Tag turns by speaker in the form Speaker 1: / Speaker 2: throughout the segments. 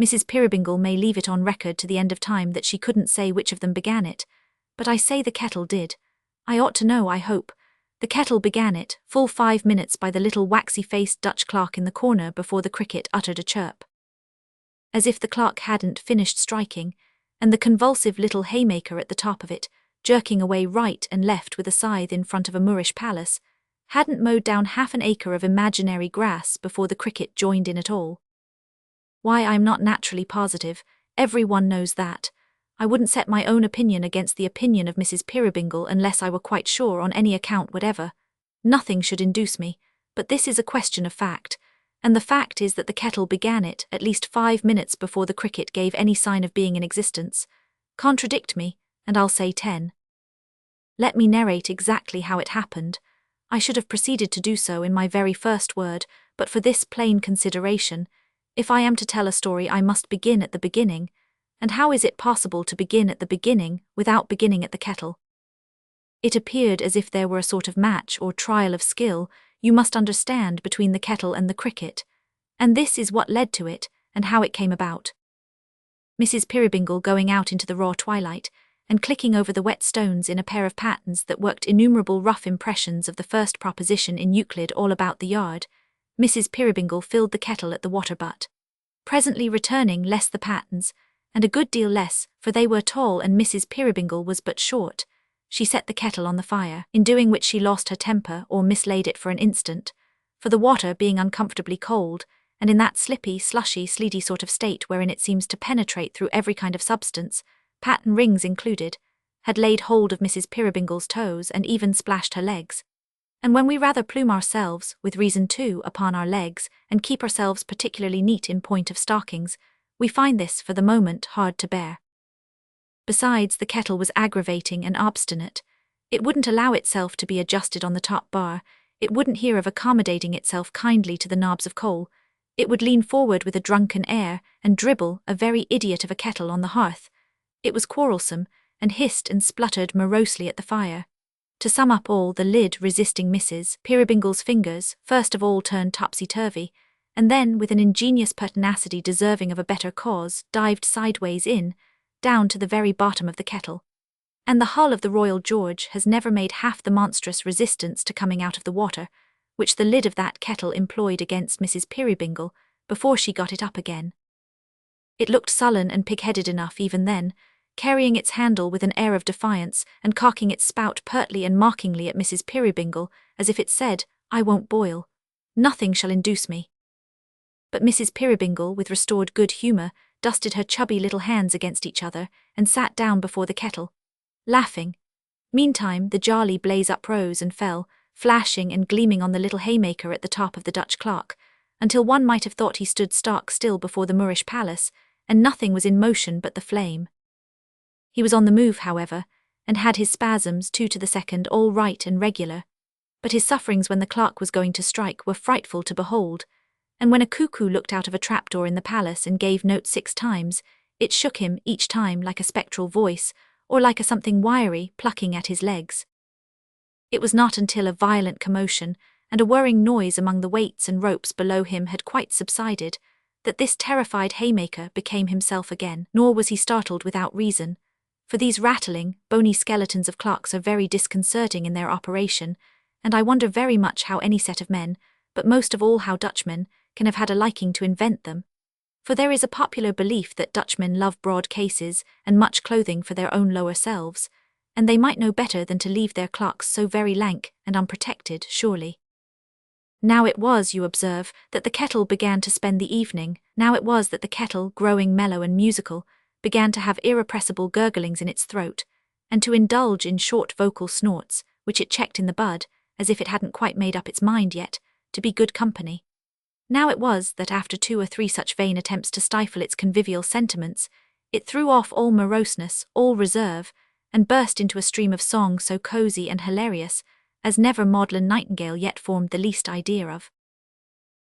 Speaker 1: Mrs. Peerybingle may leave it on record to the end of time that she couldn't say which of them began it, but I say the kettle did. I ought to know, I hope. The kettle began it, full 5 minutes by the little waxy-faced Dutch clock in the corner before the cricket uttered a chirp. As if the clock hadn't finished striking, and the convulsive little haymaker at the top of it, jerking away right and left with a scythe in front of a Moorish palace, hadn't mowed down half an acre of imaginary grass before the cricket joined in at all. Why, I'm not naturally positive, everyone knows that. I wouldn't set my own opinion against the opinion of Mrs. Peerybingle unless I were quite sure on any account whatever. Nothing should induce me, but this is a question of fact, and the fact is that the kettle began it at least 5 minutes before the cricket gave any sign of being in existence. Contradict me, and I'll say 10. Let me narrate exactly how it happened. I should have proceeded to do so in my very first word, but for this plain consideration. If I am to tell a story, I must begin at the beginning, and how is it possible to begin at the beginning without beginning at the kettle? It appeared as if there were a sort of match or trial of skill, you must understand, between the kettle and the cricket, and this is what led to it, and how it came about. Mrs. Peerybingle, going out into the raw twilight, and clicking over the wet stones in a pair of pattens that worked innumerable rough impressions of the first proposition in Euclid all about the yard, Mrs. Peerybingle filled the kettle at the water butt. Presently returning less the pattens, and a good deal less, for they were tall and Mrs. Peerybingle was but short, she set the kettle on the fire, in doing which she lost her temper or mislaid it for an instant, for the water being uncomfortably cold, and in that slippy, slushy, sleety sort of state wherein it seems to penetrate through every kind of substance, patten rings included, had laid hold of Mrs. Peerybingle's toes and even splashed her legs. And when we rather plume ourselves, with reason too, upon our legs, and keep ourselves particularly neat in point of stockings, we find this, for the moment, hard to bear. Besides, the kettle was aggravating and obstinate. It wouldn't allow itself to be adjusted on the top bar, it wouldn't hear of accommodating itself kindly to the knobs of coal, it would lean forward with a drunken air, and dribble, a very idiot of a kettle, on the hearth. It was quarrelsome, and hissed and spluttered morosely at the fire. To sum up all, the lid, resisting Mrs. Peerybingle's fingers, first of all turned topsy-turvy, and then, with an ingenious pertinacity deserving of a better cause, dived sideways in, down to the very bottom of the kettle. And the hull of the Royal George has never made half the monstrous resistance to coming out of the water, which the lid of that kettle employed against Mrs. Peerybingle, before she got it up again. It looked sullen and pig-headed enough even then, carrying its handle with an air of defiance, and cocking its spout pertly and mockingly at Mrs. Peerybingle, as if it said, "I won't boil. Nothing shall induce me." But Mrs. Peerybingle, with restored good humour, dusted her chubby little hands against each other, and sat down before the kettle, laughing. Meantime the jolly blaze uprose and fell, flashing and gleaming on the little haymaker at the top of the Dutch clock, until one might have thought he stood stock still before the Moorish palace, and nothing was in motion but the flame. He was on the move, however, and had his spasms 2 to the second all right and regular, but his sufferings when the clock was going to strike were frightful to behold, and when a cuckoo looked out of a trapdoor in the palace and gave note 6 times, it shook him each time like a spectral voice, or like a something wiry plucking at his legs. It was not until a violent commotion and a whirring noise among the weights and ropes below him had quite subsided, that this terrified haymaker became himself again, nor was he startled without reason, for these rattling, bony skeletons of clocks are very disconcerting in their operation, and I wonder very much how any set of men, but most of all how Dutchmen, can have had a liking to invent them. For there is a popular belief that Dutchmen love broad cases and much clothing for their own lower selves, and they might know better than to leave their clocks so very lank and unprotected, surely. Now it was, you observe, that the kettle began to spend the evening, now it was that the kettle, growing mellow and musical, began to have irrepressible gurglings in its throat, and to indulge in short vocal snorts, which it checked in the bud, as if it hadn't quite made up its mind yet, to be good company. Now it was that after 2 or 3 such vain attempts to stifle its convivial sentiments, it threw off all moroseness, all reserve, and burst into a stream of song so cosy and hilarious, as never maudlin nightingale yet formed the least idea of.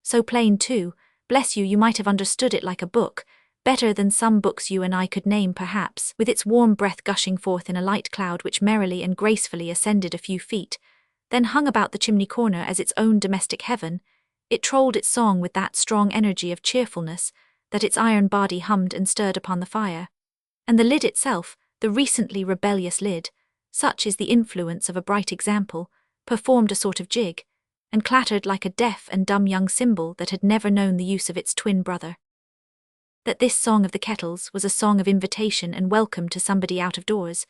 Speaker 1: So plain too, bless you, you might have understood it like a book, better than some books you and I could name perhaps, with its warm breath gushing forth in a light cloud which merrily and gracefully ascended a few feet, then hung about the chimney corner as its own domestic heaven. It trolled its song with that strong energy of cheerfulness, that its iron body hummed and stirred upon the fire. And the lid itself, the recently rebellious lid, such is the influence of a bright example, performed a sort of jig, and clattered like a deaf and dumb young cymbal that had never known the use of its twin brother. That this song of the kettles was a song of invitation and welcome to somebody out of doors,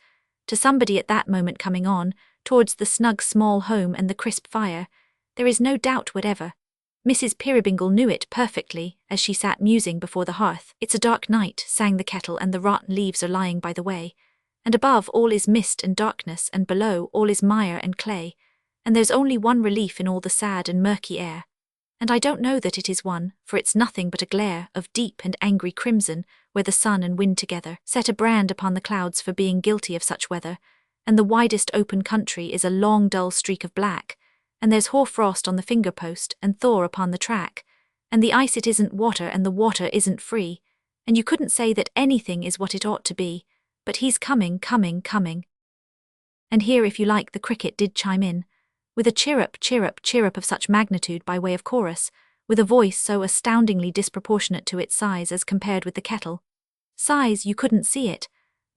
Speaker 1: to somebody at that moment coming on, towards the snug small home and the crisp fire, there is no doubt whatever. Mrs. Peerybingle knew it perfectly as she sat musing before the hearth. "It's a dark night," sang the kettle, "and the rotten leaves are lying by the way. And above all is mist and darkness, and below all is mire and clay. And there's only one relief in all the sad and murky air. And I don't know that it is one, for it's nothing but a glare of deep and angry crimson, where the sun and wind together set a brand upon the clouds for being guilty of such weather, and the widest open country is a long dull streak of black, and there's hoar-frost on the finger-post and thaw upon the track, and the ice it isn't water and the water isn't free, and you couldn't say that anything is what it ought to be, but he's coming, coming, coming." And here, if you like, the cricket did chime in, with a chirrup, chirrup, chirrup of such magnitude by way of chorus, with a voice so astoundingly disproportionate to its size as compared with the kettle. Size, you couldn't see it,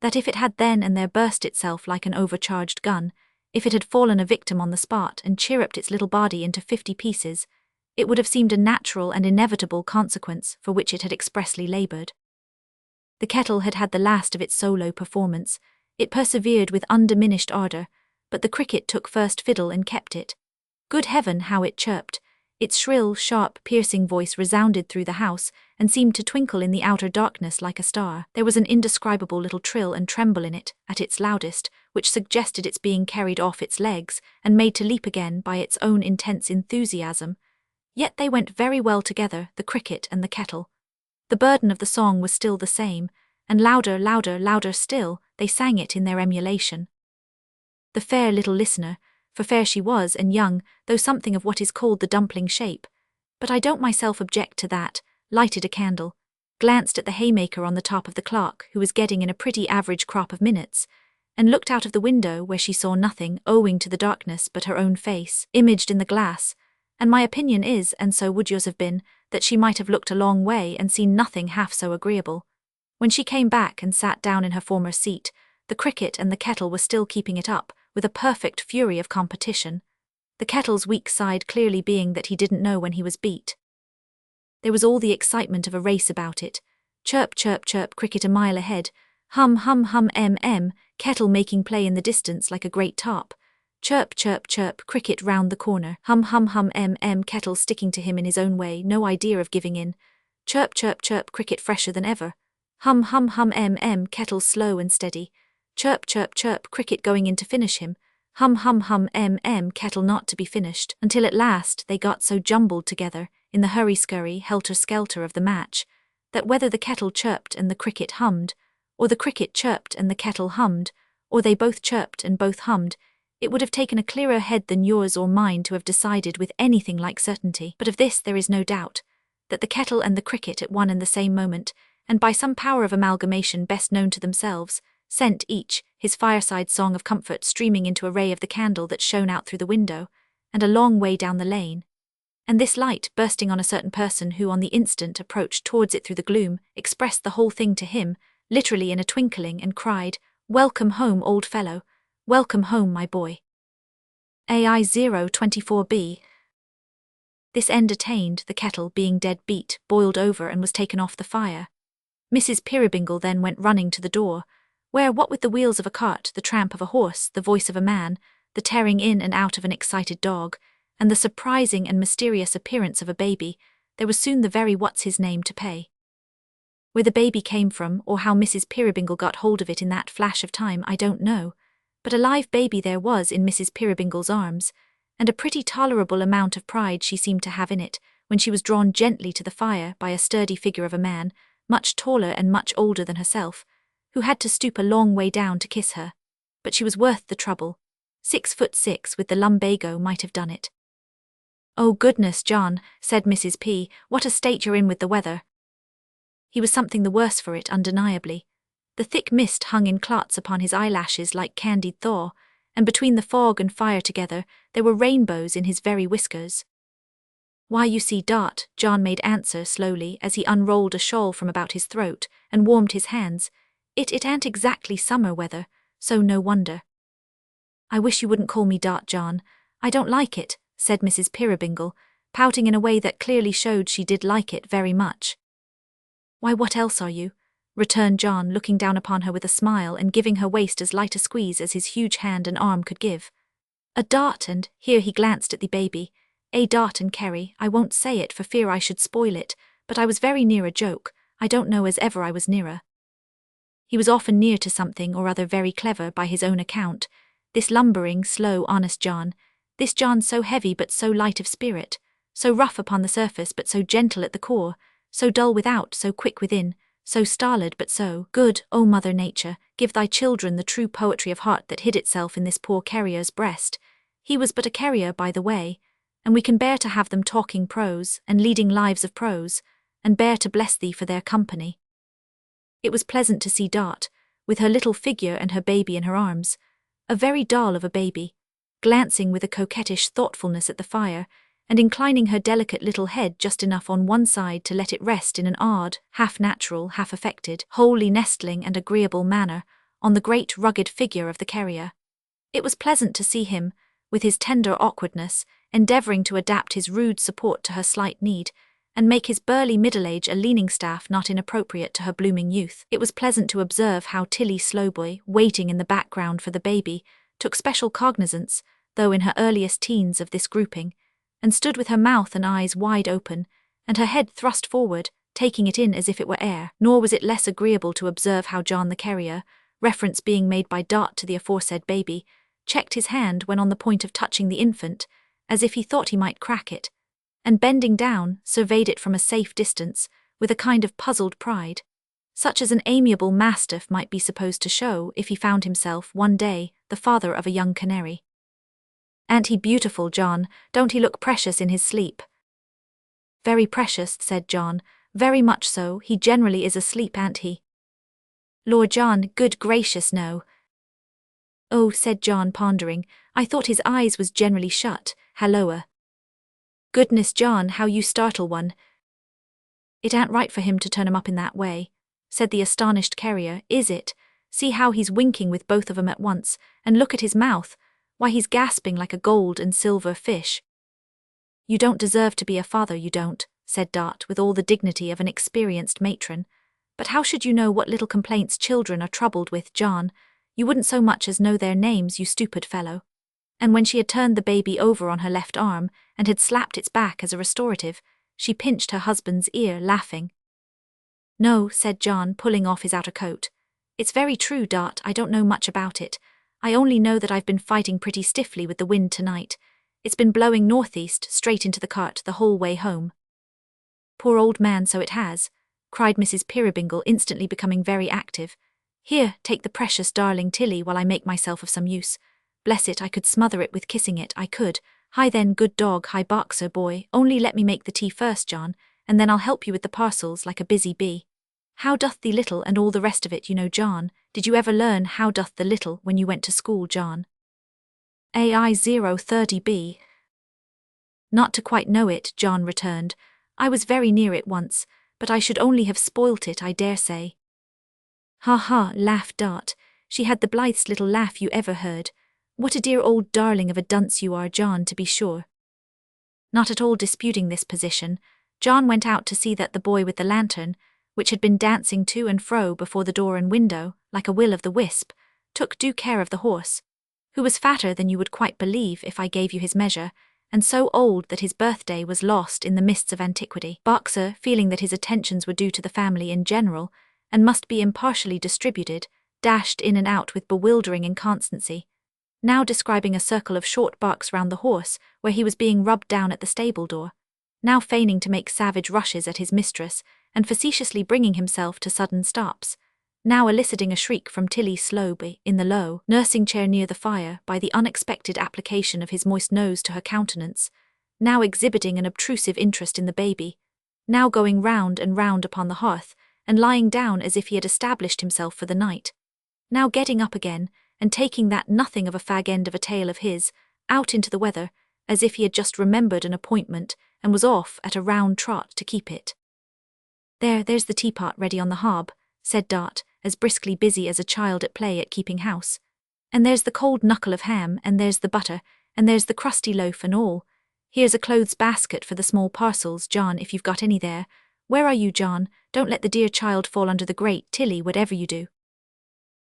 Speaker 1: that if it had then and there burst itself like an overcharged gun, if it had fallen a victim on the spot and chirruped its little body into 50 pieces, it would have seemed a natural and inevitable consequence for which it had expressly laboured. The kettle had had the last of its solo performance. It persevered with undiminished ardour, but the cricket took first fiddle and kept it. Good heaven, how it chirped! Its shrill, sharp, piercing voice resounded through the house and seemed to twinkle in the outer darkness like a star. There was an indescribable little trill and tremble in it, at its loudest, which suggested its being carried off its legs and made to leap again by its own intense enthusiasm. Yet they went very well together, the cricket and the kettle. The burden of the song was still the same, and louder, louder, louder still, they sang it in their emulation. The fair little listener, for fair she was and young, though something of what is called the dumpling shape, but I don't myself object to that, lighted a candle, glanced at the haymaker on the top of the clock, who was getting in a pretty average crop of minutes, and looked out of the window where she saw nothing owing to the darkness but her own face, imaged in the glass, and my opinion is, and so would yours have been, that she might have looked a long way and seen nothing half so agreeable. When she came back and sat down in her former seat, the cricket and the kettle were still keeping it up, with a perfect fury of competition, the kettle's weak side clearly being that he didn't know when he was beat. There was all the excitement of a race about it. Chirp, chirp, chirp, cricket a mile ahead. Hum, hum, hum, kettle making play in the distance like a great top. Chirp, chirp, chirp, cricket round the corner. Hum, hum, hum, kettle sticking to him in his own way, no idea of giving in. Chirp, chirp, chirp, cricket fresher than ever. Hum, hum, hum, kettle slow and steady. Chirp, chirp, chirp, cricket going in to finish him. Hum, hum, hum, kettle not to be finished, until at last they got so jumbled together, in the hurry-scurry, helter-skelter of the match, that whether the kettle chirped and the cricket hummed, or the cricket chirped and the kettle hummed, or they both chirped and both hummed, it would have taken a clearer head than yours or mine to have decided with anything like certainty. But of this there is no doubt, that the kettle and the cricket at one and the same moment, and by some power of amalgamation best known to themselves, sent each his fireside song of comfort streaming into a ray of the candle that shone out through the window, and a long way down the lane. And this light, bursting on a certain person who on the instant approached towards it through the gloom, expressed the whole thing to him, literally in a twinkling, and cried, "Welcome home, old fellow. Welcome home, my boy." AI 024B. This end attained, the kettle, being dead beat, boiled over and was taken off the fire. Mrs. Peerybingle then went running to the door, where, what with the wheels of a cart, the tramp of a horse, the voice of a man, the tearing in and out of an excited dog, and the surprising and mysterious appearance of a baby, there was soon the very what's-his-name to pay. Where the baby came from, or how Mrs. Peerybingle got hold of it in that flash of time, I don't know, but a live baby there was in Mrs. Peerybingle's arms, and a pretty tolerable amount of pride she seemed to have in it, when she was drawn gently to the fire by a sturdy figure of a man, much taller and much older than herself, who had to stoop a long way down to kiss her. But she was worth the trouble. 6'6" with the lumbago might have done it. "Oh goodness, John," said Mrs. P., "what a state you're in with the weather." He was something the worse for it, undeniably. The thick mist hung in clots upon his eyelashes like candied thaw, and between the fog and fire together there were rainbows in his very whiskers. Why, you see, Dart, John made answer slowly as he unrolled a shawl from about his throat and warmed his hands. It ain't exactly summer weather, so no wonder. I wish you wouldn't call me Dart, John. I don't like it, said Mrs. Peerybingle, pouting in a way that clearly showed she did like it very much. Why, what else are you? Returned John, looking down upon her with a smile and giving her waist as light a squeeze as his huge hand and arm could give. A Dart, and here he glanced at the baby. A Dart and Kerry, I won't say it for fear I should spoil it, but I was very near a joke. I don't know as ever I was nearer. He was often near to something or other very clever by his own account, this lumbering, slow, honest John, this John so heavy but so light of spirit, so rough upon the surface but so gentle at the core, so dull without, so quick within, so stolid but so good. O Mother Nature, give thy children the true poetry of heart that hid itself in this poor Carrier's breast. He was but a carrier, by the way, and we can bear to have them talking prose and leading lives of prose, and bear to bless thee for their company. It was pleasant to see Dart, with her little figure and her baby in her arms, a very doll of a baby, glancing with a coquettish thoughtfulness at the fire, and inclining her delicate little head just enough on one side to let it rest in an odd, half-natural, half-affected, wholly nestling and agreeable manner on the great rugged figure of the carrier. It was pleasant to see him, with his tender awkwardness, endeavouring to adapt his rude support to her slight need, and make his burly middle age a leaning staff not inappropriate to her blooming youth. It was pleasant to observe how Tilly Slowboy, waiting in the background for the baby, took special cognizance, though in her earliest teens, of this grouping, and stood with her mouth and eyes wide open, and her head thrust forward, taking it in as if it were air. Nor was it less agreeable to observe how John the carrier, reference being made by Dart to the aforesaid baby, checked his hand when on the point of touching the infant, as if he thought he might crack it, and bending down, surveyed it from a safe distance, with a kind of puzzled pride, such as an amiable mastiff might be supposed to show if he found himself, one day, the father of a young canary. Ain't he beautiful, John? Don't he look precious in his sleep? Very precious, said John, very much so. He generally is asleep, ain't he? Lord John, good gracious, no. Oh, said John, pondering, I thought his eyes was generally shut. Halloa. Goodness, John, how you startle one. It ain't right for him to turn 'em up in that way, said the astonished carrier, is it? See how he's winking with both of 'em at once, and look at his mouth. Why, he's gasping like a gold and silver fish. You don't deserve to be a father, you don't, said Dart with all the dignity of an experienced matron. But how should you know what little complaints children are troubled with, John? You wouldn't so much as know their names, you stupid fellow. And when she had turned the baby over on her left arm, and had slapped its back as a restorative, she pinched her husband's ear, laughing. No, said John, pulling off his outer coat. It's very true, Dart, I don't know much about it. I only know that I've been fighting pretty stiffly with the wind tonight. It's been blowing northeast straight into the cart the whole way home. Poor old man, so it has, cried Mrs. Peerybingle, instantly becoming very active. Here, take the precious darling Tilly while I make myself of some use. Bless it, I could smother it with kissing it, I could. Hi then, good dog, hi bark, sir boy, only let me make the tea first, John, and then I'll help you with the parcels like a busy bee. How doth thee little and all the rest of it, you know, John. Did you ever learn how doth the little when you went to school, John? AI 030B. Not to quite know it, John returned. I was very near it once, but I should only have spoilt it, I dare say. Ha ha, laughed Dart. She had the blithest little laugh you ever heard. What a dear old darling of a dunce you are, John, to be sure. Not at all disputing this position, John went out to see that the boy with the lantern, which had been dancing to and fro before the door and window, like a will-o'-the-wisp, took due care of the horse, who was fatter than you would quite believe if I gave you his measure, and so old that his birthday was lost in the mists of antiquity. Boxer, feeling that his attentions were due to the family in general, and must be impartially distributed, dashed in and out with bewildering inconstancy, now describing a circle of short barks round the horse where he was being rubbed down at the stable door, now feigning to make savage rushes at his mistress, and facetiously bringing himself to sudden stops, now eliciting a shriek from Tilly Slowboy in the low nursing chair near the fire by the unexpected application of his moist nose to her countenance, now exhibiting an obtrusive interest in the baby, now going round and round upon the hearth, and lying down as if he had established himself for the night, now getting up again, and taking that nothing of a fag end of a tail of his, out into the weather, as if he had just remembered an appointment, and was off at a round trot to keep it. There's the teapot ready on the hob," said Dot, as briskly busy as a child at play at keeping house. "And there's the cold knuckle of ham, and there's the butter, and there's the crusty loaf and all. Here's a clothes basket for the small parcels, John, if you've got any there. Where are you, John? Don't let the dear child fall under the grate, Tilly, whatever you do."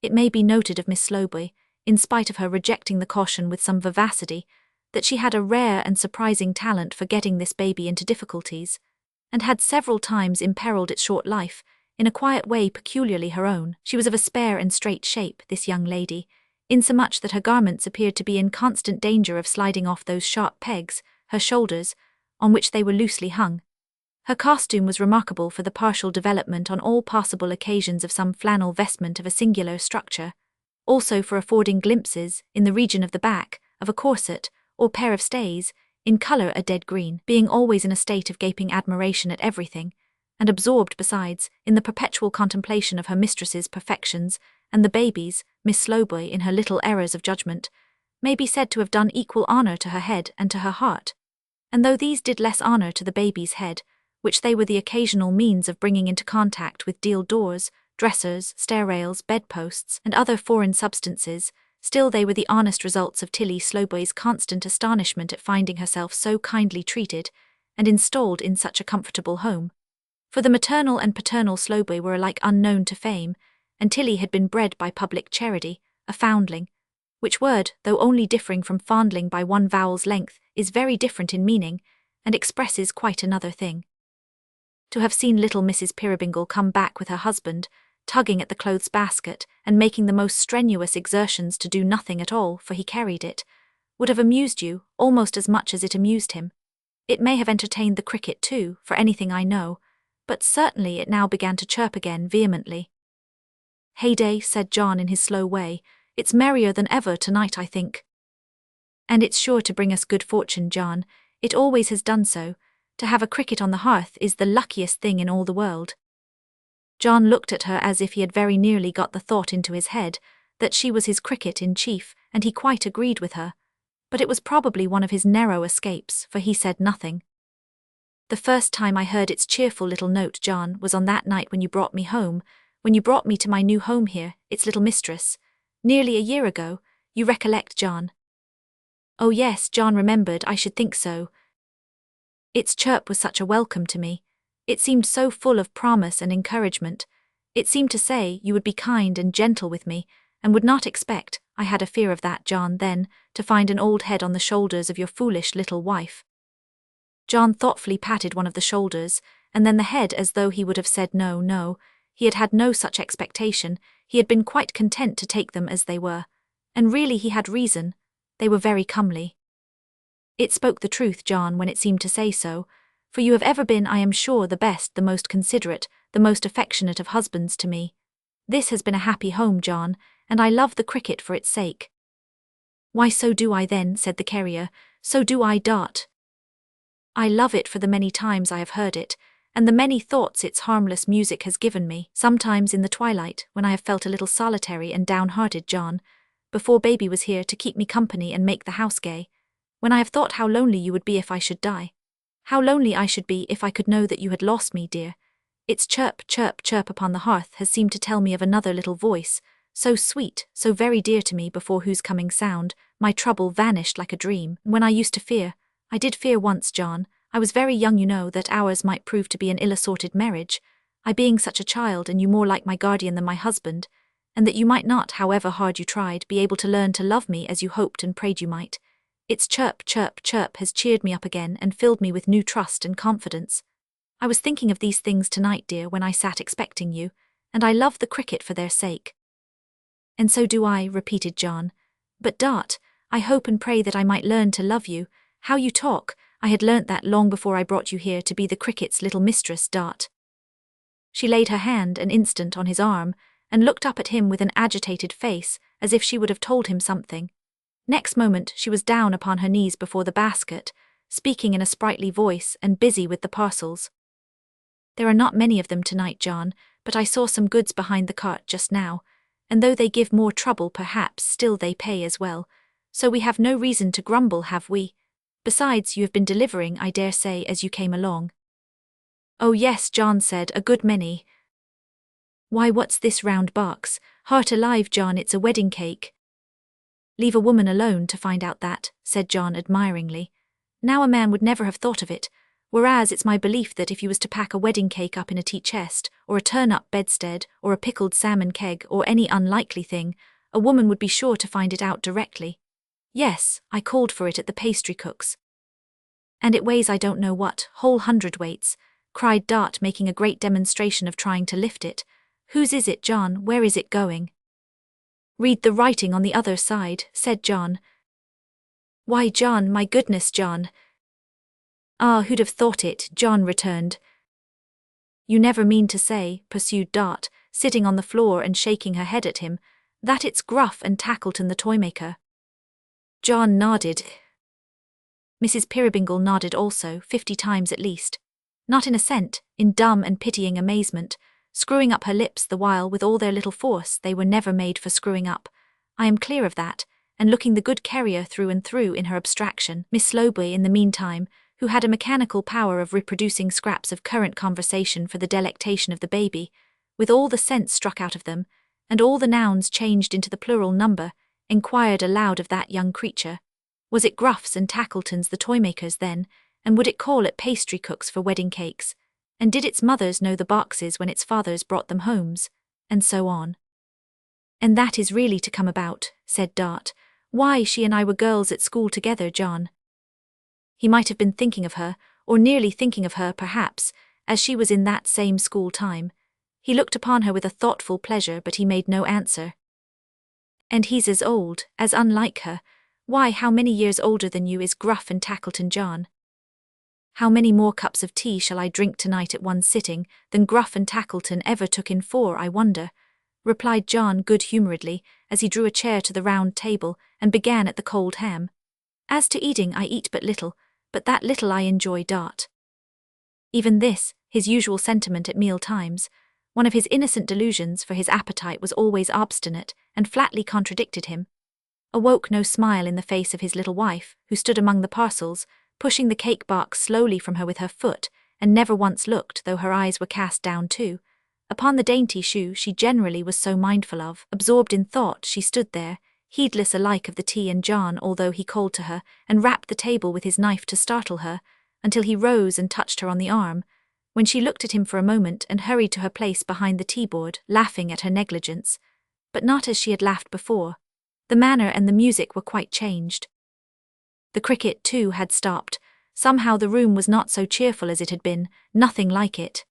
Speaker 1: It may be noted of Miss Slowboy, in spite of her rejecting the caution with some vivacity, that she had a rare and surprising talent for getting this baby into difficulties, and had several times imperiled its short life, in a quiet way peculiarly her own. She was of a spare and straight shape, this young lady, insomuch that her garments appeared to be in constant danger of sliding off those sharp pegs, her shoulders, on which they were loosely hung. Her costume was remarkable for the partial development on all possible occasions of some flannel vestment of a singular structure, also for affording glimpses, in the region of the back, of a corset, or pair of stays, in colour a dead green, being always in a state of gaping admiration at everything, and absorbed, besides, in the perpetual contemplation of her mistress's perfections, and the baby's. Miss Slowboy, in her little errors of judgment, may be said to have done equal honour to her head and to her heart, and though these did less honour to the baby's head, which they were the occasional means of bringing into contact with deal doors, dressers, stair-rails, bedposts, and other foreign substances, still they were the honest results of Tilly Slowboy's constant astonishment at finding herself so kindly treated, and installed in such a comfortable home. For the maternal and paternal Slowboy were alike unknown to fame, and Tilly had been bred by public charity, a foundling, which word, though only differing from fondling by one vowel's length, is very different in meaning, and expresses quite another thing. To have seen little Mrs. Peerybingle come back with her husband, tugging at the clothes basket, and making the most strenuous exertions to do nothing at all, for he carried it, would have amused you almost as much as it amused him. It may have entertained the cricket too, for anything I know, but certainly it now began to chirp again vehemently. "Heyday," said John in his slow way, "it's merrier than ever tonight, I think." "And it's sure to bring us good fortune, John. It always has done so. To have a cricket on the hearth is the luckiest thing in all the world." John looked at her as if he had very nearly got the thought into his head that she was his cricket in chief, and he quite agreed with her. But it was probably one of his narrow escapes, for he said nothing. "The first time I heard its cheerful little note, John, was on that night when you brought me home, when you brought me to my new home here, its little mistress. Nearly a year ago, you recollect, John?" Oh yes, John remembered, I should think so. Its chirp was such a welcome to me. It seemed so full of promise and encouragement. It seemed to say you would be kind and gentle with me, and would not expect, I had a fear of that, John, then, to find an old head on the shoulders of your foolish little wife. John thoughtfully patted one of the shoulders, and then the head, as though he would have said no, no. He had had no such expectation. He had been quite content to take them as they were. And really he had reason. They were very comely. It spoke the truth, John, when it seemed to say so, for you have ever been, I am sure, the best, the most considerate, the most affectionate of husbands to me. This has been a happy home, John, and I love the cricket for its sake." "Why, so do I then," said the carrier, "so do I, Dot. I love it for the many times I have heard it, and the many thoughts its harmless music has given me, sometimes in the twilight, when I have felt a little solitary and downhearted, John, before baby was here to keep me company and make the house gay, when I have thought how lonely you would be if I should die. How lonely I should be if I could know that you had lost me, dear. Its chirp, chirp, chirp upon the hearth has seemed to tell me of another little voice, so sweet, so very dear to me, before whose coming sound my trouble vanished like a dream. When I used to fear, I did fear once, John, I was very young, you know, that ours might prove to be an ill-assorted marriage, I being such a child and you more like my guardian than my husband, and that you might not, however hard you tried, be able to learn to love me as you hoped and prayed you might. Its chirp, chirp, chirp has cheered me up again and filled me with new trust and confidence. I was thinking of these things tonight, dear, when I sat expecting you, and I love the cricket for their sake." "And so do I," repeated John. "But, Dot, I hope and pray that I might learn to love you. How you talk, I had learnt that long before I brought you here to be the cricket's little mistress, Dot." She laid her hand an instant on his arm, and looked up at him with an agitated face, as if she would have told him something. Next moment she was down upon her knees before the basket, speaking in a sprightly voice and busy with the parcels. "There are not many of them tonight, John, but I saw some goods behind the cart just now, and though they give more trouble perhaps, still they pay as well, so we have no reason to grumble, have we? Besides, you have been delivering, I dare say, as you came along. Oh yes, John said, a good many. Why, what's this round box? Heart alive, John, it's a wedding cake. Leave a woman alone to find out that, said John admiringly. Now a man would never have thought of it, whereas it's my belief that if you was to pack a wedding cake up in a tea chest, or a turn-up bedstead, or a pickled salmon keg, or any unlikely thing, a woman would be sure to find it out directly. Yes, I called for it at the pastry cook's. And it weighs I don't know what, whole hundredweights, cried Dart, making a great demonstration of trying to lift it. Whose is it, John? Where is it going? Read the writing on the other side, said John. Why, John, my goodness, John. Ah, who'd have thought it, John returned. You never mean to say, pursued Dart, sitting on the floor and shaking her head at him, that it's Gruff and Tackleton the toymaker. John nodded. Mrs. Peerybingle nodded also, 50 times at least. Not in assent, in dumb and pitying amazement, screwing up her lips the while with all their little force they were never made for screwing up. I am clear of that, and looking the good carrier through and through in her abstraction. Miss Slowboy, in the meantime, who had a mechanical power of reproducing scraps of current conversation for the delectation of the baby, with all the sense struck out of them, and all the nouns changed into the plural number, inquired aloud of that young creature. Was it Gruff's and Tackleton's the toymakers then, and would it call at pastry cooks for wedding cakes? And did its mothers know the boxes when its fathers brought them homes? And so on. And that is really to come about, said Dart. Why, she and I were girls at school together, John. He might have been thinking of her, or nearly thinking of her perhaps, as she was in that same school time. He looked upon her with a thoughtful pleasure, but he made no answer. And he's as old, as unlike her. Why, how many years older than you is Gruff and Tackleton, John? How many more cups of tea shall I drink tonight at one sitting than Gruff and Tackleton ever took in 4, I wonder? Replied John good-humouredly, as he drew a chair to the round table and began at the cold ham. As to eating, I eat but little, but that little I enjoy, Dart. Even this, his usual sentiment at meal times, one of his innocent delusions, for his appetite was always obstinate and flatly contradicted him, awoke no smile in the face of his little wife, who stood among the parcels, pushing the cake box slowly from her with her foot, and never once looked, though her eyes were cast down too, upon the dainty shoe she generally was so mindful of. Absorbed in thought, she stood there, heedless alike of the tea and John, although he called to her, and rapped the table with his knife to startle her, until he rose and touched her on the arm, when she looked at him for a moment and hurried to her place behind the tea-board, laughing at her negligence, but not as she had laughed before. The manner and the music were quite changed. The cricket, too, had stopped. Somehow the room was not so cheerful as it had been, nothing like it.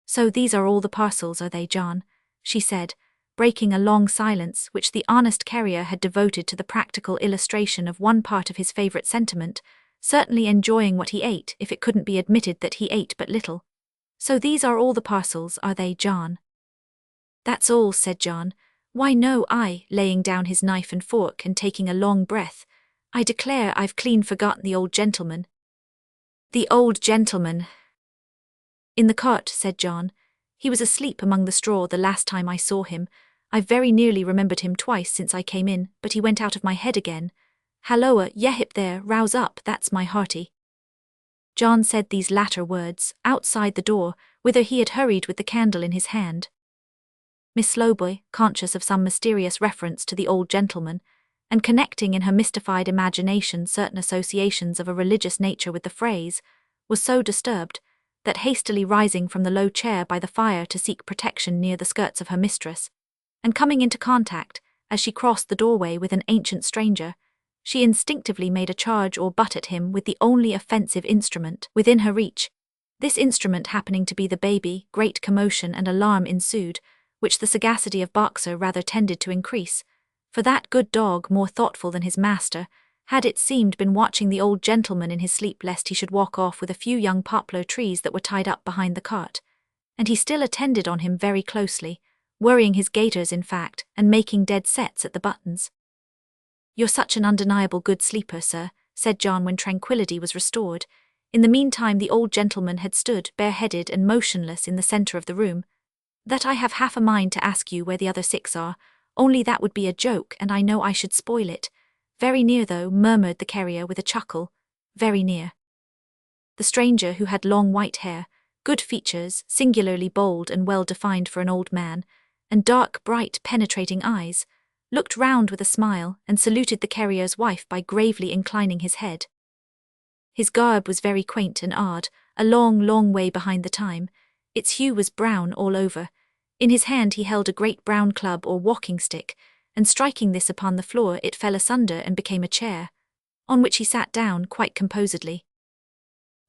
Speaker 1: So these are all the parcels, are they, John? She said, breaking a long silence which the honest carrier had devoted to the practical illustration of one part of his favourite sentiment, certainly enjoying what he ate if it couldn't be admitted that he ate but little. So these are all the parcels, are they, John? That's all, said John. Why no, laying down his knife and fork and taking a long breath, I declare I've clean forgotten the old gentleman. The old gentleman. In the cart, said John. He was asleep among the straw the last time I saw him. I've very nearly remembered him twice since I came in, but he went out of my head again. Halloa, yehip there, rouse up, that's my hearty. John said these latter words, outside the door, whither he had hurried with the candle in his hand. Miss Slowboy, conscious of some mysterious reference to the old gentleman, and connecting in her mystified imagination certain associations of a religious nature with the phrase, was so disturbed, that hastily rising from the low chair by the fire to seek protection near the skirts of her mistress, and coming into contact, as she crossed the doorway with an ancient stranger, she instinctively made a charge or butt at him with the only offensive instrument within her reach. This instrument happening to be the baby, great commotion and alarm ensued, which the sagacity of Boxer rather tended to increase, for that good dog, more thoughtful than his master, had it seemed been watching the old gentleman in his sleep lest he should walk off with a few young poplar trees that were tied up behind the cart, and he still attended on him very closely, worrying his gaiters in fact, and making dead sets at the buttons. You're such an undeniable good sleeper, sir, said John when tranquillity was restored. In the meantime the old gentleman had stood bareheaded and motionless in the centre of the room, that I have half a mind to ask you where the other 6 are, only that would be a joke, and I know I should spoil it. Very near though, murmured the carrier with a chuckle. very near. The stranger, who had long white hair, good features, singularly bold and well-defined for an old man, and dark, bright, penetrating eyes, looked round with a smile and saluted the carrier's wife by gravely inclining his head. His garb was very quaint and odd, a long, long way behind the time. Its hue was brown all over. In his hand he held a great brown club or walking stick, and striking this upon the floor it fell asunder and became a chair, on which he sat down quite composedly.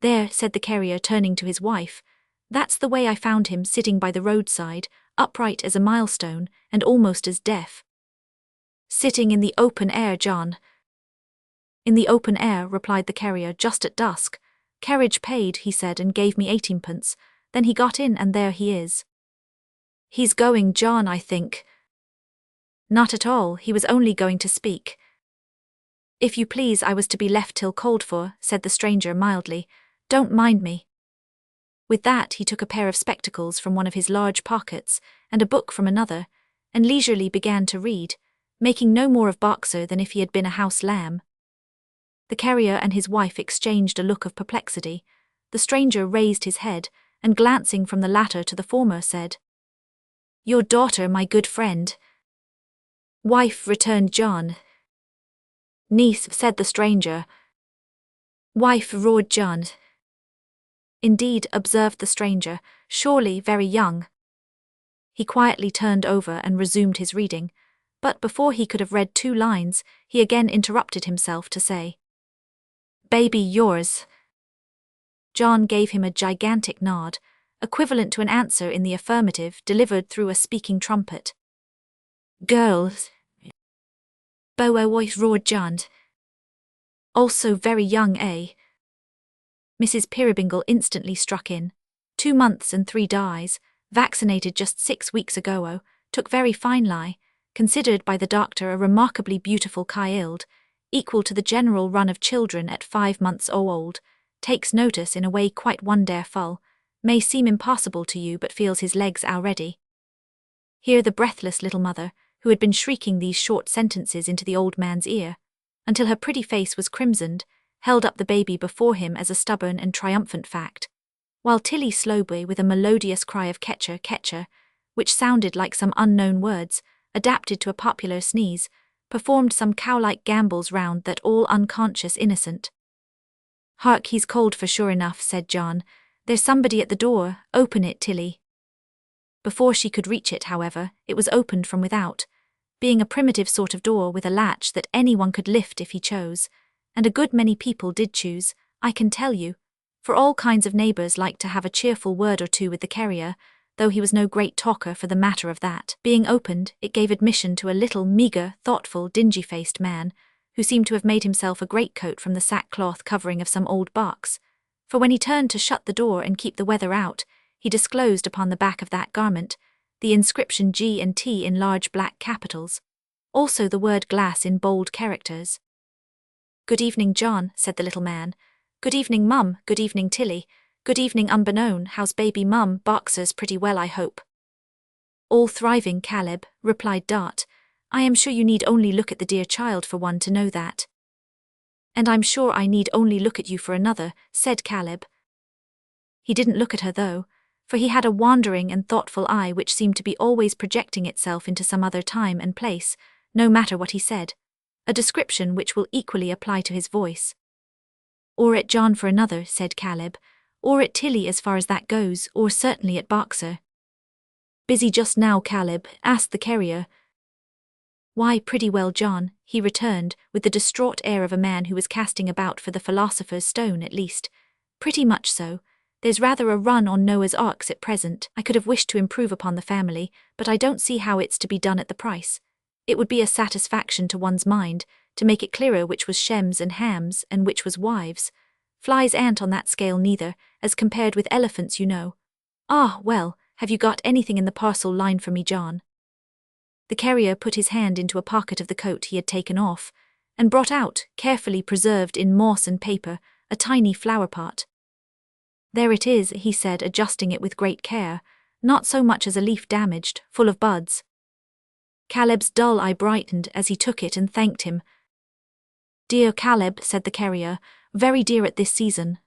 Speaker 1: "There," said the carrier, turning to his wife, "that's the way I found him, sitting by the roadside, upright as a milestone, and almost as deaf." "Sitting in the open air, John." "In the open air," replied the carrier, "just at dusk. Carriage paid," he said, and gave me 18pence. Then he got in, and there he is." "He's going, John, I think." "Not at all, he was only going to speak." "If you please, I was to be left till called for," said the stranger mildly. "Don't mind me." With that he took a pair of spectacles from one of his large pockets, and a book from another, and leisurely began to read, making no more of Boxer than if he had been a house lamb. The carrier and his wife exchanged a look of perplexity. The stranger raised his head, and glancing from the latter to the former said, "Your daughter, my good friend." "Wife," returned John. "Niece," said the stranger. "Wife," roared John. "Indeed," observed the stranger, "surely very young." He quietly turned over and resumed his reading, but before he could have read 2 lines, he again interrupted himself to say, "Baby yours." John gave him a gigantic nod, equivalent to an answer in the affirmative delivered through a speaking trumpet. "Girls." "Boy," roared John. "Also very young, eh?" Mrs. Peerybingle instantly struck in. 2 months and 3 days, vaccinated just 6 weeks ago, took very fine lie, considered by the doctor a remarkably beautiful child, equal to the general run of children at 5 months old, takes notice in a way quite wonderful, may seem impossible to you but feels his legs already. Here the breathless little mother, who had been shrieking these short sentences into the old man's ear, until her pretty face was crimsoned, held up the baby before him as a stubborn and triumphant fact, while Tilly Slowboy, with a melodious cry of "Ketcher, Ketcher," which sounded like some unknown words, adapted to a popular sneeze, performed some cow-like gambols round that all unconscious innocent. "Hark, he's called for sure enough," said John. "There's somebody at the door. Open it, Tilly." Before she could reach it, however, it was opened from without, being a primitive sort of door with a latch that anyone could lift if he chose, and a good many people did choose, I can tell you, for all kinds of neighbours liked to have a cheerful word or two with the carrier, though he was no great talker for the matter of that. Being opened, it gave admission to a little, meagre, thoughtful, dingy-faced man, who seemed to have made himself a greatcoat from the sackcloth covering of some old box, for when he turned to shut the door and keep the weather out, he disclosed upon the back of that garment the inscription G and T in large black capitals, also the word glass in bold characters. "Good evening, John," said the little man. "Good evening, Mum. Good evening, Tilly. Good evening, Unbeknown. How's baby, Mum? Boxer's pretty well, I hope." "All thriving, Caleb," replied Dot. "I am sure you need only look at the dear child for one to know that." "And I'm sure I need only look at you for another," said Caleb. He didn't look at her though, for he had a wandering and thoughtful eye which seemed to be always projecting itself into some other time and place, no matter what he said, a description which will equally apply to his voice. "Or at John for another," said Caleb, "or at Tilly as far as that goes, or certainly at Boxer." "Busy just now, Caleb?" asked the carrier. "Why, pretty well, John," he returned, with the distraught air of a man who was casting about for the philosopher's stone at least. "Pretty much so. There's rather a run on Noah's Arks at present. I could have wished to improve upon the family, but I don't see how it's to be done at the price. It would be a satisfaction to one's mind, to make it clearer which was Shems and Hams and which was wives. Flies aren't on that scale neither, as compared with elephants, you know. Ah, well, have you got anything in the parcel line for me, John?" The carrier put his hand into a pocket of the coat he had taken off, and brought out, carefully preserved in moss and paper, a tiny flower pot. "There it is," he said, adjusting it with great care, "not so much as a leaf damaged, full of buds." Caleb's dull eye brightened as he took it and thanked him. "Dear Caleb," said the carrier, Very dear at this season.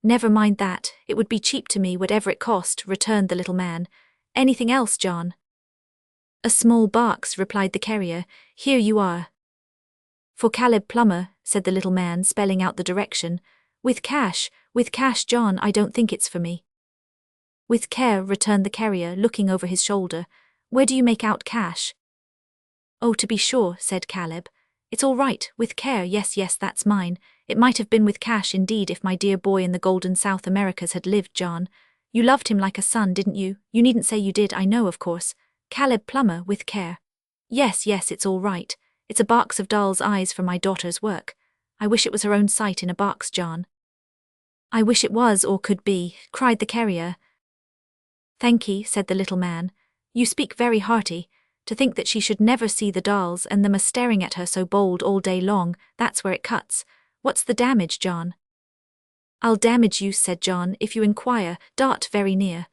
Speaker 1: Never mind that, it would be cheap to me whatever it cost, returned the little man. Anything else, John? A small box, replied the carrier. Here you are. For Caleb Plummer, said the little man, spelling out the direction. With cash, John, I don't think it's for me. With care, returned the carrier, looking over his shoulder. Where do you make out cash? Oh, to be sure, said Caleb. It's all right, with care, yes, that's mine. It might have been with cash indeed if my dear boy in the golden South Americas had lived, John. You loved him like a son, didn't you? You needn't say you did, I know, of course. Caleb Plummer, with care. Yes, it's all right. It's a box of doll's eyes for my daughter's work. I wish it was her own sight in a box, John. I wish it was or could be, cried the carrier. Thankee, said the little man. You speak very hearty. To think that she should never see the dolls and them a staring at her so bold all day long, that's where it cuts. What's the damage, John? I'll damage you, said John, if you inquire, very near.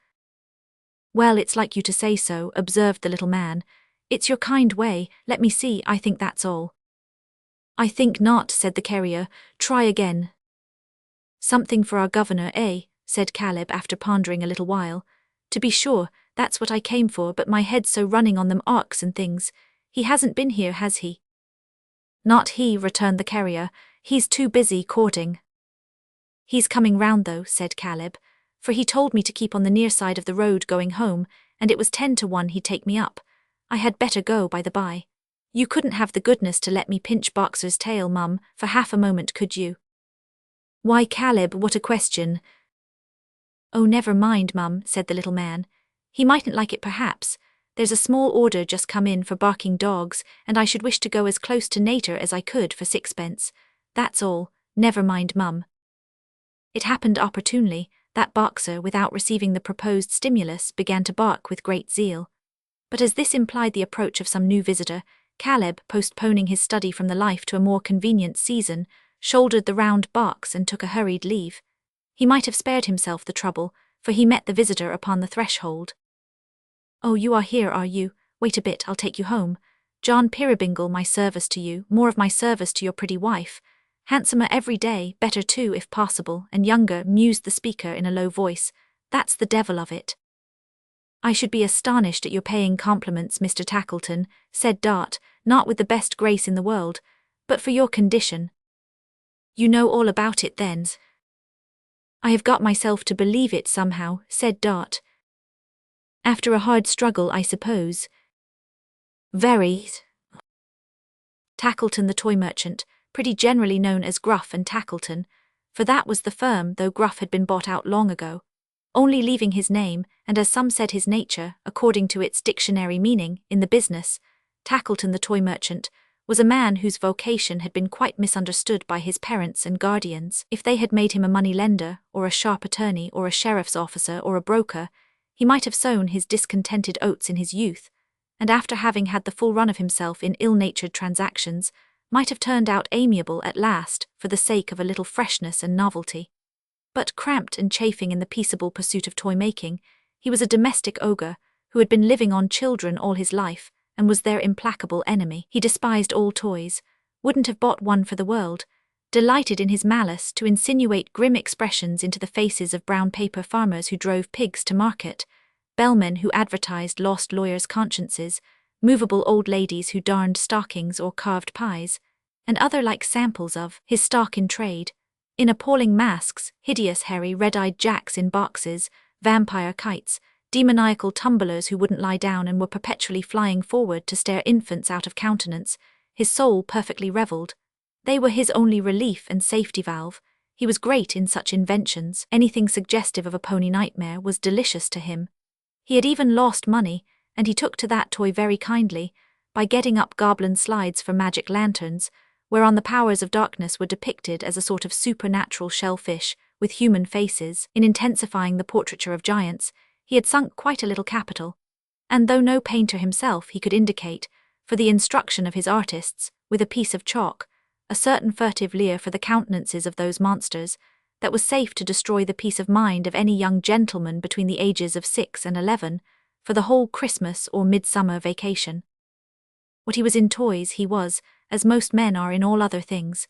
Speaker 1: Well, it's like you to say so, observed the little man. It's your kind way, let me see, I think that's all. I think not, said the carrier, try again. Something for our governor, eh? Said Caleb after pondering a little while. To be sure, that's what I came for, but my head's so running on them arks and things. He hasn't been here, has he? Not he, returned the carrier. He's too busy courting. He's coming round though, said Caleb, for he told me to keep on the near side of the road going home, and it was 10 to 1 he'd take me up. I had better go, by the by. You couldn't have the goodness to let me pinch Boxer's tail, Mum, for half a moment, could you? Why, Caleb, what a question. Oh, never mind, Mum, said the little man. He mightn't like it perhaps. There's a small order just come in for barking dogs, and I should wish to go as close to nater as I could for 6pence. That's all, never mind, Mum. It happened opportunely, that Boxer, without receiving the proposed stimulus, began to bark with great zeal. But as this implied the approach of some new visitor, Caleb, postponing his study from the life to a more convenient season, shouldered the round box and took a hurried leave. He might have spared himself the trouble, for he met the visitor upon the threshold. Oh, you are here, are you? Wait a bit, I'll take you home. John Peerybingle, my service to you, more of my service to your pretty wife. Handsomer every day, better too, if possible, and younger, mused the speaker in a low voice. That's the devil of it. I should be astonished at your paying compliments, Mr. Tackleton, said Dart, not with the best grace in the world, but for your condition. You know all about it, then? I have got myself to believe it somehow, said Dart. After a hard struggle, I suppose. Very. Tackleton the toy merchant, pretty generally known as Gruff and Tackleton, for that was the firm, though Gruff had been bought out long ago, only leaving his name, and as some said his nature, according to its dictionary meaning, in the business. Tackleton the toy merchant was a man whose vocation had been quite misunderstood by his parents and guardians. If they had made him a money-lender, or a sharp attorney, or a sheriff's officer, or a broker, he might have sown his discontented oats in his youth, and after having had the full run of himself in ill-natured transactions, might have turned out amiable at last for the sake of a little freshness and novelty. But cramped and chafing in the peaceable pursuit of toy-making, he was a domestic ogre who had been living on children all his life, and was their implacable enemy. He despised all toys, wouldn't have bought one for the world, delighted in his malice to insinuate grim expressions into the faces of brown paper farmers who drove pigs to market, bellmen who advertised lost lawyers' consciences, movable old ladies who darned stockings or carved pies, and other like samples of his stock in trade, in appalling masks, hideous hairy red-eyed jacks in boxes, vampire kites, demoniacal tumblers who wouldn't lie down and were perpetually flying forward to stare infants out of countenance. His soul perfectly revelled. They were his only relief and safety valve. He was great in such inventions. Anything suggestive of a pony nightmare was delicious to him. He had even lost money, and he took to that toy very kindly, by getting up goblin slides for magic lanterns, whereon the powers of darkness were depicted as a sort of supernatural shellfish with human faces. In intensifying the portraiture of giants, he had sunk quite a little capital, and though no painter himself, he could indicate, for the instruction of his artists, with a piece of chalk, a certain furtive leer for the countenances of those monsters, that was safe to destroy the peace of mind of any young gentleman between the ages of 6 and 11, for the whole Christmas or midsummer vacation. What he was in toys he was, as most men are in all other things.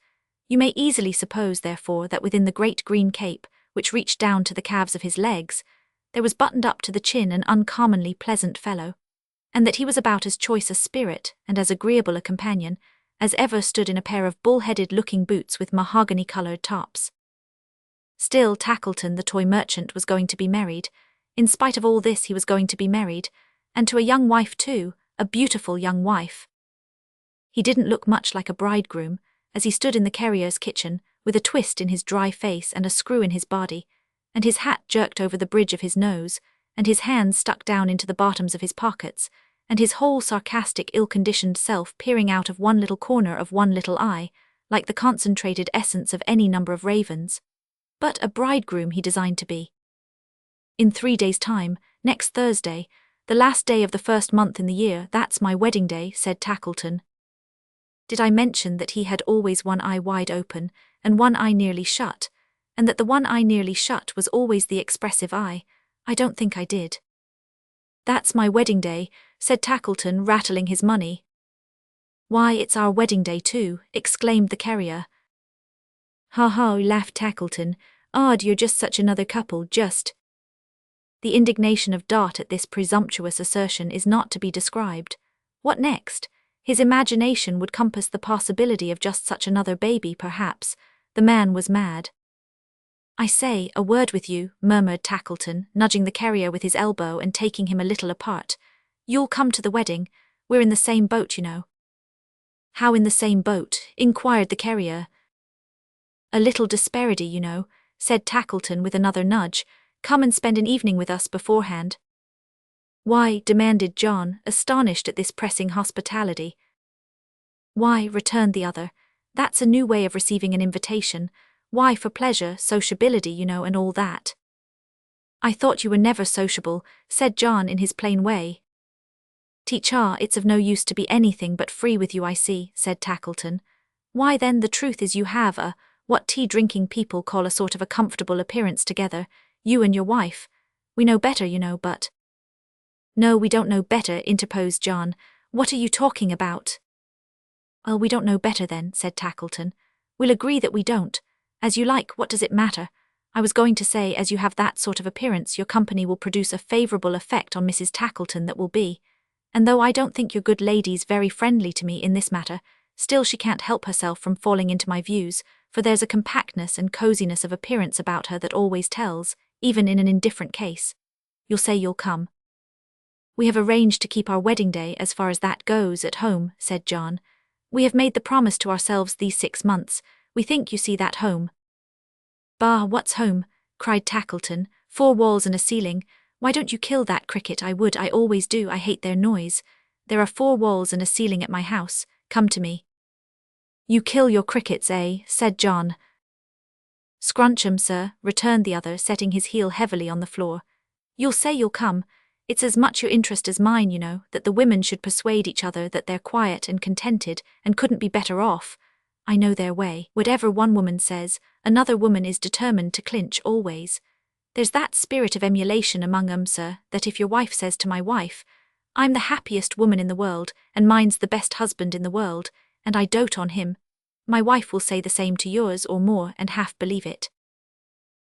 Speaker 1: You may easily suppose, therefore, that within the great green cape, which reached down to the calves of his legs, there was buttoned up to the chin an uncommonly pleasant fellow, and that he was about as choice a spirit and as agreeable a companion as ever stood in a pair of bull-headed-looking boots with mahogany-coloured tops. Still, Tackleton, the toy merchant, was going to be married. In spite of all this, he was going to be married, and to a young wife too, a beautiful young wife. He didn't look much like a bridegroom, as he stood in the carrier's kitchen, with a twist in his dry face and a screw in his body, and his hat jerked over the bridge of his nose, and his hands stuck down into the bottoms of his pockets, and his whole sarcastic, ill-conditioned self peering out of one little corner of one little eye, like the concentrated essence of any number of ravens. But a bridegroom he designed to be. In 3 days' time, next Thursday, the last day of the first month in the year, that's my wedding day, said Tackleton. Did I mention that he had always one eye wide open, and one eye nearly shut, and that the one eye nearly shut was always the expressive eye? I don't think I did. That's my wedding day, said Tackleton, rattling his money. Why, it's our wedding day too, exclaimed the carrier. Ha ha, laughed Tackleton. Odd, you're just such another couple, just. The indignation of Dot at this presumptuous assertion is not to be described. What next? His imagination would compass the possibility of just such another baby, perhaps. The man was mad. I say, a word with you, murmured Tackleton, nudging the carrier with his elbow and taking him a little apart. You'll come to the wedding. We're in the same boat, you know. How in the same boat? Inquired the carrier. A little disparity, you know, said Tackleton with another nudge. Come and spend an evening with us beforehand. Why? Demanded John, astonished at this pressing hospitality. Why? Returned the other. That's a new way of receiving an invitation. Why, for pleasure, sociability, you know, and all that. I thought you were never sociable, said John in his plain way. Teacher, it's of no use to be anything but free with you, I see, said Tackleton. Why then, the truth is you have what tea-drinking people call a sort of a comfortable appearance together, you and your wife. We know better, you know, but... No, we don't know better, interposed John. What are you talking about? Well, we don't know better then, said Tackleton. We'll agree that we don't. As you like, what does it matter? I was going to say, as you have that sort of appearance, your company will produce a favourable effect on Mrs. Tackleton that will be. And though I don't think your good lady's very friendly to me in this matter, still she can't help herself from falling into my views, for there's a compactness and coziness of appearance about her that always tells, even in an indifferent case. You'll say you'll come. We have arranged to keep our wedding day, as far as that goes, at home, said John. We have made the promise to ourselves these 6 months. We think you see that home. Bah, what's home? Cried Tackleton. 4 walls and a ceiling. Why don't you kill that cricket? I would, I always do, I hate their noise. There are 4 walls and a ceiling at my house. Come to me. You kill your crickets, eh? Said John. Scrunch 'em, sir, returned the other, setting his heel heavily on the floor. You'll say you'll come. It's as much your interest as mine, you know, that the women should persuade each other that they're quiet and contented and couldn't be better off. I know their way. Whatever one woman says, another woman is determined to clinch always. There's that spirit of emulation among 'em, sir, that if your wife says to my wife, I'm the happiest woman in the world, and mine's the best husband in the world, and I dote on him, my wife will say the same to yours or more and half believe it.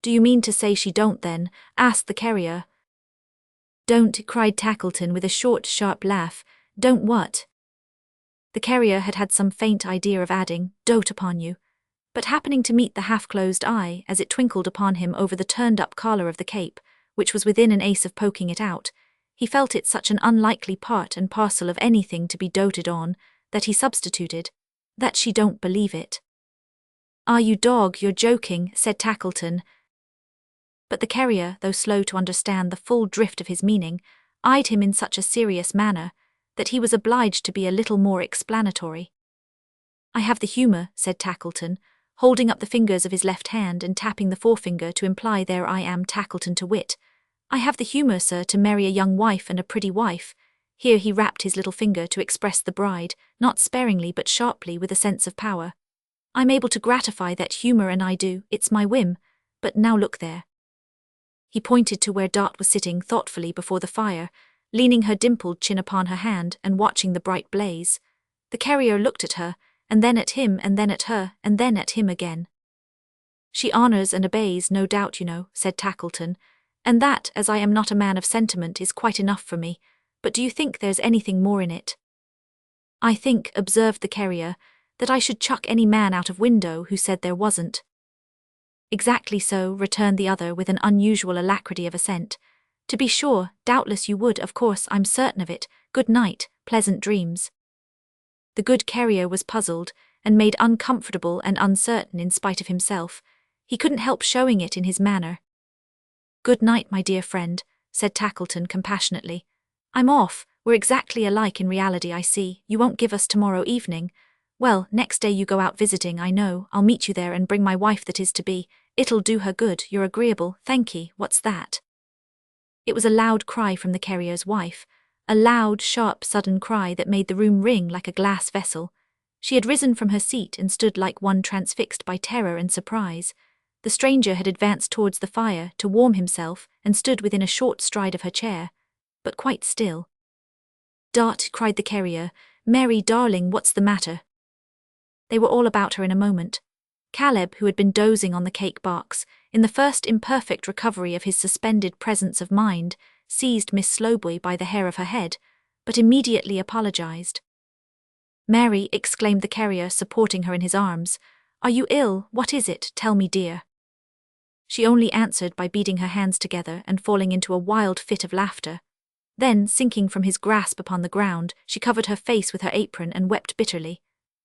Speaker 1: Do you mean to say she don't then? Asked the carrier. Don't, cried Tackleton with a short, sharp laugh. Don't what? The carrier had had some faint idea of adding, dote upon you, but happening to meet the half-closed eye as it twinkled upon him over the turned-up collar of the cape, which was within an ace of poking it out, he felt it such an unlikely part and parcel of anything to be doted on, that he substituted, that she don't believe it. Ah, you dog, you're joking, said Tackleton. But the carrier, though slow to understand the full drift of his meaning, eyed him in such a serious manner that he was obliged to be a little more explanatory. I have the humour, said Tackleton, holding up the fingers of his left hand and tapping the forefinger to imply there I am Tackleton to wit. I have the humour, sir, to marry a young wife and a pretty wife. Here he rapped his little finger to express the bride, not sparingly but sharply with a sense of power. I'm able to gratify that humour and I do, it's my whim, but now look there. He pointed to where Dot was sitting thoughtfully before the fire, leaning her dimpled chin upon her hand and watching the bright blaze. The carrier looked at her, and then at him, and then at her, and then at him again. She honours and obeys, no doubt, you know, said Tackleton, and that, as I am not a man of sentiment, is quite enough for me. But do you think there's anything more in it? I think, observed the carrier, that I should chuck any man out of window who said there wasn't. Exactly so, returned the other with an unusual alacrity of assent. To be sure, doubtless you would, of course, I'm certain of it. Good night, pleasant dreams. The good carrier was puzzled, and made uncomfortable and uncertain in spite of himself. He couldn't help showing it in his manner. Good night, my dear friend, said Tackleton compassionately. I'm off. We're exactly alike in reality, I see. You won't give us tomorrow evening. Well, next day you go out visiting, I know. I'll meet you there and bring my wife that is to be. It'll do her good. You're agreeable, thanky. What's that? It was a loud cry from the carrier's wife, a loud, sharp, sudden cry that made the room ring like a glass vessel. She had risen from her seat and stood like one transfixed by terror and surprise. The stranger had advanced towards the fire to warm himself and stood within a short stride of her chair, but quite still. Dart, cried the carrier, Mary, darling, what's the matter? They were all about her in a moment. Caleb, who had been dozing on the cake box, in the first imperfect recovery of his suspended presence of mind, seized Miss Slowboy by the hair of her head, but immediately apologized. Mary, exclaimed the carrier, supporting her in his arms, are you ill? What is it? Tell me, dear. She only answered by beating her hands together and falling into a wild fit of laughter. Then, sinking from his grasp upon the ground, she covered her face with her apron and wept bitterly.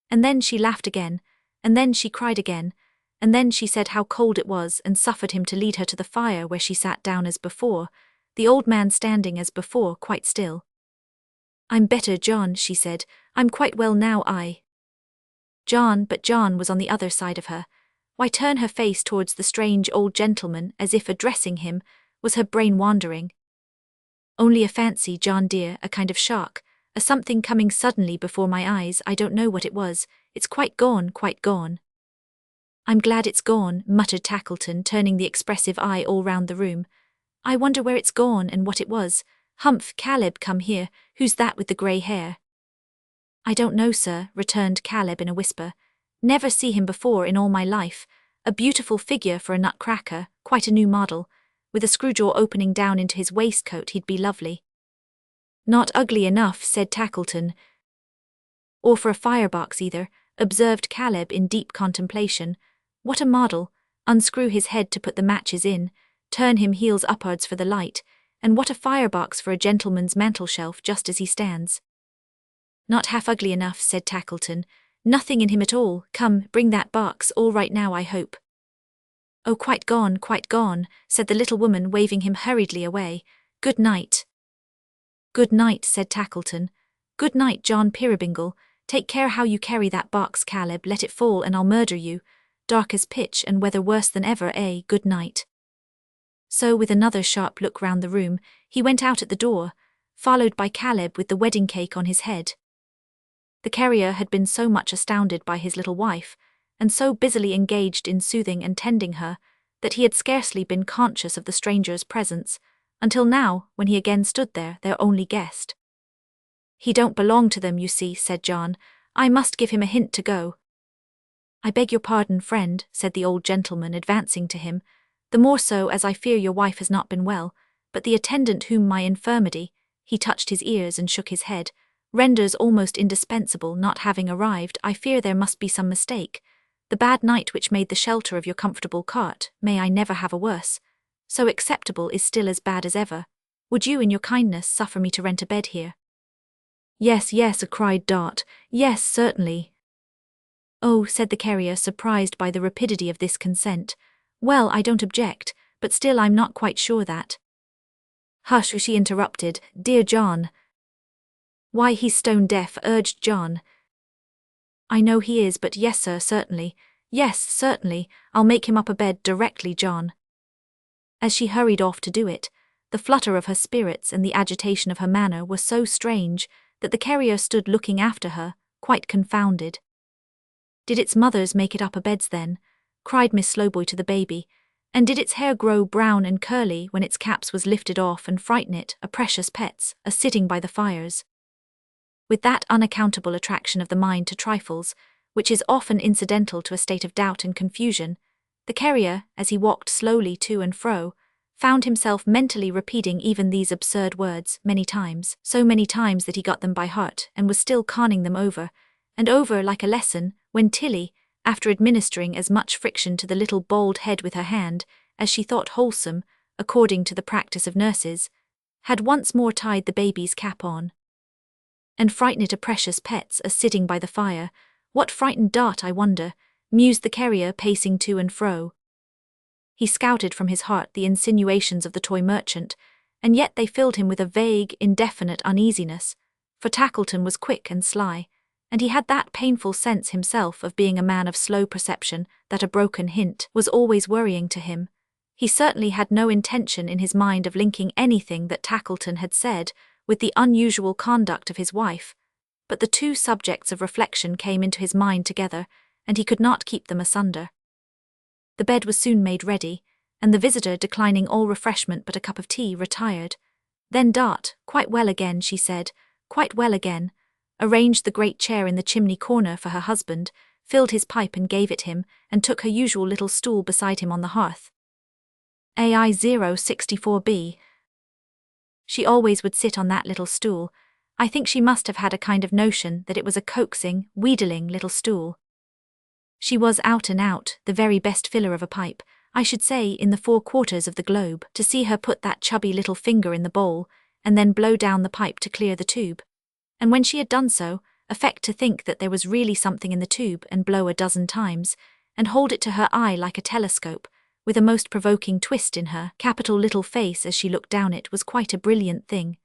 Speaker 1: And then she laughed again, and then she cried again, and then she said how cold it was and suffered him to lead her to the fire, where she sat down as before, the old man standing as before, quite still. I'm better, John, she said. I'm quite well now, John, but John was on the other side of her. Why turn her face towards the strange old gentleman as if addressing him? Was her brain wandering? Only a fancy, John dear, a kind of shock, a something coming suddenly before my eyes. I don't know what it was. It's quite gone, quite gone. I'm glad it's gone, muttered Tackleton, turning the expressive eye all round the room. I wonder where it's gone and what it was. Humph, Caleb, come here. Who's that with the grey hair? I don't know, sir, returned Caleb in a whisper. Never see him before in all my life. A beautiful figure for a nutcracker, quite a new model. With a screw-jaw opening down into his waistcoat, he'd be lovely. Not ugly enough, said Tackleton. Or for a firebox either, observed Caleb in deep contemplation. What a model! Unscrew his head to put the matches in, turn him heels upwards for the light, and what a firebox for a gentleman's mantelshelf just as he stands. Not half ugly enough, said Tackleton. Nothing in him at all. Come, bring that box, all right now, I hope. Oh, quite gone, said the little woman, waving him hurriedly away. Good night. Good night, said Tackleton. Good night, John Peerybingle. Take care how you carry that box, Caleb. Let it fall and I'll murder you. Dark as pitch and weather worse than ever, Good night. So, with another sharp look round the room, he went out at the door, followed by Caleb with the wedding cake on his head. The carrier had been so much astounded by his little wife, and so busily engaged in soothing and tending her, that he had scarcely been conscious of the stranger's presence, until now, when he again stood there, their only guest. He don't belong to them, you see, said John. I must give him a hint to go. I beg your pardon, friend, said the old gentleman, advancing to him, the more so as I fear your wife has not been well, but the attendant whom my infirmity, he touched his ears and shook his head, renders almost indispensable, not having arrived. I fear there must be some mistake. The bad night which made the shelter of your comfortable cart, may I never have a worse, so acceptable, is still as bad as ever. Would you in your kindness suffer me to rent a bed here? Yes, cried Dart. Yes, certainly. Oh, said the carrier, surprised by the rapidity of this consent. Well, I don't object, but still I'm not quite sure that. Hush, she interrupted. Dear John. Why, he's stone deaf, urged John. I know he is, but yes, sir, certainly. Yes, certainly, I'll make him up a bed directly, John. As she hurried off to do it, the flutter of her spirits and the agitation of her manner were so strange that the carrier stood looking after her, quite confounded. Did its mothers make it up a beds then? Cried Miss Slowboy to the baby. And did its hair grow brown and curly when its caps was lifted off and frighten it, a precious pets, a sitting by the fires? With that unaccountable attraction of the mind to trifles, which is often incidental to a state of doubt and confusion, the carrier, as he walked slowly to and fro, found himself mentally repeating even these absurd words many times, so many times that he got them by heart and was still conning them over and over like a lesson, when Tilly, after administering as much friction to the little bald head with her hand as she thought wholesome, according to the practice of nurses, had once more tied the baby's cap on. And frightened her precious pets as sitting by the fire, what frightened Dart, I wonder, mused the carrier pacing to and fro. He scouted from his heart the insinuations of the toy merchant, and yet they filled him with a vague, indefinite uneasiness, for Tackleton was quick and sly, and he had that painful sense himself of being a man of slow perception that a broken hint was always worrying to him. He certainly had no intention in his mind of linking anything that Tackleton had said with the unusual conduct of his wife, but the two subjects of reflection came into his mind together, and he could not keep them asunder. The bed was soon made ready, and the visitor, declining all refreshment but a cup of tea, retired. Then Dart, quite well again, she said, quite well again, arranged the great chair in the chimney corner for her husband, filled his pipe and gave it him, and took her usual little stool beside him on the hearth. AI 064B. She always would sit on that little stool. I think she must have had a kind of notion that it was a coaxing, wheedling little stool. She was out and out, the very best filler of a pipe, I should say, in the 4 quarters of the globe, to see her put that chubby little finger in the bowl, and then blow down the pipe to clear the tube. And when she had done so, affect to think that there was really something in the tube and blow a dozen times, and hold it to her eye like a telescope, with a most provoking twist in her capital little face as she looked down it, was quite a brilliant thing.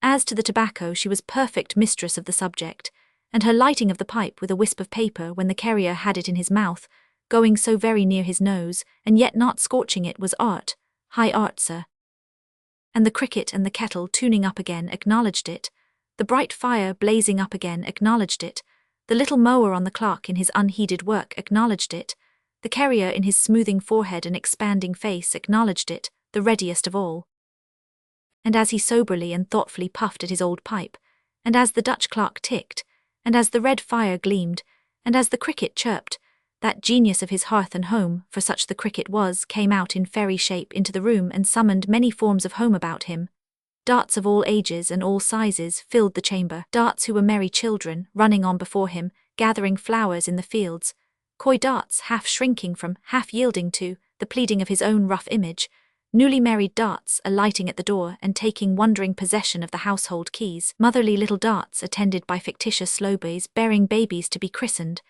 Speaker 1: As to the tobacco, she was perfect mistress of the subject, and her lighting of the pipe with a wisp of paper when the carrier had it in his mouth, going so very near his nose, and yet not scorching it, was art, high art, sir. And the cricket and the kettle tuning up again acknowledged it, the bright fire blazing up again acknowledged it, the little mower on the clock in his unheeded work acknowledged it, the carrier in his smoothing forehead and expanding face acknowledged it, the readiest of all. And as he soberly and thoughtfully puffed at his old pipe, and as the Dutch clock ticked, and as the red fire gleamed, and as the cricket chirped, that genius of his hearth and home, for such the cricket was, came out in fairy shape into the room and summoned many forms of home about him. Darts of all ages and all sizes filled the chamber, darts who were merry children, running on before him, gathering flowers in the fields, coy darts half shrinking from, half yielding to, the pleading of his own rough image, newly married darts alighting at the door and taking wondering possession of the household keys, motherly little darts attended by fictitious slowboys bearing babies to be christened,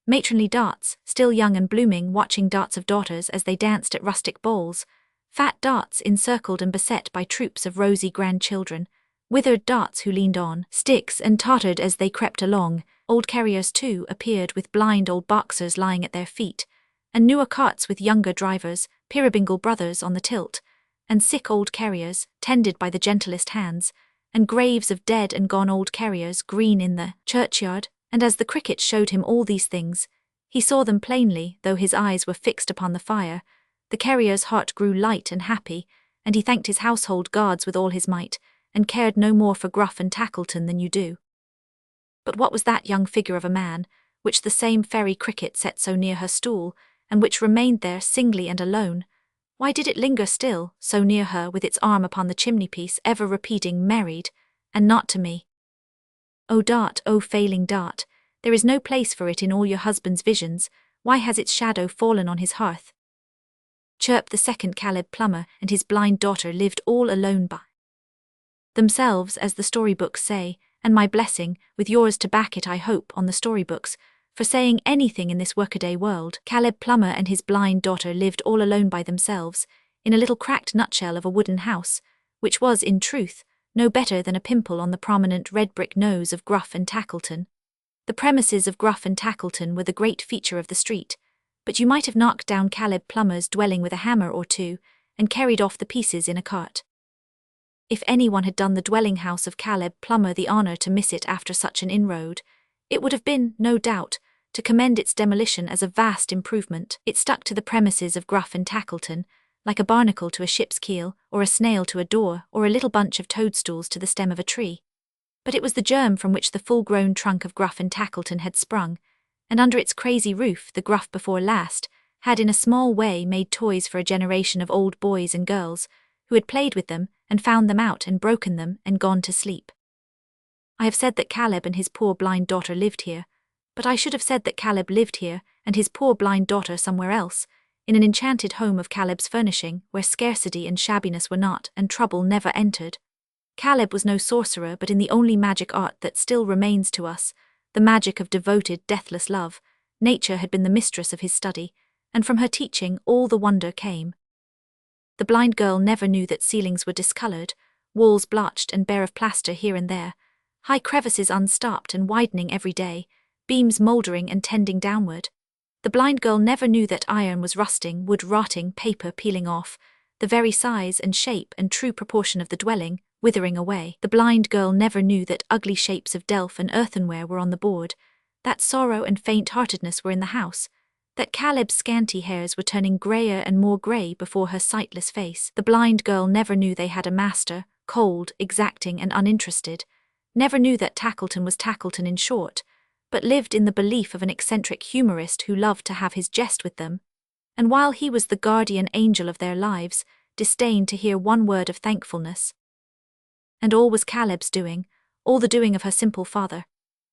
Speaker 1: matronly darts, still young and blooming, watching darts of daughters as they danced at rustic balls, fat darts encircled and beset by troops of rosy grandchildren, withered darts who leaned on sticks and tottered as they crept along. Old carriers, too, appeared with blind old boxers lying at their feet, and newer carts with younger drivers, Peerybingle brothers on the tilt, and sick old carriers, tended by the gentlest hands, and graves of dead and gone old carriers green in the churchyard, and as the cricket showed him all these things, he saw them plainly, though his eyes were fixed upon the fire. The carrier's heart grew light and happy, and he thanked his household gods with all his might, and cared no more for Gruff and Tackleton than you do. But what was that young figure of a man, which the same fairy cricket set so near her stool, and which remained there singly and alone? Why did it linger still, so near her, with its arm upon the chimney-piece, ever repeating, married, and not to me? O Dart, O failing Dart, there is no place for it in all your husband's visions. Why has its shadow fallen on his hearth? Chirp the second Caleb Plummer and his blind daughter lived all alone by themselves, as the storybooks say, and my blessing, with yours to back it, I hope, on the storybooks, for saying anything in this workaday world. Caleb Plummer and his blind daughter lived all alone by themselves, in a little cracked nutshell of a wooden house, which was, in truth, no better than a pimple on the prominent red brick nose of Gruff and Tackleton. The premises of Gruff and Tackleton were the great feature of the street, but you might have knocked down Caleb Plummer's dwelling with a hammer or two, and carried off the pieces in a cart. If anyone had done the dwelling-house of Caleb Plummer the honour to miss it after such an inroad, it would have been, no doubt, to commend its demolition as a vast improvement. It stuck to the premises of Gruff and Tackleton, like a barnacle to a ship's keel, or a snail to a door, or a little bunch of toadstools to the stem of a tree. But it was the germ from which the full-grown trunk of Gruff and Tackleton had sprung, and under its crazy roof, the gruff before last had in a small way made toys for a generation of old boys and girls who had played with them and found them out and broken them and gone to sleep. I have said that Caleb and his poor blind daughter lived here, but I should have said that Caleb lived here and his poor blind daughter somewhere else, in an enchanted home of Caleb's furnishing, where scarcity and shabbiness were not, and trouble never entered. Caleb was no sorcerer, but in the only magic art that still remains to us, the magic of devoted, deathless love, nature had been the mistress of his study, and from her teaching all the wonder came. The blind girl never knew that ceilings were discoloured, walls blotched and bare of plaster here and there, high crevices unstopped and widening every day, beams mouldering and tending downward. The blind girl never knew that iron was rusting, wood rotting, paper peeling off, the very size and shape and true proportion of the dwelling withering away. The blind girl never knew that ugly shapes of delf and earthenware were on the board, that sorrow and faint-heartedness were in the house, that Caleb's scanty hairs were turning greyer and more grey before her sightless face. The blind girl never knew they had a master, cold, exacting and uninterested, never knew that Tackleton was Tackleton in short, but lived in the belief of an eccentric humorist who loved to have his jest with them, and while he was the guardian angel of their lives, disdained to hear one word of thankfulness. And all was Caleb's doing, all the doing of her simple father.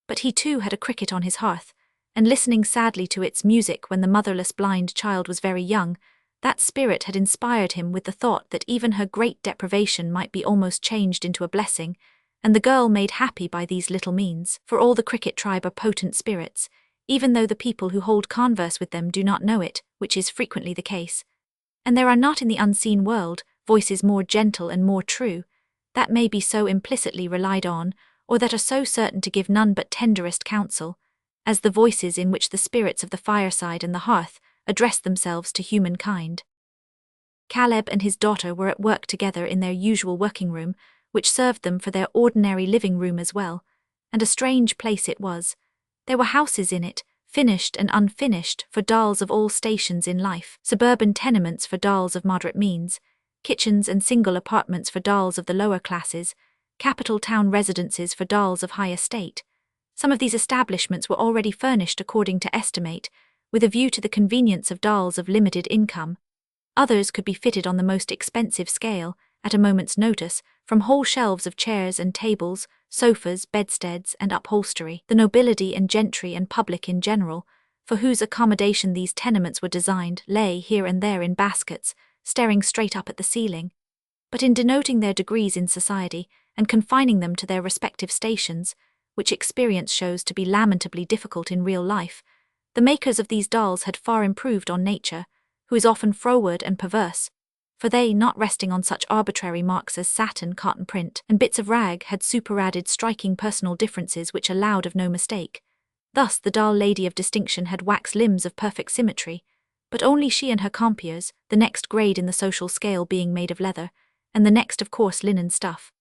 Speaker 1: But he too had a cricket on his hearth, and listening sadly to its music when the motherless blind child was very young, that spirit had inspired him with the thought that even her great deprivation might be almost changed into a blessing, and the girl made happy by these little means. For all the cricket tribe are potent spirits, even though the people who hold converse with them do not know it, which is frequently the case. And there are not in the unseen world voices more gentle and more true, that may be so implicitly relied on, or that are so certain to give none but tenderest counsel, as the voices in which the spirits of the fireside and the hearth address themselves to humankind. Caleb and his daughter were at work together in their usual working room, which served them for their ordinary living room as well, and a strange place it was. There were houses in it, finished and unfinished, for dolls of all stations in life, suburban tenements for dolls of moderate means, kitchens and single apartments for dolls of the lower classes, capital town residences for dolls of high estate. Some of these establishments were already furnished according to estimate, with a view to the convenience of dolls of limited income. Others could be fitted on the most expensive scale, at a moment's notice, from whole shelves of chairs and tables, sofas, bedsteads, and upholstery. The nobility and gentry and public in general, for whose accommodation these tenements were designed, lay here and there in baskets, staring straight up at the ceiling. But in denoting their degrees in society, and confining them to their respective stations, which experience shows to be lamentably difficult in real life, the makers of these dolls had far improved on nature, who is often froward and perverse, for they, not resting on such arbitrary marks as satin, cotton print, and bits of rag, had superadded striking personal differences which allowed of no mistake. Thus the doll lady of distinction had wax limbs of perfect symmetry, but only she and her compeers, the next grade in the social scale being made of leather, and the next of coarse linen stuff.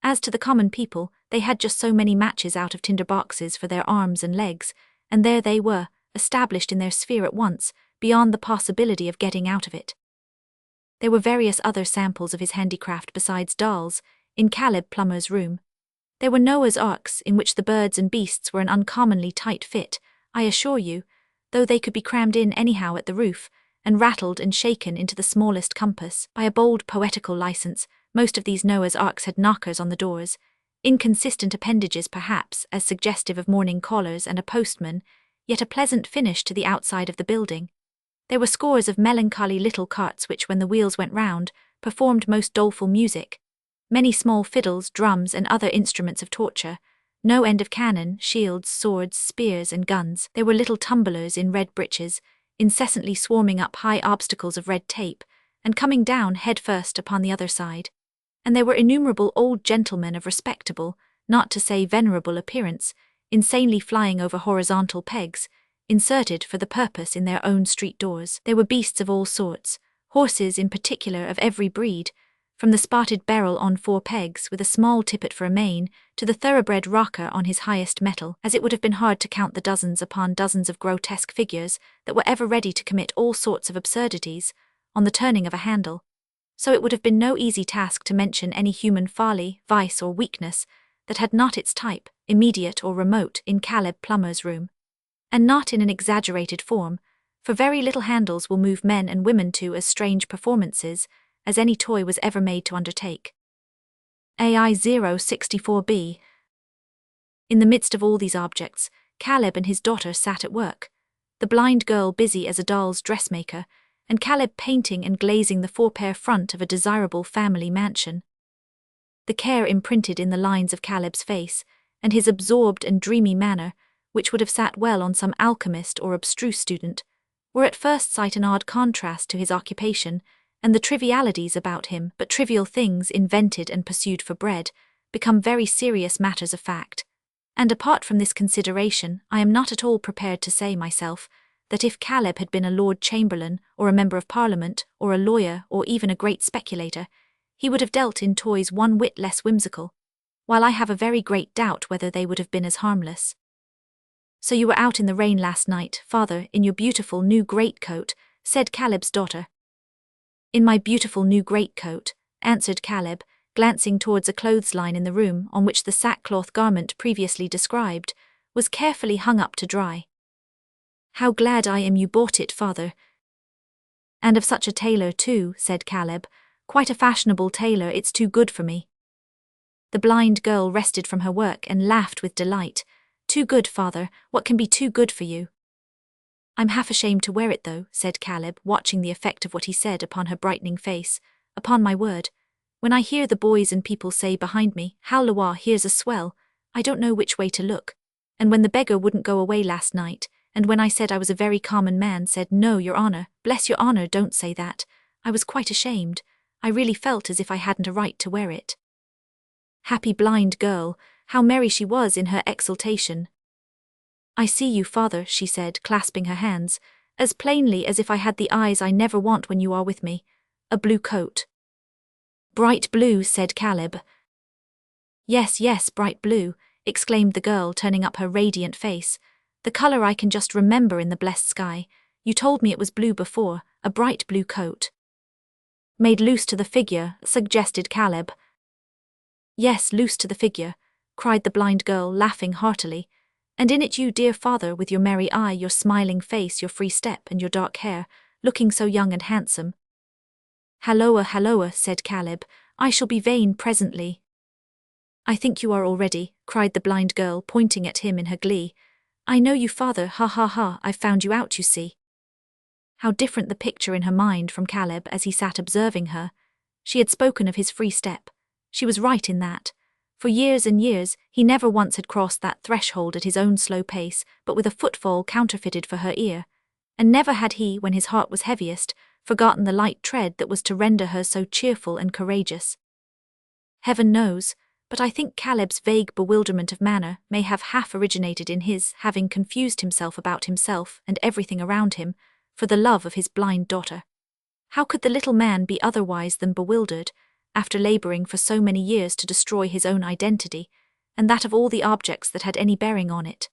Speaker 1: As to the common people, they had just so many matches out of tinder boxes for their arms and legs, and there they were, established in their sphere at once, beyond the possibility of getting out of it. There were various other samples of his handicraft besides dolls, in Caleb Plummer's room. There were Noah's arks, in which the birds and beasts were an uncommonly tight fit, I assure you, though they could be crammed in anyhow at the roof, and rattled and shaken into the smallest compass. By a bold poetical license, most of these Noah's arks had knockers on the doors, inconsistent appendages perhaps, as suggestive of morning callers and a postman, yet a pleasant finish to the outside of the building. There were scores of melancholy little carts which, when the wheels went round, performed most doleful music. Many small fiddles, drums, and other instruments of torture. No end of cannon, shields, swords, spears, and guns. There were little tumblers in red breeches, incessantly swarming up high obstacles of red tape, and coming down head first upon the other side. And there were innumerable old gentlemen of respectable, not to say venerable appearance, insanely flying over horizontal pegs, inserted for the purpose in their own street doors. There were beasts of all sorts, horses in particular of every breed, from the spotted barrel on 4 pegs with a small tippet for a mane, to the thoroughbred rocker on his highest mettle, as it would have been hard to count the dozens upon dozens of grotesque figures that were ever ready to commit all sorts of absurdities, on the turning of a handle. So it would have been no easy task to mention any human folly, vice, or weakness that had not its type, immediate or remote, in Caleb Plummer's room. And not in an exaggerated form, for very little handles will move men and women to as strange performances as any toy was ever made to undertake. AI 064b. In the midst of all these objects, Caleb and his daughter sat at work, the blind girl busy as a doll's dressmaker, and Caleb painting and glazing the four-pair front of a desirable family mansion. The care imprinted in the lines of Caleb's face, and his absorbed and dreamy manner, which would have sat well on some alchemist or abstruse student, were at first sight an odd contrast to his occupation, and the trivialities about him, but trivial things invented and pursued for bread, become very serious matters of fact. And apart from this consideration, I am not at all prepared to say myself that if Caleb had been a Lord Chamberlain, or a Member of Parliament, or a lawyer, or even a great speculator, he would have dealt in toys one whit less whimsical, while I have a very great doubt whether they would have been as harmless. So you were out in the rain last night, father, in your beautiful new greatcoat, said Caleb's daughter. In my beautiful new greatcoat, answered Caleb, glancing towards a clothesline in the room on which the sackcloth garment previously described was carefully hung up to dry. How glad I am you bought it, father. And of such a tailor too, said Caleb, quite a fashionable tailor, it's too good for me. The blind girl rested from her work and laughed with delight. Too good, father, what can be too good for you? I'm half ashamed to wear it though, said Caleb, watching the effect of what he said upon her brightening face. Upon my word, when I hear the boys and people say behind me, Halloa, here's a swell, I don't know which way to look. And when the beggar wouldn't go away last night, and when I said I was a very common man, said, no, your honour, bless your honour, don't say that, I was quite ashamed. I really felt as if I hadn't a right to wear it. Happy blind girl, how merry she was in her exultation. I see you, father, she said, clasping her hands, as plainly as if I had the eyes I never want when you are with me. A blue coat. Bright blue, said Caleb. Yes, yes, bright blue, exclaimed the girl, turning up her radiant face. The colour I can just remember in the blessed sky. You told me it was blue before, a bright blue coat. Made loose to the figure, suggested Caleb. Yes, loose to the figure, cried the blind girl, laughing heartily. And in it you, dear father, with your merry eye, your smiling face, your free step, and your dark hair, looking so young and handsome. Halloa, halloa, said Caleb, I shall be vain presently. I think you are already, cried the blind girl, pointing at him in her glee. I know you, father, ha ha ha, I've found you out, you see. How different the picture in her mind from Caleb as he sat observing her. She had spoken of his free step. She was right in that. For years and years, he never once had crossed that threshold at his own slow pace, but with a footfall counterfeited for her ear. And never had he, when his heart was heaviest, forgotten the light tread that was to render her so cheerful and courageous. Heaven knows, but I think Caleb's vague bewilderment of manner may have half originated in his having confused himself about himself and everything around him, for the love of his blind daughter. How could the little man be otherwise than bewildered, after labouring for so many years to destroy his own identity, and that of all the objects that had any bearing on it?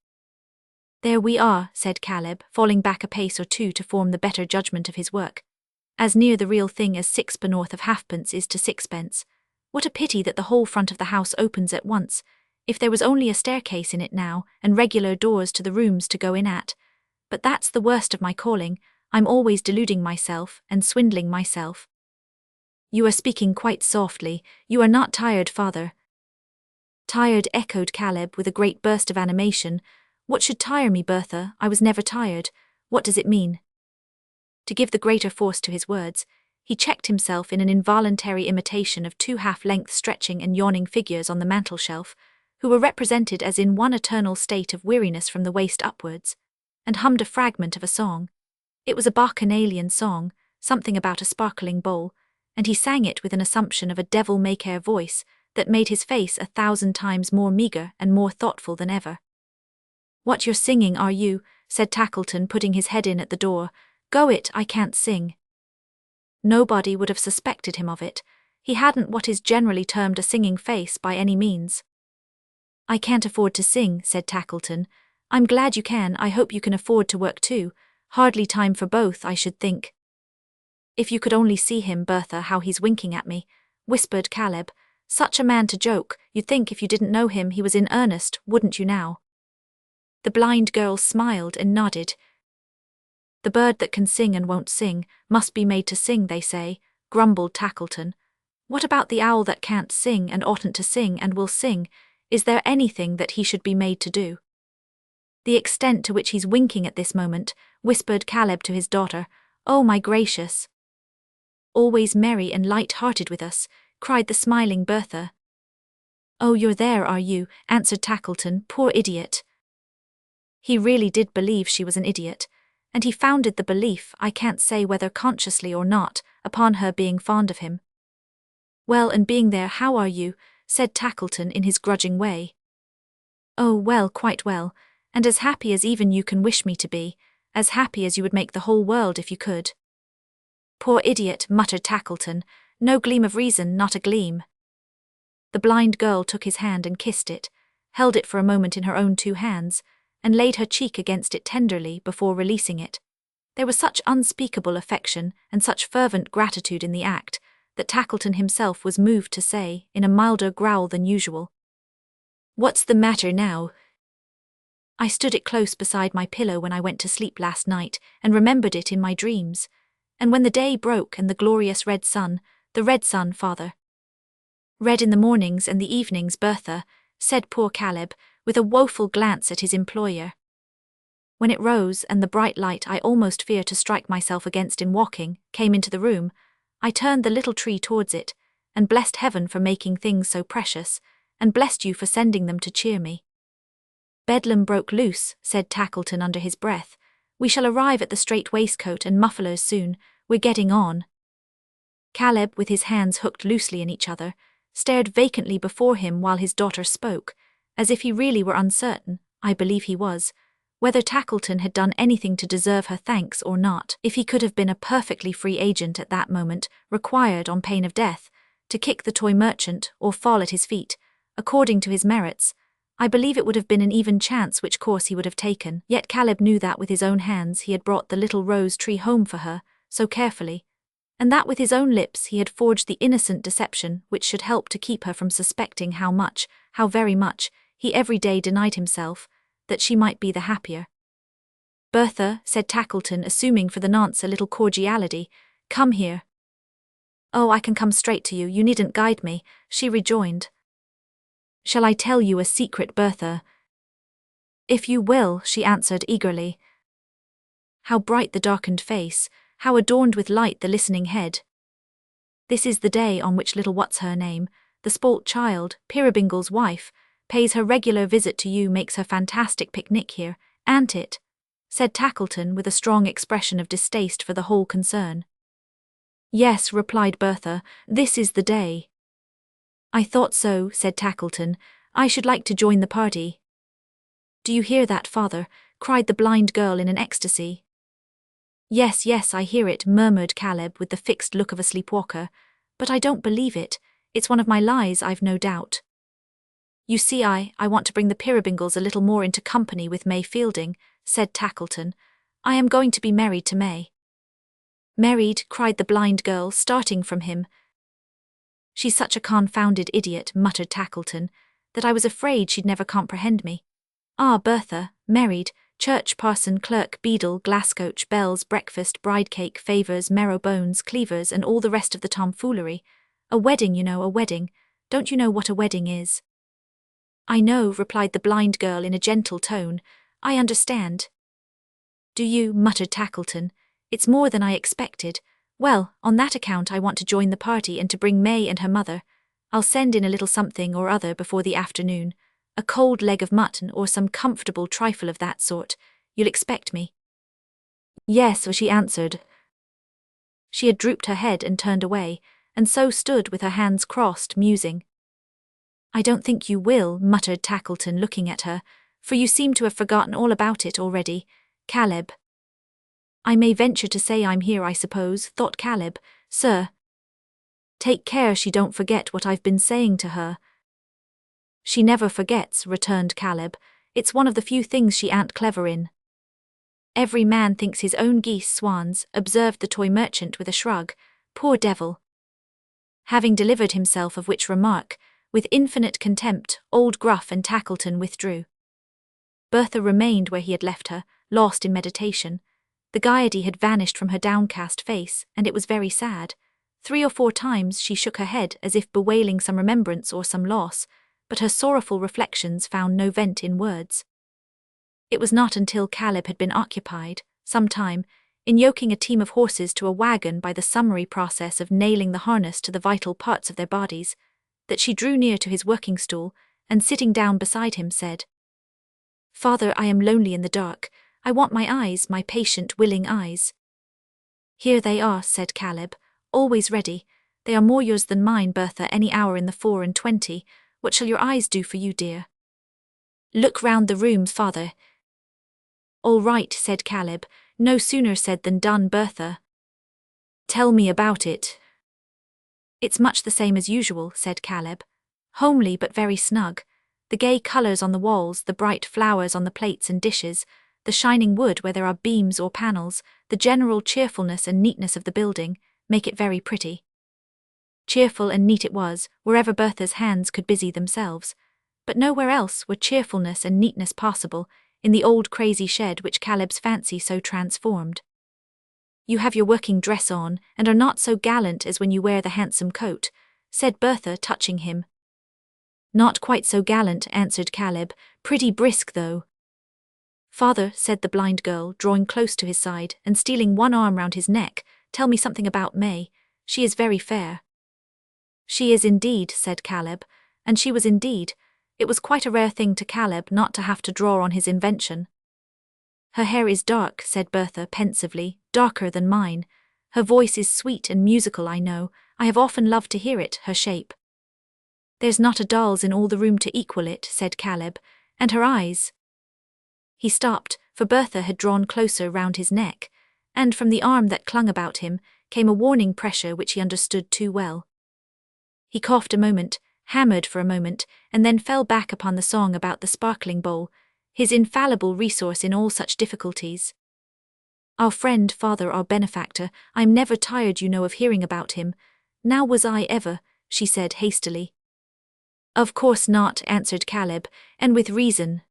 Speaker 1: There we are, said Caleb, falling back a pace or two to form the better judgment of his work. As near the real thing as sixpennorth of halfpence is to sixpence. What a pity that the whole front of the house opens at once. If there was only a staircase in it now, and regular doors to the rooms to go in at. But that's the worst of my calling. I'm always deluding myself and swindling myself. You are speaking quite softly. You are not tired, father. Tired, echoed Caleb with a great burst of animation. What should tire me, Bertha? I was never tired. What does it mean? To give the greater force to his words, he checked himself in an involuntary imitation of two half-length stretching and yawning figures on the mantelshelf, who were represented as in one eternal state of weariness from the waist upwards, and hummed a fragment of a song. It was a bacchanalian song, something about a sparkling bowl, and he sang it with an assumption of a devil-may-care voice that made his face 1,000 times more meagre and more thoughtful than ever. What you're singing, are you? Said Tackleton, putting his head in at the door. Go it, I can't sing. Nobody would have suspected him of it. He hadn't what is generally termed a singing face by any means. I can't afford to sing, said Tackleton. I'm glad you can. I hope you can afford to work too. Hardly time for both, I should think. If you could only see him, Bertha, how he's winking at me, whispered Caleb. Such a man to joke. You'd think if you didn't know him he was in earnest, wouldn't you now? The blind girl smiled and nodded. The bird that can sing and won't sing must be made to sing, they say, grumbled Tackleton. What about the owl that can't sing and oughtn't to sing and will sing? Is there anything that he should be made to do? The extent to which he's winking at this moment, whispered Caleb to his daughter. Oh my gracious! Always merry and light-hearted with us, cried the smiling Bertha. Oh, you're there, are you? Answered Tackleton. Poor idiot. He really did believe she was an idiot, and he founded the belief, I can't say whether consciously or not, upon her being fond of him. Well, and being there, how are you? Said Tackleton in his grudging way. Oh, well, quite well, and as happy as even you can wish me to be, as happy as you would make the whole world if you could. Poor idiot, muttered Tackleton, no gleam of reason, not a gleam. The blind girl took his hand and kissed it, held it for a moment in her own two hands, and laid her cheek against it tenderly before releasing it. There was such unspeakable affection and such fervent gratitude in the act, that Tackleton himself was moved to say, in a milder growl than usual, What's the matter now? I stood it close beside my pillow when I went to sleep last night, and remembered it in my dreams. And when the day broke and the glorious red sun, the red sun, father. Red in the mornings and the evenings, Bertha, said poor Caleb, with a woeful glance at his employer. When it rose and the bright light I almost fear to strike myself against in walking, came into the room, I turned the little tree towards it, and blessed heaven for making things so precious, and blessed you for sending them to cheer me. Bedlam broke loose, said Tackleton under his breath. We shall arrive at the strait waistcoat and mufflers soon, we're getting on. Caleb, with his hands hooked loosely in each other, stared vacantly before him while his daughter spoke, as if he really were uncertain, I believe he was, whether Tackleton had done anything to deserve her thanks or not. If he could have been a perfectly free agent at that moment, required on pain of death, to kick the toy merchant or fall at his feet, according to his merits, I believe it would have been an even chance which course he would have taken. Yet Caleb knew that with his own hands he had brought the little rose tree home for her, so carefully, and that with his own lips he had forged the innocent deception which should help to keep her from suspecting how much, how very much, he every day denied himself, that she might be the happier. Bertha, said Tackleton, assuming for the nonce a little cordiality, come here. Oh, I can come straight to you, you needn't guide me, she rejoined. Shall I tell you a secret, Bertha? If you will, she answered eagerly. How bright the darkened face, how adorned with light the listening head. This is the day on which little what's-her-name, the spoilt child, Peerybingle's wife, pays her regular visit to you, makes her fantastic picnic here, ain't it? Said Tackleton with a strong expression of distaste for the whole concern. Yes, replied Bertha, this is the day. I thought so, said Tackleton. I should like to join the party. Do you hear that, father? Cried the blind girl in an ecstasy. Yes, yes, I hear it, murmured Caleb with the fixed look of a sleepwalker, but I don't believe it. It's one of my lies, I've no doubt. You see, I want to bring the Peerybingles a little more into company with May Fielding, said Tackleton. I am going to be married to May. Married, cried the blind girl, starting from him. She's such a confounded idiot, muttered Tackleton, that I was afraid she'd never comprehend me. Ah, Bertha, married, church, parson, clerk, beadle, glasscoach, bells, breakfast, bride-cake, favours, marrow-bones, cleavers, and all the rest of the tomfoolery. A wedding, you know, a wedding. Don't you know what a wedding is? I know, replied the blind girl in a gentle tone. I understand. Do you? Muttered Tackleton. It's more than I expected. Well, on that account I want to join the party and to bring May and her mother. I'll send in a little something or other before the afternoon. A cold leg of mutton or some comfortable trifle of that sort. You'll expect me. Yes, she answered. She had drooped her head and turned away, and so stood with her hands crossed, musing. I don't think you will, muttered Tackleton, looking at her, for you seem to have forgotten all about it already, Caleb. I may venture to say I'm here, I suppose, thought Caleb. Sir. Take care she don't forget what I've been saying to her. She never forgets, returned Caleb. It's one of the few things she ain't clever in. Every man thinks his own geese swans, observed the toy merchant with a shrug. Poor devil. Having delivered himself of which remark, with infinite contempt, old Gruff and Tackleton withdrew. Bertha remained where he had left her, lost in meditation. The gaiety had vanished from her downcast face, and it was very sad. 3 or 4 times she shook her head as if bewailing some remembrance or some loss, but her sorrowful reflections found no vent in words. It was not until Caleb had been occupied, some time, in yoking a team of horses to a wagon by the summary process of nailing the harness to the vital parts of their bodies, that she drew near to his working stool, and sitting down beside him said, "Father, I am lonely in the dark. I want my eyes, my patient, willing eyes." "Here they are," said Caleb, "always ready. They are more yours than mine, Bertha, any hour in the 24. What shall your eyes do for you, dear?" "Look round the room, father." "All right," said Caleb, no sooner said than done. "Bertha, tell me about it." "It's much the same as usual," said Caleb. "Homely but very snug. The gay colours on the walls, the bright flowers on the plates and dishes, the shining wood where there are beams or panels, the general cheerfulness and neatness of the building, make it very pretty." Cheerful and neat it was, wherever Bertha's hands could busy themselves. But nowhere else were cheerfulness and neatness possible, in the old crazy shed which Caleb's fancy so transformed. "You have your working dress on, and are not so gallant as when you wear the handsome coat," said Bertha, touching him. "Not quite so gallant," answered Caleb, "pretty brisk though." "Father," said the blind girl, drawing close to his side and stealing one arm round his neck, "tell me something about May. She is very fair." "She is indeed," said Caleb, and she was indeed. It was quite a rare thing to Caleb not to have to draw on his invention. "Her hair is dark," said Bertha pensively, "darker than mine. Her voice is sweet and musical, I know. I have often loved to hear it, her shape." "There's not a doll's in all the room to equal it," said Caleb, "and her eyes—" He stopped, for Bertha had drawn closer round his neck, and from the arm that clung about him came a warning pressure which he understood too well. He coughed a moment, hammered for a moment, and then fell back upon the song about the sparkling bowl, his infallible resource in all such difficulties. "Our friend, father, our benefactor, I'm never tired, you know, of hearing about him. Now was I ever," she said hastily. "Of course not," answered Caleb, "and with reason."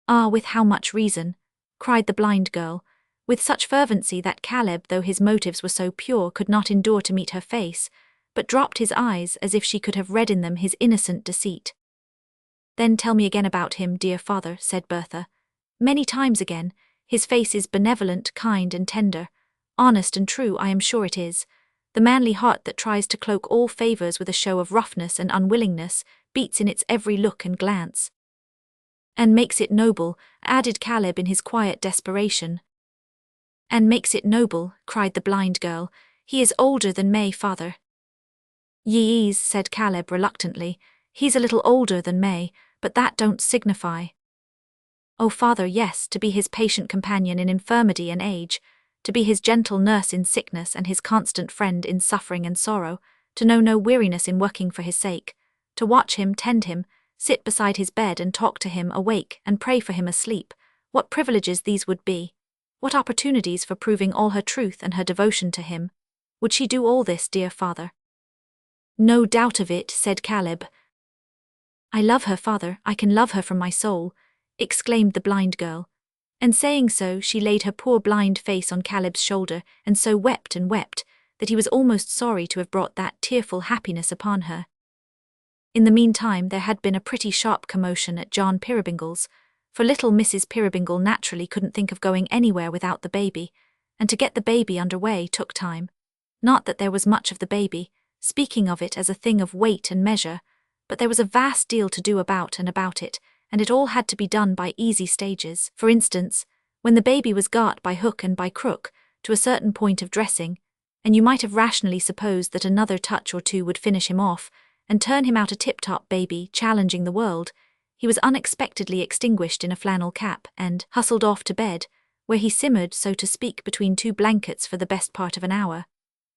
Speaker 1: "Ah, with how much reason?" cried the blind girl, with such fervency that Caleb, though his motives were so pure, could not endure to meet her face, but dropped his eyes as if she could have read in them his innocent deceit. "Then tell me again about him, dear father," said Bertha. "Many times again. His face is benevolent, kind and tender. Honest and true, I am sure it is. The manly heart that tries to cloak all favours with a show of roughness and unwillingness beats in its every look and glance." "And makes it noble," added Caleb in his quiet desperation. "And makes it noble," cried the blind girl. "He is older than May, father." "Ye-is," said Caleb reluctantly. "He's a little older than May, but that don't signify." "Oh, father, yes, to be his patient companion in infirmity and age, to be his gentle nurse in sickness and his constant friend in suffering and sorrow, to know no weariness in working for his sake, to watch him, tend him, sit beside his bed and talk to him awake and pray for him asleep, what privileges these would be, what opportunities for proving all her truth and her devotion to him. Would she do all this, dear father?" "No doubt of it," said Caleb. "I love her, father, I can love her from my soul," exclaimed the blind girl. And saying so, she laid her poor blind face on Caleb's shoulder, and so wept and wept, that he was almost sorry to have brought that tearful happiness upon her. In the meantime there had been a pretty sharp commotion at John Peerybingle's, for little Mrs. Peerybingle naturally couldn't think of going anywhere without the baby, and to get the baby under way took time. Not that there was much of the baby, speaking of it as a thing of weight and measure, but there was a vast deal to do about it, and it all had to be done by easy stages. For instance, when the baby was got by hook and by crook to a certain point of dressing, and you might have rationally supposed that another touch or two would finish him off and turn him out a tip-top baby challenging the world, he was unexpectedly extinguished in a flannel cap and hustled off to bed, where he simmered, so to speak, between 2 blankets for the best part of an hour.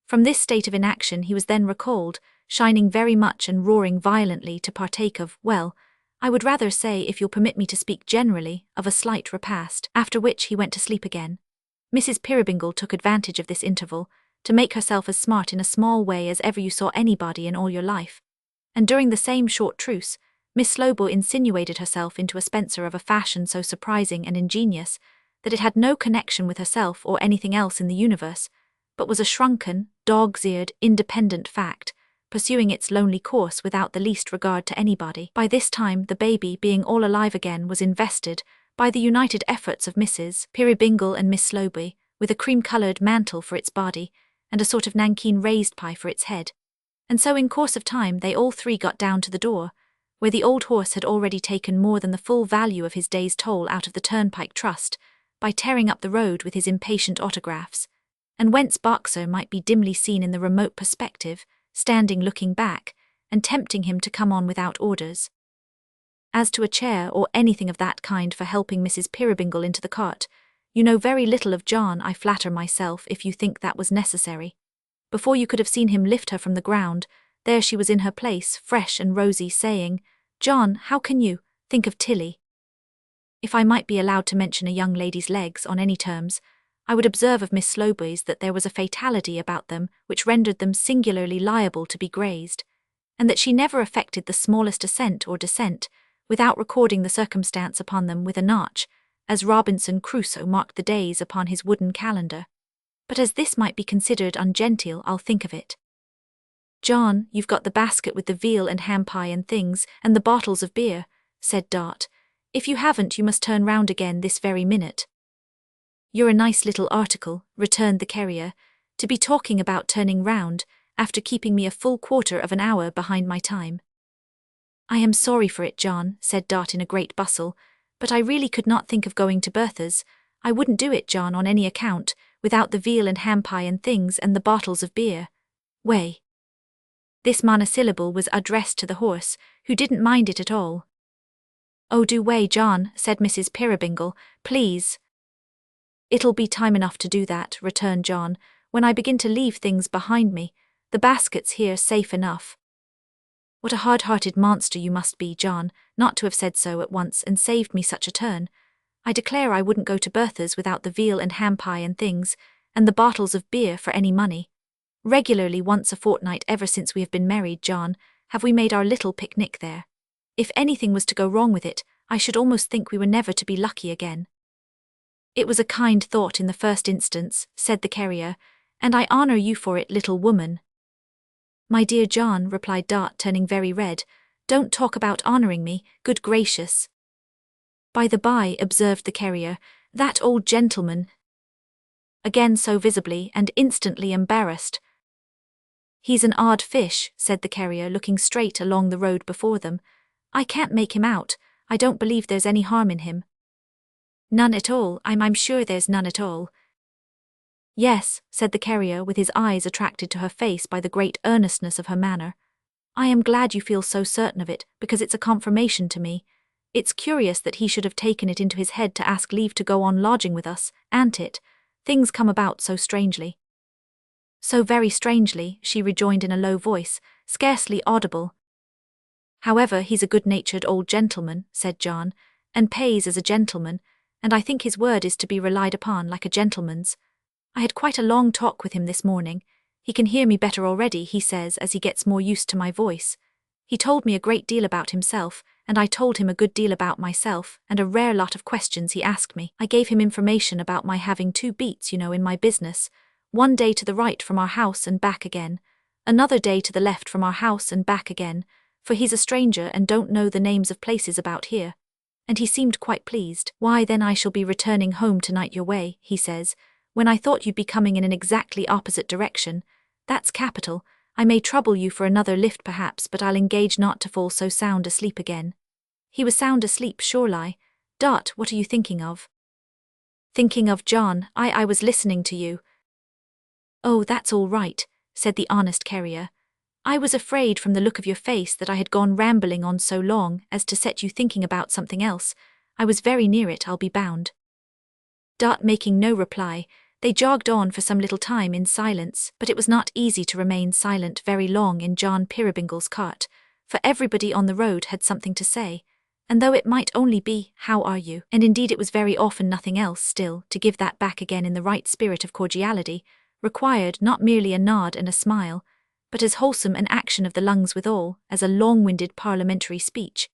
Speaker 1: From this state of inaction he was then recalled, shining very much and roaring violently to partake of, well, I would rather say, if you'll permit me to speak generally, of a slight repast, after which he went to sleep again. Mrs. Peerybingle took advantage of this interval to make herself as smart in a small way as ever you saw anybody in all your life, and during the same short truce, Miss Slowboy insinuated herself into a Spencer of a fashion so surprising and ingenious that it had no connection with herself or anything else in the universe, but was a shrunken, dog's-eared, independent fact, pursuing its lonely course without the least regard to anybody. By this time the baby, being all alive again, was invested, by the united efforts of Mrs. Peerybingle and Miss Slowboy, with a cream-coloured mantle for its body, and a sort of nankeen raised pie for its head. And so in course of time they all three got down to the door, where the old horse had already taken more than the full value of his day's toll out of the turnpike trust, by tearing up the road with his impatient autographs, and whence Boxer might be dimly seen in the remote perspective, standing looking back, and tempting him to come on without orders. As to a chair or anything of that kind for helping Mrs. Peerybingle into the cart, you know very little of John, I flatter myself, if you think that was necessary. Before you could have seen him lift her from the ground, there she was in her place, fresh and rosy, saying, "John, how can you think of Tilly?" If I might be allowed to mention a young lady's legs on any terms, I would observe of Miss Slowboy's that there was a fatality about them which rendered them singularly liable to be grazed, and that she never affected the smallest ascent or descent, without recording the circumstance upon them with a notch, as Robinson Crusoe marked the days upon his wooden calendar. But as this might be considered ungenteel, I'll think of it. "John, you've got the basket with the veal and ham pie and things, and the bottles of beer," said Dot. "If you haven't, you must turn round again this very minute." "You're a nice little article," returned the carrier, "to be talking about turning round, after keeping me a full quarter of an hour behind my time." "I am sorry for it, John," said Dot in a great bustle, "but I really could not think of going to Bertha's. I wouldn't do it, John, on any account, without the veal and ham pie and things and the bottles of beer. Way." This monosyllable was addressed to the horse, who didn't mind it at all. "Oh, do way, John," said Mrs. Peerybingle, "please." "It'll be time enough to do that," returned John, "when I begin to leave things behind me. The basket's here safe enough." "What a hard-hearted monster you must be, John, not to have said so at once and saved me such a turn. I declare I wouldn't go to Bertha's without the veal and ham pie and things, and the bottles of beer for any money. Regularly once a fortnight ever since we have been married, John, have we made our little picnic there. If anything was to go wrong with it, I should almost think we were never to be lucky again." "It was a kind thought in the first instance," said the carrier, "and I honour you for it, little woman." "My dear John," replied Dot, turning very red, "don't talk about honouring me, good gracious." "By the by," observed the carrier, "that old gentleman—" Again so visibly and instantly embarrassed. "He's an odd fish," said the carrier, looking straight along the road before them. "I can't make him out. I don't believe there's any harm in him." "None at all, I'm sure there's none at all." "Yes," said the carrier, with his eyes attracted to her face by the great earnestness of her manner. "I am glad you feel so certain of it, because it's a confirmation to me. It's curious that he should have taken it into his head to ask leave to go on lodging with us, ain't it? Things come about so strangely." "So very strangely," she rejoined in a low voice, scarcely audible. "However, he's a good-natured old gentleman," said John, "and pays as a gentleman, and I think his word is to be relied upon like a gentleman's. I had quite a long talk with him this morning. He can hear me better already, he says, as he gets more used to my voice. He told me a great deal about himself, and I told him a good deal about myself, and a rare lot of questions he asked me. I gave him information about my having 2 beats, in my business, one day to the right from our house and back again, another day to the left from our house and back again, for he's a stranger and don't know the names of places about here. And he seemed quite pleased. 'Why, then I shall be returning home tonight your way,' he says, 'when I thought you'd be coming in an exactly opposite direction. That's capital. I may trouble you for another lift perhaps, but I'll engage not to fall so sound asleep again.' He was sound asleep, sure lie. Dot, what are you thinking of?" "Thinking of John, I was listening to you." "Oh, that's all right," said the honest carrier. "I was afraid from the look of your face that I had gone rambling on so long as to set you thinking about something else. I was very near it, I'll be bound." Dot making no reply, they jogged on for some little time in silence, but it was not easy to remain silent very long in John Peerybingle's cart, for everybody on the road had something to say, and though it might only be, "How are you?" and indeed it was very often nothing else, still, to give that back again in the right spirit of cordiality, required not merely a nod and a smile, but as wholesome an action of the lungs withal, as a long-winded parliamentary speech.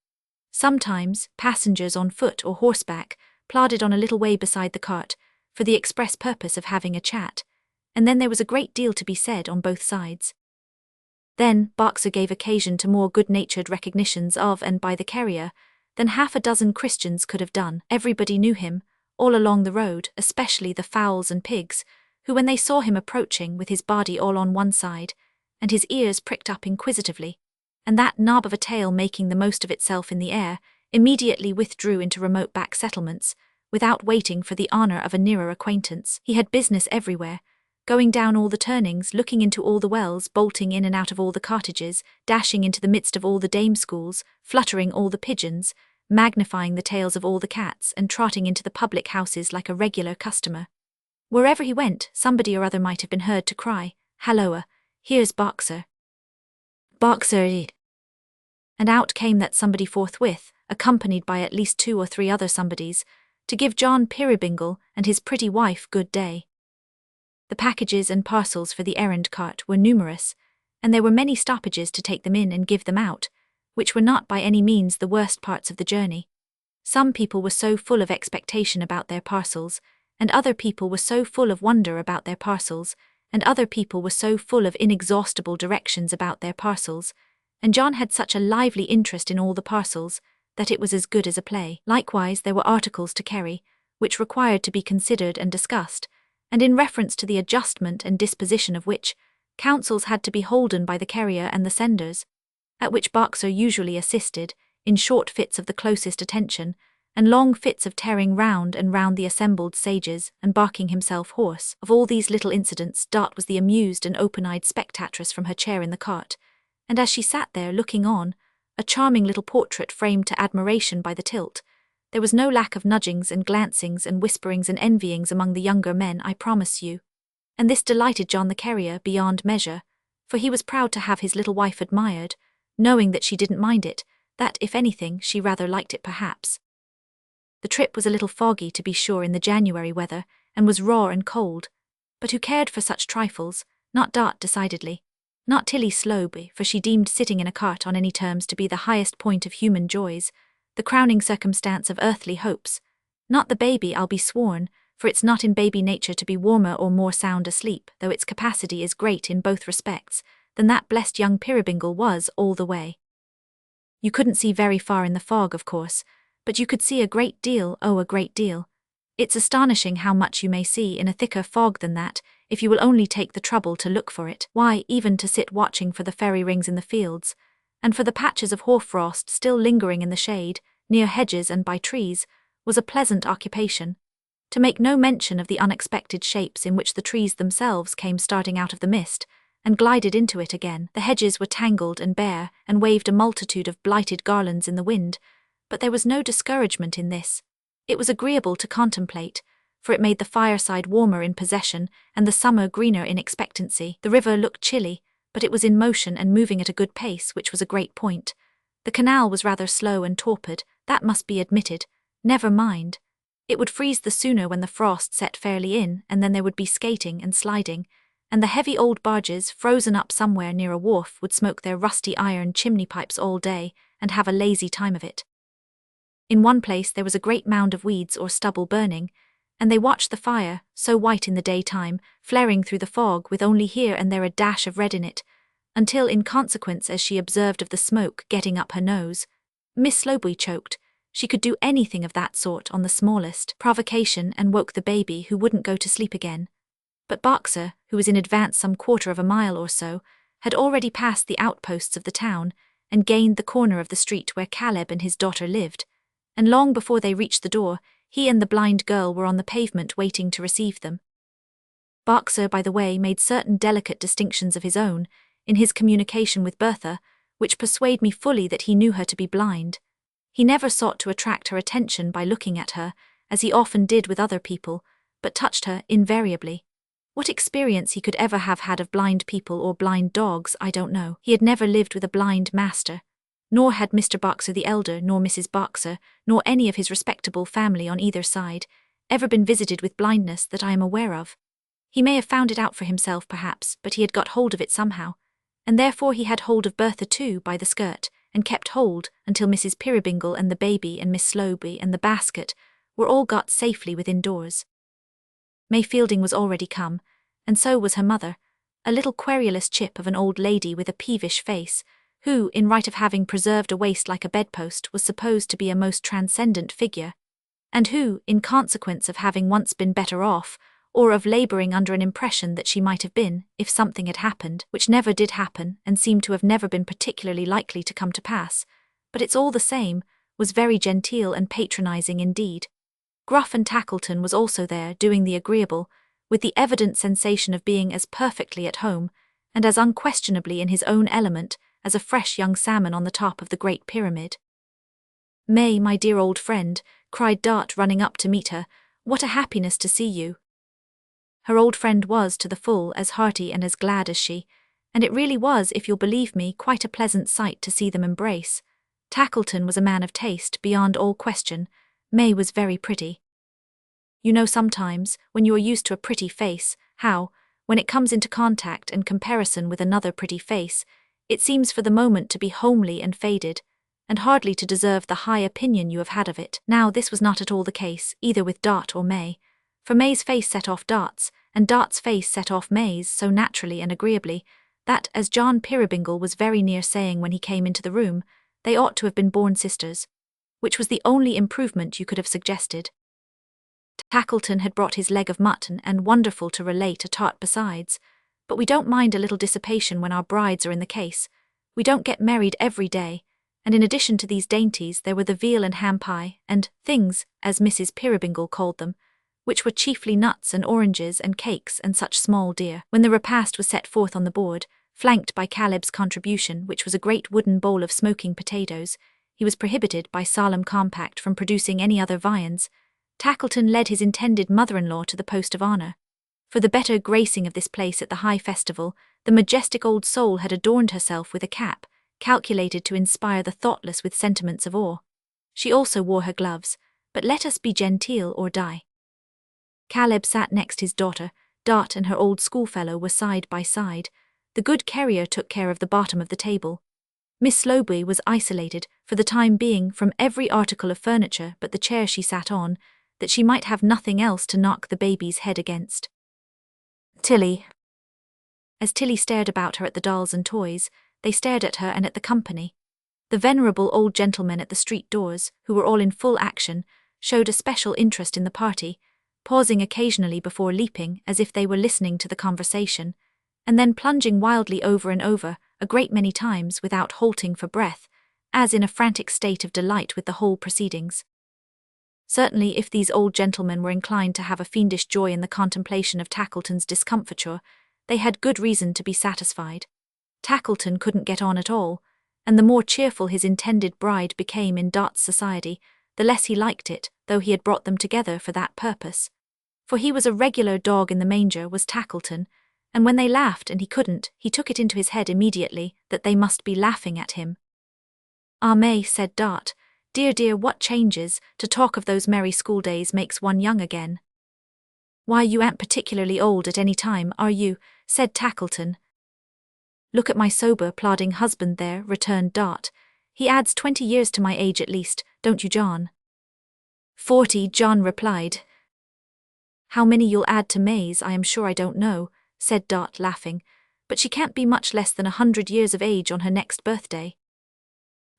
Speaker 1: Sometimes, passengers on foot or horseback plodded on a little way beside the cart, for the express purpose of having a chat, and then there was a great deal to be said on both sides. Then Boxer gave occasion to more good-natured recognitions of and by the carrier than half a dozen Christians could have done. Everybody knew him, all along the road, especially the fowls and pigs, who when they saw him approaching with his body all on one side, and his ears pricked up inquisitively, and that knob of a tail making the most of itself in the air, immediately withdrew into remote back settlements, without waiting for the honour of a nearer acquaintance. He had business everywhere, going down all the turnings, looking into all the wells, bolting in and out of all the cottages, dashing into the midst of all the dame schools, fluttering all the pigeons, magnifying the tails of all the cats, and trotting into the public houses like a regular customer. Wherever he went, somebody or other might have been heard to cry, "Halloa, here's Boxer. Boxer!" And out came that somebody forthwith, accompanied by at least 2 or 3 other somebodies, to give John Peerybingle and his pretty wife good day. The packages and parcels for the errand cart were numerous, and there were many stoppages to take them in and give them out, which were not by any means the worst parts of the journey. Some people were so full of expectation about their parcels, and other people were so full of wonder about their parcels, and other people were so full of inexhaustible directions about their parcels, and John had such a lively interest in all the parcels, that it was as good as a play. Likewise there were articles to carry, which required to be considered and discussed, and in reference to the adjustment and disposition of which, councils had to be holden by the carrier and the senders, at which Boxer usually assisted, in short fits of the closest attention, and long fits of tearing round and round the assembled sages, and barking himself hoarse. Of all these little incidents Dot was the amused and open-eyed spectatress from her chair in the cart, and as she sat there looking on, a charming little portrait framed to admiration by the tilt, there was no lack of nudgings and glancings and whisperings and envyings among the younger men, I promise you. And this delighted John the carrier beyond measure, for he was proud to have his little wife admired, knowing that she didn't mind it, that, if anything, she rather liked it perhaps. The trip was a little foggy, to be sure, in the January weather, and was raw and cold, but who cared for such trifles? Not Dot, decidedly. Not Tilly Slowby, for she deemed sitting in a cart on any terms to be the highest point of human joys, the crowning circumstance of earthly hopes. Not the baby, I'll be sworn, for it's not in baby nature to be warmer or more sound asleep, though its capacity is great in both respects, than that blessed young Peerybingle was all the way. You couldn't see very far in the fog, of course, but you could see a great deal, oh, a great deal. It's astonishing how much you may see in a thicker fog than that, if you will only take the trouble to look for it. Why, even to sit watching for the fairy rings in the fields, and for the patches of hoarfrost still lingering in the shade, near hedges and by trees, was a pleasant occupation. To make no mention of the unexpected shapes in which the trees themselves came starting out of the mist, and glided into it again. The hedges were tangled and bare, and waved a multitude of blighted garlands in the wind, but there was no discouragement in this. It was agreeable to contemplate, for it made the fireside warmer in possession, and the summer greener in expectancy. The river looked chilly, but it was in motion and moving at a good pace, which was a great point. The canal was rather slow and torpid, that must be admitted. Never mind. It would freeze the sooner when the frost set fairly in, and then there would be skating and sliding, and the heavy old barges, frozen up somewhere near a wharf, would smoke their rusty iron chimney pipes all day, and have a lazy time of it. In one place there was a great mound of weeds or stubble burning, and they watched the fire, so white in the daytime, flaring through the fog with only here and there a dash of red in it, until, in consequence, as she observed of the smoke getting up her nose, Miss Slowboy choked. She could do anything of that sort on the smallest provocation, and woke the baby, who wouldn't go to sleep again. But Boxer, who was in advance some quarter of a mile or so, had already passed the outposts of the town, and gained the corner of the street where Caleb and his daughter lived, and long before they reached the door, he and the blind girl were on the pavement waiting to receive them. Boxer, by the way, made certain delicate distinctions of his own, in his communication with Bertha, which persuade me fully that he knew her to be blind. He never sought to attract her attention by looking at her, as he often did with other people, but touched her invariably. What experience he could ever have had of blind people or blind dogs, I don't know. He had never lived with a blind master, nor had Mr. Boxer the elder, nor Mrs. Boxer, nor any of his respectable family on either side, ever been visited with blindness that I am aware of. He may have found it out for himself, perhaps, but he had got hold of it somehow, and therefore he had hold of Bertha too by the skirt, and kept hold until Mrs. Peerybingle and the baby and Miss Slowby and the basket were all got safely within doors. May Fielding was already come, and so was her mother, a little querulous chip of an old lady with a peevish face, who, in right of having preserved a waist like a bedpost, was supposed to be a most transcendent figure, and who, in consequence of having once been better off, or of labouring under an impression that she might have been, if something had happened, which never did happen and seemed to have never been particularly likely to come to pass, but it's all the same, was very genteel and patronising indeed. Gruff and Tackleton was also there, doing the agreeable, with the evident sensation of being as perfectly at home, and as unquestionably in his own element, as a fresh young salmon on the top of the Great Pyramid. "May, my dear old friend," cried Dart, running up to meet her, "what a happiness to see you." Her old friend was, to the full, as hearty and as glad as she, and it really was, if you'll believe me, quite a pleasant sight to see them embrace. Tackleton was a man of taste, beyond all question. May was very pretty. You know sometimes, when you are used to a pretty face, how, when it comes into contact and comparison with another pretty face, it seems for the moment to be homely and faded, and hardly to deserve the high opinion you have had of it. Now this was not at all the case, either with Dart or May, for May's face set off Dart's, and Dart's face set off May's so naturally and agreeably, that, as John Peerybingle was very near saying when he came into the room, they ought to have been born sisters, which was the only improvement you could have suggested. Tackleton had brought his leg of mutton, and, wonderful to relate, a tart besides, but we don't mind a little dissipation when our brides are in the case. We don't get married every day, and in addition to these dainties there were the veal and ham pie, and things, as Mrs. Peerybingle called them, which were chiefly nuts and oranges and cakes and such small deer. When the repast was set forth on the board, flanked by Caleb's contribution, which was a great wooden bowl of smoking potatoes, he was prohibited by solemn compact from producing any other viands. Tackleton led his intended mother-in-law to the post of honour. For the better gracing of this place at the high festival, the majestic old soul had adorned herself with a cap, calculated to inspire the thoughtless with sentiments of awe. She also wore her gloves, but let us be genteel or die. Caleb sat next his daughter, Dart and her old schoolfellow were side by side. The good carrier took care of the bottom of the table. Miss Slowby was isolated, for the time being, from every article of furniture but the chair she sat on, that she might have nothing else to knock the baby's head against. Tilly. As Tilly stared about her at the dolls and toys, they stared at her and at the company. The venerable old gentlemen at the street doors, who were all in full action, showed a special interest in the party, pausing occasionally before leaping as if they were listening to the conversation, and then plunging wildly over and over, a great many times without halting for breath, as in a frantic state of delight with the whole proceedings. Certainly, if these old gentlemen were inclined to have a fiendish joy in the contemplation of Tackleton's discomfiture, they had good reason to be satisfied. Tackleton couldn't get on at all, and the more cheerful his intended bride became in Dart's society, the less he liked it, though he had brought them together for that purpose. For he was a regular dog in the manger, was Tackleton, and when they laughed and he couldn't, he took it into his head immediately that they must be laughing at him. "Ah, May," said Dart, "dear, dear, what changes, to talk of those merry school days makes one young again." "Why, you ain't particularly old at any time, are you?" said Tackleton. "Look at my sober, plodding husband there," returned Dart. "He adds 20 years to my age at least, don't you, John?" 40, John replied. "How many you'll add to May's, I am sure I don't know," said Dart, laughing, "but she can't be much less than 100 years of age on her next birthday."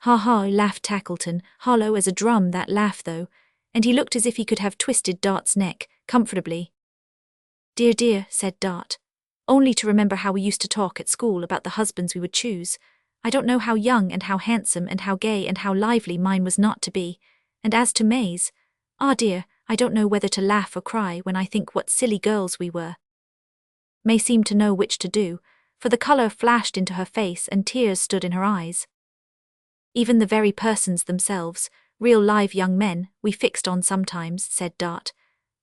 Speaker 1: "Ha ha," laughed Tackleton, hollow as a drum, that laugh though, and he looked as if he could have twisted Dart's neck, comfortably. "Dear, dear," said Dart, "only to remember how we used to talk at school about the husbands we would choose. I don't know how young and how handsome and how gay and how lively mine was not to be, and as to May's, ah dear, I don't know whether to laugh or cry when I think what silly girls we were." May seemed to know which to do, for the colour flashed into her face and tears stood in her eyes. "Even the very persons themselves, real live young men, we fixed on sometimes," said Dart.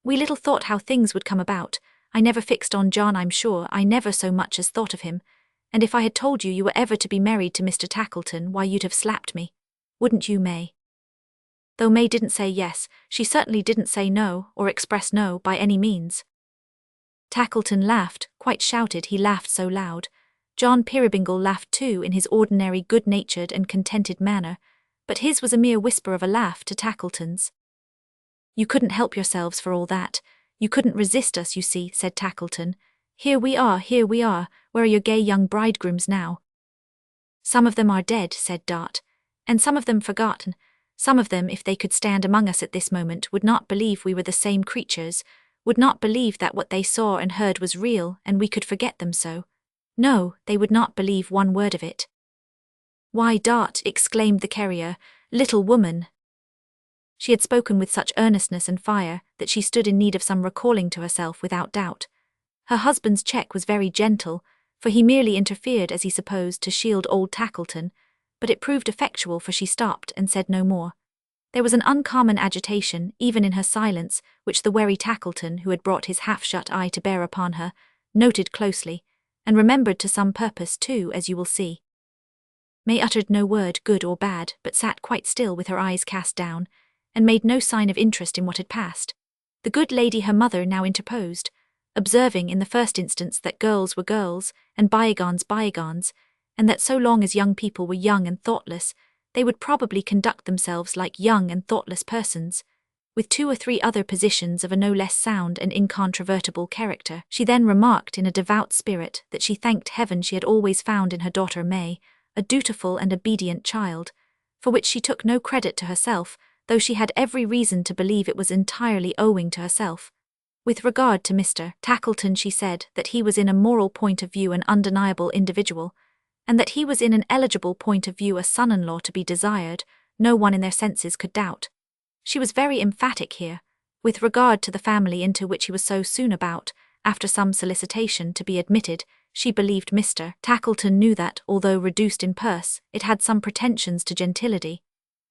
Speaker 1: "We little thought how things would come about. I never fixed on John, I'm sure, I never so much as thought of him, and if I had told you were ever to be married to Mr. Tackleton, why, you'd have slapped me. Wouldn't you, May?" Though May didn't say yes, she certainly didn't say no, or express no by any means. Tackleton laughed, quite shouted, he laughed so loud. John Peerybingle laughed too in his ordinary good-natured and contented manner, but his was a mere whisper of a laugh to Tackleton's. "You couldn't help yourselves for all that. You couldn't resist us, you see," said Tackleton. Here we are, where are your gay young bridegrooms now?" "Some of them are dead," said Dot, "and some of them forgotten. Some of them, if they could stand among us at this moment, would not believe we were the same creatures, would not believe that what they saw and heard was real, and we could forget them so. No, they would not believe one word of it." "Why, Dot," exclaimed the carrier, "little woman." She had spoken with such earnestness and fire that she stood in need of some recalling to herself without doubt. Her husband's check was very gentle, for he merely interfered, as he supposed, to shield old Tackleton, but it proved effectual, for she stopped and said no more. There was an uncommon agitation, even in her silence, which the wary Tackleton, who had brought his half-shut eye to bear upon her, noted closely, and remembered to some purpose too, as you will see. May uttered no word, good or bad, but sat quite still with her eyes cast down, and made no sign of interest in what had passed. The good lady her mother now interposed, observing in the first instance that girls were girls, and bygones bygones, and that so long as young people were young and thoughtless, they would probably conduct themselves like young and thoughtless persons, with 2 or 3 other positions of a no less sound and incontrovertible character. She then remarked in a devout spirit that she thanked heaven she had always found in her daughter May a dutiful and obedient child, for which she took no credit to herself, though she had every reason to believe it was entirely owing to herself. With regard to Mr. Tackleton, she said that he was in a moral point of view an undeniable individual, and that he was in an eligible point of view a son-in-law to be desired, no one in their senses could doubt. She was very emphatic here, with regard to the family into which he was so soon about, after some solicitation, to be admitted. She believed Mr. Tackleton knew that, although reduced in purse, it had some pretensions to gentility,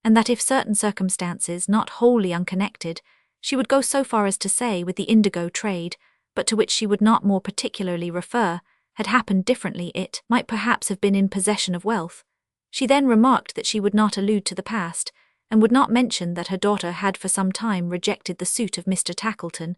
Speaker 1: and that if certain circumstances, not wholly unconnected, she would go so far as to say with the indigo trade, but to which she would not more particularly refer, had happened differently, it might perhaps have been in possession of wealth. She then remarked that she would not allude to the past, and would not mention that her daughter had for some time rejected the suit of Mr. Tackleton,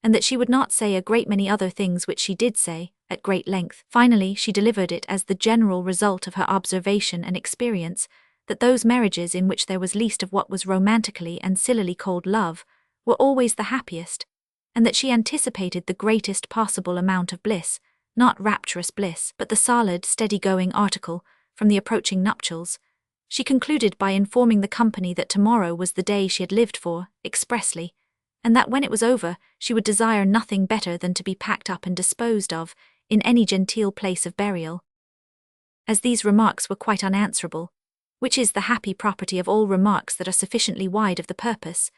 Speaker 1: and that she would not say a great many other things which she did say, at great length. Finally, she delivered it as the general result of her observation and experience, that those marriages in which there was least of what was romantically and sillily called love were always the happiest, and that she anticipated the greatest possible amount of bliss, not rapturous bliss, but the solid, steady-going article, from the approaching nuptials. She concluded by informing the company that tomorrow was the day she had lived for, expressly, and that when it was over, she would desire nothing better than to be packed up and disposed of in any genteel place of burial. As these remarks were quite unanswerable, which is the happy property of all remarks that are sufficiently wide of the purpose,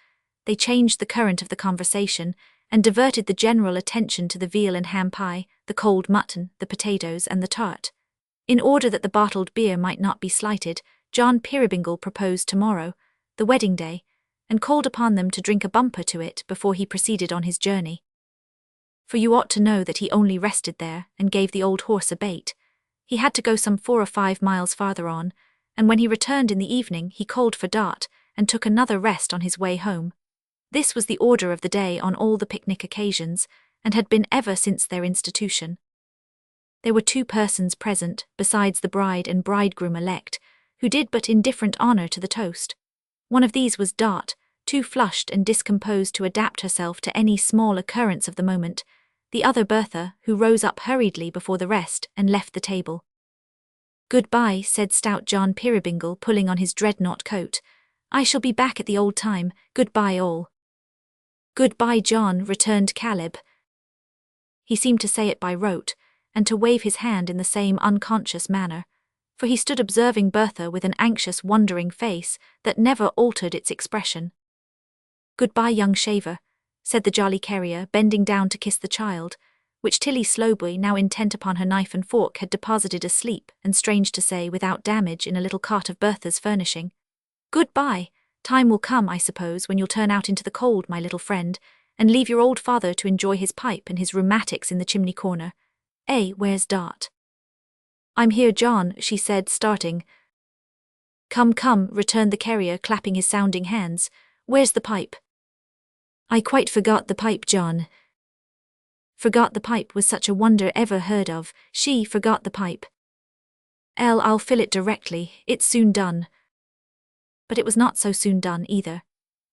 Speaker 1: they changed the current of the conversation, and diverted the general attention to the veal and ham pie, the cold mutton, the potatoes, and the tart. In order that the bottled beer might not be slighted, John Peerybingle proposed tomorrow, the wedding day, and called upon them to drink a bumper to it before he proceeded on his journey. For you ought to know that he only rested there, and gave the old horse a bait. He had to go some 4 or 5 miles farther on, and when he returned in the evening he called for Dot, and took another rest on his way home. This was the order of the day on all the picnic occasions, and had been ever since their institution. There were 2 persons present, besides the bride and bridegroom-elect, who did but indifferent honour to the toast. One of these was Dot, too flushed and discomposed to adapt herself to any small occurrence of the moment, the other Bertha, who rose up hurriedly before the rest and left the table. "Good-bye," said stout John Peerybingle, pulling on his dreadnought coat. "I shall be back at the old time. Good-bye all." "Good-bye, John," returned Caleb. He seemed to say it by rote, and to wave his hand in the same unconscious manner, for he stood observing Bertha with an anxious, wondering face that never altered its expression. "Good-bye, young shaver," said the jolly carrier, bending down to kiss the child, which Tilly Slowboy, now intent upon her knife and fork, had deposited asleep, and strange to say, without damage, in a little cot of Bertha's furnishing. "Good-bye. Time will come, I suppose, when you'll turn out into the cold, my little friend, and leave your old father to enjoy his pipe and his rheumatics in the chimney corner. Where's Dot?" "I'm here, John," she said, starting. Come, returned the carrier, clapping his sounding hands. "Where's the pipe?" "I quite forgot the pipe, John." Forgot the pipe was such a wonder ever heard of, she forgot the pipe. I'll fill it directly, it's soon done. But it was not so soon done either.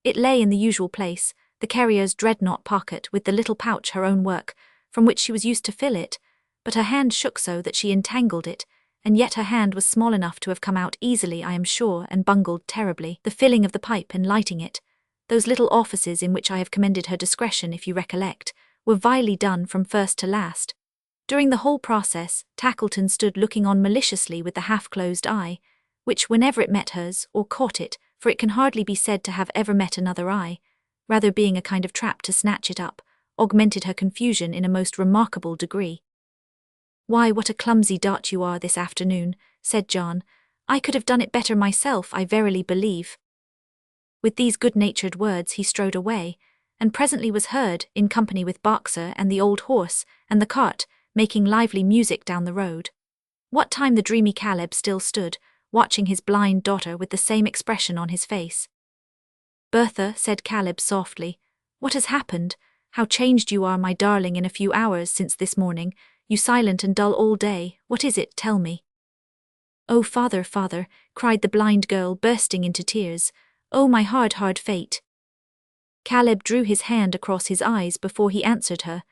Speaker 1: It lay in the usual place, the carrier's dreadnought pocket with the little pouch her own work, from which she was used to fill it, but her hand shook so that she entangled it, and yet her hand was small enough to have come out easily, I am sure, and bungled terribly. The filling of the pipe and lighting it, those little offices in which I have commended her discretion, if you recollect, were vilely done from first to last. During the whole process, Tackleton stood looking on maliciously with the half-closed eye, which whenever it met hers, or caught it, for it can hardly be said to have ever met another eye, rather being a kind of trap to snatch it up, augmented her confusion in a most remarkable degree. "Why, what a clumsy dot you are this afternoon," said John. "I could have done it better myself, I verily believe." With these good-natured words he strode away, and presently was heard, in company with Boxer and the old horse and the cart, making lively music down the road. What time the dreamy Caleb still stood, watching his blind daughter with the same expression on his face. "Bertha," said Caleb softly, "what has happened? How changed you are, my darling, in a few hours since this morning, you silent and dull all day. What is it, tell me?" "Oh, father, father," cried the blind girl, bursting into tears. "Oh, my hard, hard fate." Caleb drew his hand across his eyes before he answered her.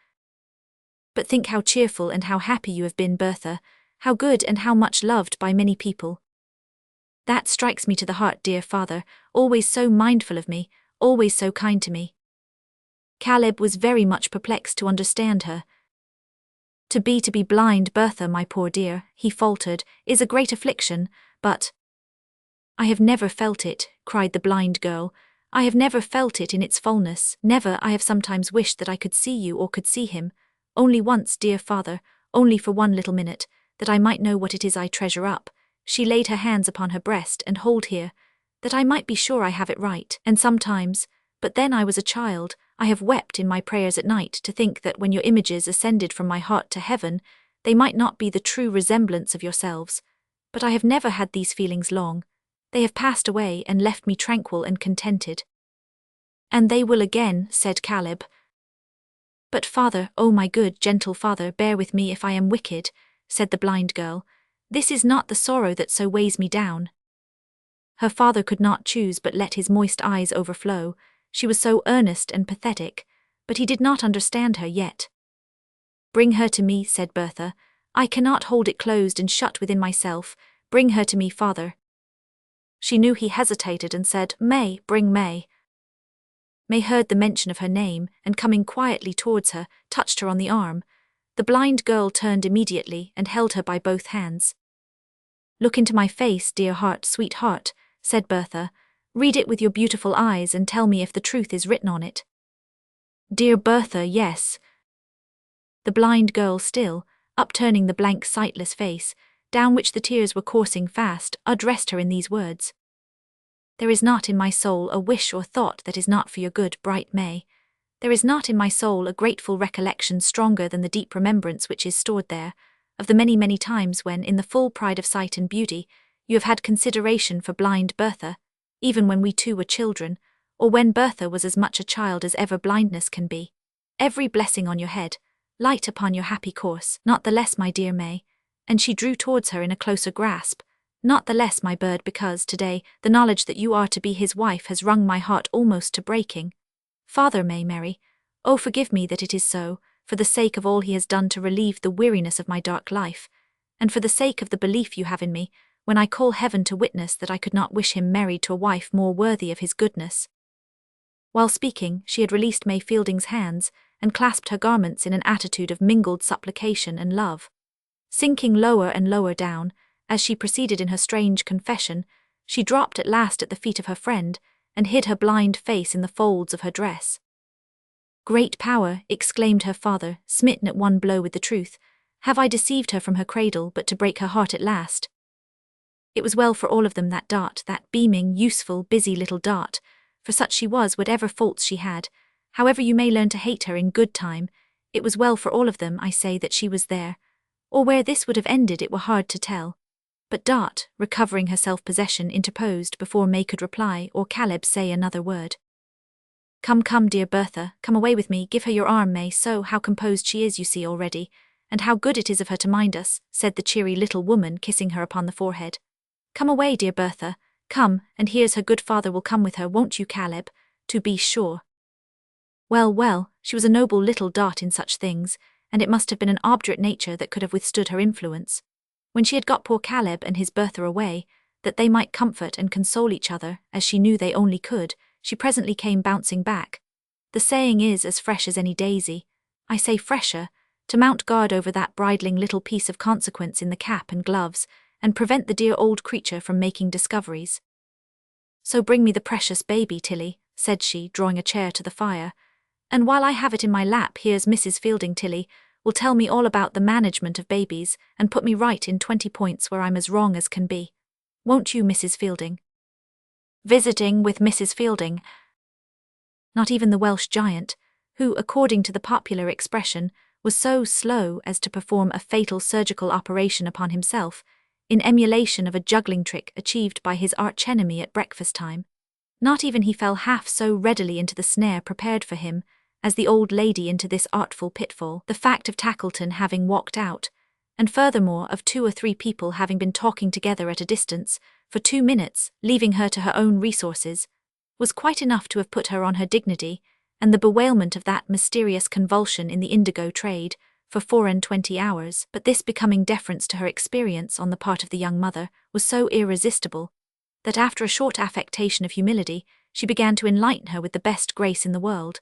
Speaker 1: "But think how cheerful and how happy you have been, Bertha, how good and how much loved by many people." "That strikes me to the heart, dear father, always so mindful of me, always so kind to me." Caleb was very much perplexed to understand her. To be blind, Bertha, my poor dear," he faltered, "is a great affliction, but—" "I have never felt it," cried the blind girl. "I have never felt it in its fullness, never. I have sometimes wished that I could see you or could see him, only once, dear father, only for one little minute, that I might know what it is I treasure up." She laid her hands upon her breast and hold here, "that I might be sure I have it right. And sometimes, but then I was a child, I have wept in my prayers at night to think that when your images ascended from my heart to heaven, they might not be the true resemblance of yourselves. But I have never had these feelings long. They have passed away and left me tranquil and contented." "And they will again," said Caleb. "But father, oh my good, gentle father, bear with me if I am wicked," said the blind girl. "This is not the sorrow that so weighs me down." Her father could not choose but let his moist eyes overflow. She was so earnest and pathetic, but he did not understand her yet. "Bring her to me," said Bertha. "I cannot hold it closed and shut within myself. Bring her to me, father." She knew he hesitated and said, "May, bring May." May heard the mention of her name, and coming quietly towards her, touched her on the arm. The blind girl turned immediately and held her by both hands. "Look into my face, dear heart, sweet heart," said Bertha. "Read it with your beautiful eyes and tell me if the truth is written on it." "Dear Bertha, yes." The blind girl still, upturning the blank sightless face, down which the tears were coursing fast, addressed her in these words. "There is not in my soul a wish or thought that is not for your good, bright May. There is not in my soul a grateful recollection stronger than the deep remembrance which is stored there, of the many, many times when, in the full pride of sight and beauty, you have had consideration for blind Bertha, even when we two were children, or when Bertha was as much a child as ever blindness can be. Every blessing on your head, light upon your happy course, not the less, my dear May," and she drew towards her in a closer grasp, "not the less, my bird, because, today, the knowledge that you are to be his wife has wrung my heart almost to breaking. Father May Mary, oh forgive me that it is so, for the sake of all he has done to relieve the weariness of my dark life, and for the sake of the belief you have in me, when I call heaven to witness that I could not wish him married to a wife more worthy of his goodness." While speaking, she had released May Fielding's hands, and clasped her garments in an attitude of mingled supplication and love. Sinking lower and lower down, as she proceeded in her strange confession, she dropped at last at the feet of her friend, and hid her blind face in the folds of her dress. "Great power," exclaimed her father, smitten at one blow with the truth, "have I deceived her from her cradle but to break her heart at last?" It was well for all of them, that dart, that beaming, useful, busy little dart, for such she was, whatever faults she had, however you may learn to hate her in good time, it was well for all of them, I say, that she was there, or where this would have ended it were hard to tell. But Dart, recovering her self-possession, interposed before May could reply or Caleb say another word. Come, come, dear Bertha, come away with me, give her your arm, May, so, how composed she is, you see already, and how good it is of her to mind us, said the cheery little woman, kissing her upon the forehead. Come away, dear Bertha, come, and here's her good father will come with her, won't you, Caleb, to be sure. Well, well, she was a noble little dart in such things, and it must have been an obdurate nature that could have withstood her influence. When she had got poor Caleb and his Bertha away, that they might comfort and console each other, as she knew they only could, she presently came bouncing back. The saying is as fresh as any daisy. I say fresher, to mount guard over that bridling little piece of consequence in the cap and gloves, and prevent the dear old creature from making discoveries. So bring me the precious baby, Tilly, said she, drawing a chair to the fire, and while I have it in my lap, here's Mrs. Fielding, Tilly, will tell me all about the management of babies, and put me right in 20 points where I'm as wrong as can be. Won't you, Mrs. Fielding? Visiting with Mrs. Fielding. Not even the Welsh giant, who, according to the popular expression, was so slow as to perform a fatal surgical operation upon himself, in emulation of a juggling trick achieved by his arch-enemy at breakfast time. Not even he fell half so readily into the snare prepared for him, as the old lady into this artful pitfall, the fact of Tackleton having walked out, and furthermore of 2 or 3 people having been talking together at a distance, for 2 minutes, leaving her to her own resources, was quite enough to have put her on her dignity, and the bewailment of that mysterious convulsion in the indigo trade, for 24 hours, but this becoming deference to her experience on the part of the young mother was so irresistible, that after a short affectation of humility, she began to enlighten her with the best grace in the world,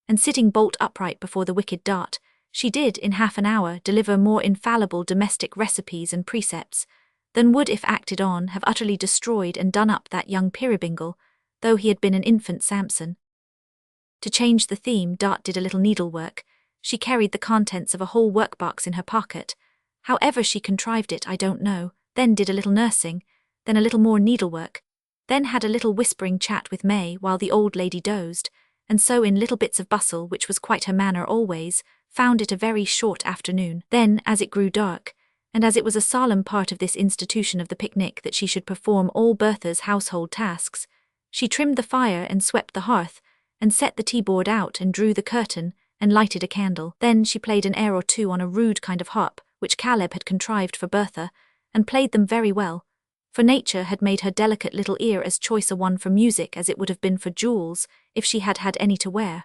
Speaker 1: and sitting bolt upright before the wicked dart, she did in half an hour deliver more infallible domestic recipes and precepts, than would, if acted on, have utterly destroyed and done up that young Peerybingle, though he had been an infant Samson. To change the theme, Dart did a little needlework. She carried the contents of a whole workbox in her pocket. However she contrived it, I don't know, then did a little nursing, then a little more needlework, then had a little whispering chat with May while the old lady dozed, and so in little bits of bustle, which was quite her manner always, found it a very short afternoon. Then, as it grew dark, and as it was a solemn part of this institution of the picnic that she should perform all Bertha's household tasks, she trimmed the fire and swept the hearth, and set the tea-board out and drew the curtain, and lighted a candle. Then she played an air or two on a rude kind of harp, which Caleb had contrived for Bertha, and played them very well, for nature had made her delicate little ear as choice a one for music as it would have been for jewels, if she had had any to wear.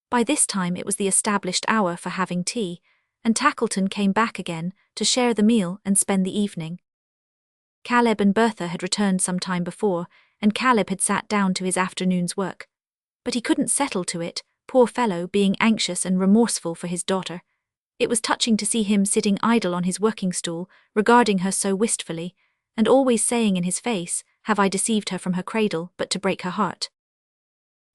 Speaker 1: By this time it was the established hour for having tea, and Tackleton came back again, to share the meal and spend the evening. Caleb and Bertha had returned some time before, and Caleb had sat down to his afternoon's work. But he couldn't settle to it, poor fellow, being anxious and remorseful for his daughter. It was touching to see him sitting idle on his working stool, regarding her so wistfully, and always saying in his face, "Have I deceived her from her cradle, but to break her heart?"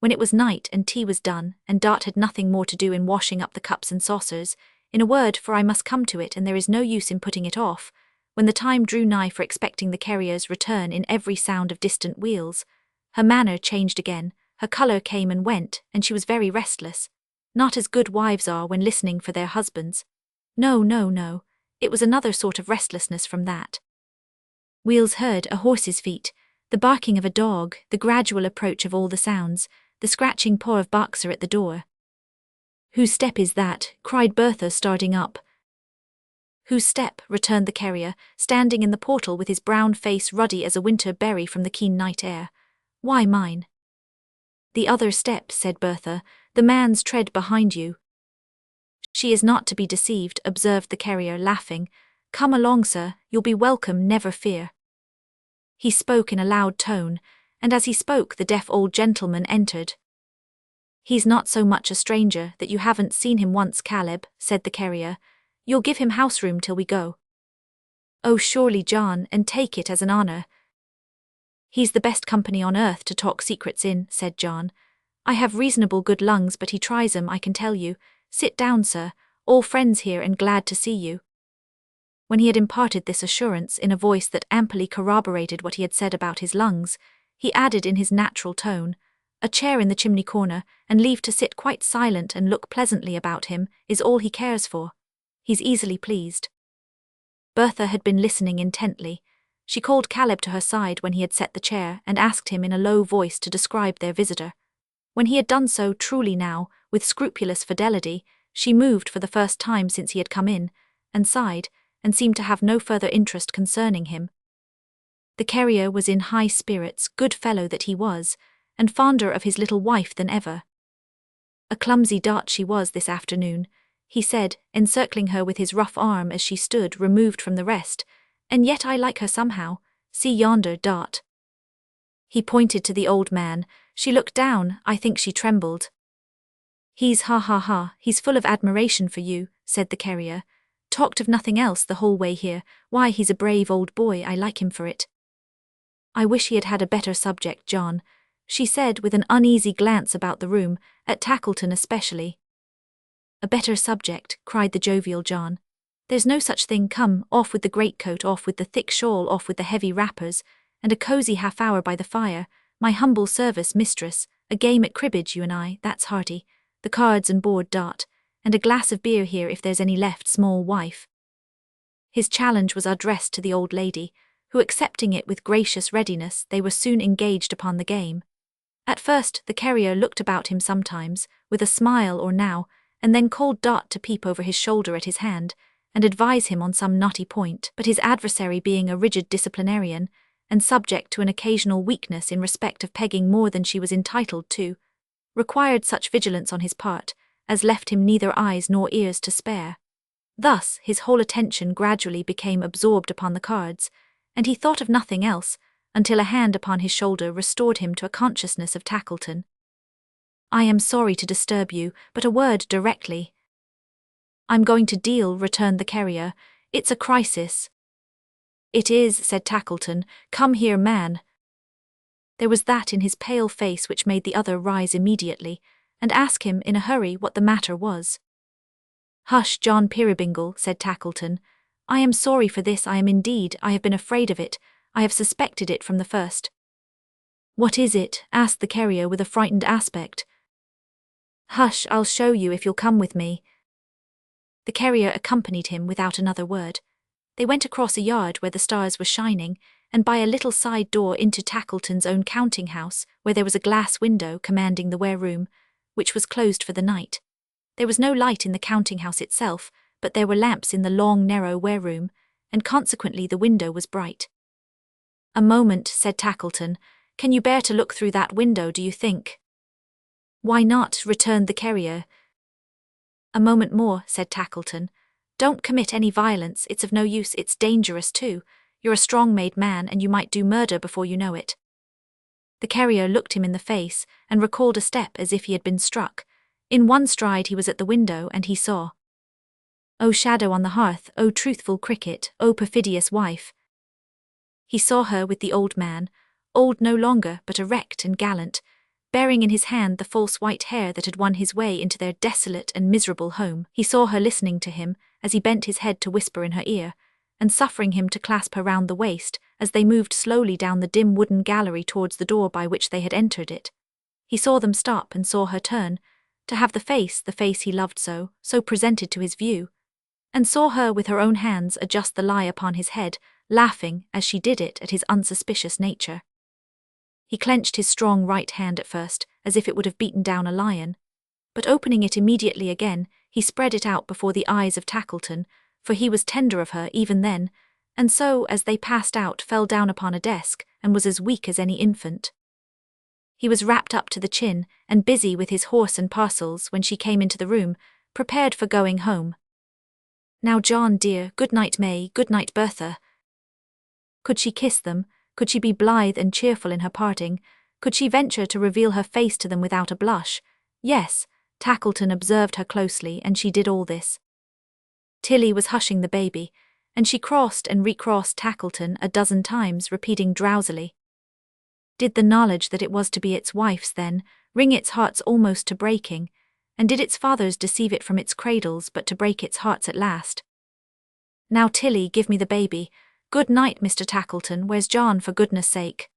Speaker 1: When it was night and tea was done, and Dart had nothing more to do in washing up the cups and saucers, in a word, for I must come to it and there is no use in putting it off, when the time drew nigh for expecting the carrier's return in every sound of distant wheels, her manner changed again, her colour came and went, and she was very restless, not as good wives are when listening for their husbands. No, no, no, it was another sort of restlessness from that. Wheels heard, a horse's feet, the barking of a dog, the gradual approach of all the sounds, the scratching paw of Boxer at the door. "Whose step is that?" cried Bertha, starting up. "Whose step?" returned the carrier, standing in the portal with his brown face ruddy as a winter berry from the keen night air. "Why, mine." "The other step," said Bertha, "the man's tread behind you." "She is not to be deceived," observed the carrier, laughing. "Come along, sir, you'll be welcome, never fear." He spoke in a loud tone, and as he spoke the deaf old gentleman entered. "He's not so much a stranger that you haven't seen him once, Caleb," said the carrier. "You'll give him house room till we go?" "Oh, surely, John, and take it as an honour." "He's the best company on earth to talk secrets in," said John. "I have reasonable good lungs, but he tries 'em, I can tell you. Sit down, sir, all friends here and glad to see you." When he had imparted this assurance in a voice that amply corroborated what he had said about his lungs, he added in his natural tone, "A chair in the chimney corner, and leave to sit quite silent and look pleasantly about him, is all he cares for. He's easily pleased." Bertha had been listening intently. She called Caleb to her side when he had set the chair, and asked him in a low voice to describe their visitor. When he had done so truly now, with scrupulous fidelity, she moved for the first time since he had come in, and sighed, and seemed to have no further interest concerning him. The carrier was in high spirits, good fellow that he was, and fonder of his little wife than ever. A clumsy dart she was this afternoon, he said, encircling her with his rough arm as she stood removed from the rest, and yet I like her somehow. See yonder dart. He pointed to the old man. She looked down, I think she trembled. He's he's full of admiration for you, said the carrier. Talked of nothing else the whole way here. Why, he's a brave old boy, I like him for it. I wish he had had a better subject, John, she said with an uneasy glance about the room, at Tackleton especially. A better subject, cried the jovial John. There's no such thing. Come, off with the greatcoat, off with the thick shawl, off with the heavy wrappers, and a cosy half-hour by the fire, my humble service, mistress, a game at cribbage, you and I, that's hearty, the cards and board dart, and a glass of beer here if there's any left, small wife. His challenge was addressed to the old lady, who, accepting it with gracious readiness, they were soon engaged upon the game. At first the carrier looked about him sometimes, with a smile or now, and then called Dart to peep over his shoulder at his hand, and advise him on some knotty point, but his adversary being a rigid disciplinarian, and subject to an occasional weakness in respect of pegging more than she was entitled to, required such vigilance on his part, as left him neither eyes nor ears to spare. Thus his whole attention gradually became absorbed upon the cards, and he thought of nothing else, until a hand upon his shoulder restored him to a consciousness of Tackleton. I am sorry to disturb you, but a word directly. I'm going to deal, returned the carrier. It's a crisis. It is, said Tackleton. Come here, man. There was that in his pale face which made the other rise immediately, and ask him in a hurry what the matter was. Hush, John Peerybingle, said Tackleton. I am sorry for this, I am indeed. I have been afraid of it. I have suspected it from the first. What is it? Asked the carrier with a frightened aspect. Hush, I'll show you if you'll come with me. The carrier accompanied him without another word. They went across a yard where the stars were shining, and by a little side door into Tackleton's own counting-house, where there was a glass window commanding the ware-room, which was closed for the night. There was no light in the counting-house itself, but there were lamps in the long, narrow ware-room, and consequently the window was bright. A moment, said Tackleton. Can you bear to look through that window, do you think? Why not, returned the carrier. A moment more, said Tackleton. Don't commit any violence, it's of no use, it's dangerous too. You're a strong-made man, and you might do murder before you know it. The carrier looked him in the face, and recalled a step as if he had been struck. In one stride he was at the window, and he saw. O shadow on the hearth, O truthful cricket, O perfidious wife. He saw her with the old man, old no longer, but erect and gallant, bearing in his hand the false white hair that had won his way into their desolate and miserable home. He saw her listening to him, as he bent his head to whisper in her ear, and suffering him to clasp her round the waist, as they moved slowly down the dim wooden gallery towards the door by which they had entered it. He saw them stop and saw her turn, to have the face he loved so presented to his view, and saw her with her own hands adjust the lie upon his head, laughing as she did it at his unsuspicious nature. He clenched his strong right hand at first, as if it would have beaten down a lion, but opening it immediately again, he spread it out before the eyes of Tackleton, for he was tender of her even then, and so, as they passed out, fell down upon a desk, and was as weak as any infant. He was wrapped up to the chin, and busy with his horse and parcels when she came into the room, prepared for going home. Now, John, dear, good night, May, good night, Bertha. Could she kiss them? Could she be blithe and cheerful in her parting? Could she venture to reveal her face to them without a blush? Yes, Tackleton observed her closely, and she did all this. Tilly was hushing the baby, and she crossed and recrossed Tackleton a dozen times, repeating drowsily. Did the knowledge that it was to be its wife's, then, wring its hearts almost to breaking, and did its fathers deceive it from its cradles but to break its hearts at last? Now, Tilly, give me the baby. Good night, Mr. Tackleton, where's John, for goodness sake?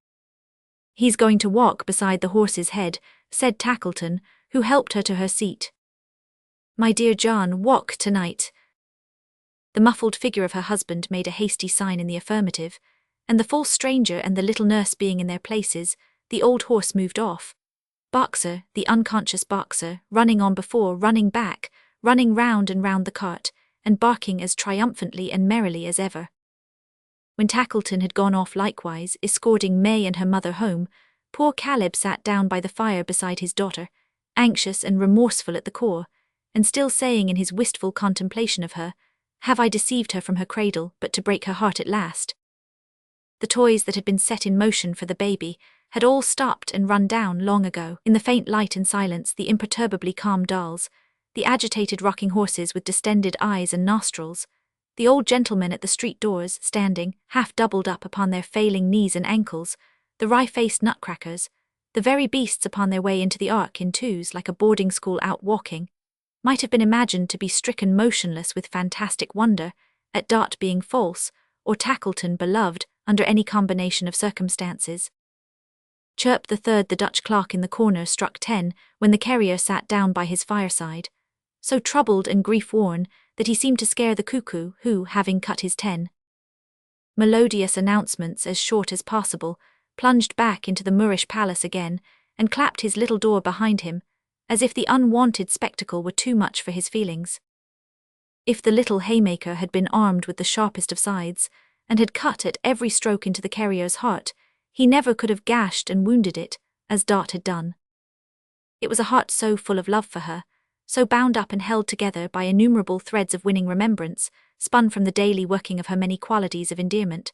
Speaker 1: He's going to walk beside the horse's head, said Tackleton, who helped her to her seat. My dear John, walk tonight. The muffled figure of her husband made a hasty sign in the affirmative, and the false stranger and the little nurse being in their places, the old horse moved off. Boxer, the unconscious boxer, running on before, running back, running round and round the cart, and barking as triumphantly and merrily as ever. When Tackleton had gone off likewise, escorting May and her mother home, poor Caleb sat down by the fire beside his daughter, anxious and remorseful at the core, and still saying in his wistful contemplation of her, "Have I deceived her from her cradle, but to break her heart at last?" The toys that had been set in motion for the baby had all stopped and run down long ago. In the faint light and silence, the imperturbably calm dolls, the agitated rocking horses with distended eyes and nostrils, the old gentlemen at the street doors, standing, half doubled up upon their failing knees and ankles, the wry-faced nutcrackers, the very beasts upon their way into the ark in twos like a boarding school out walking, might have been imagined to be stricken motionless with fantastic wonder at Dot being false, or Tackleton beloved, under any combination of circumstances. Chirp the third, the Dutch clock in the corner, struck 10 when the carrier sat down by his fireside, so troubled and grief-worn that he seemed to scare the cuckoo, who, having cut his 10 melodious announcements as short as possible, plunged back into the Moorish palace again and clapped his little door behind him, as if the unwanted spectacle were too much for his feelings. If the little haymaker had been armed with the sharpest of scythes, and had cut at every stroke into the carrier's heart, he never could have gashed and wounded it, as Dot had done. It was a heart so full of love for her, so bound up and held together by innumerable threads of winning remembrance, spun from the daily working of her many qualities of endearment.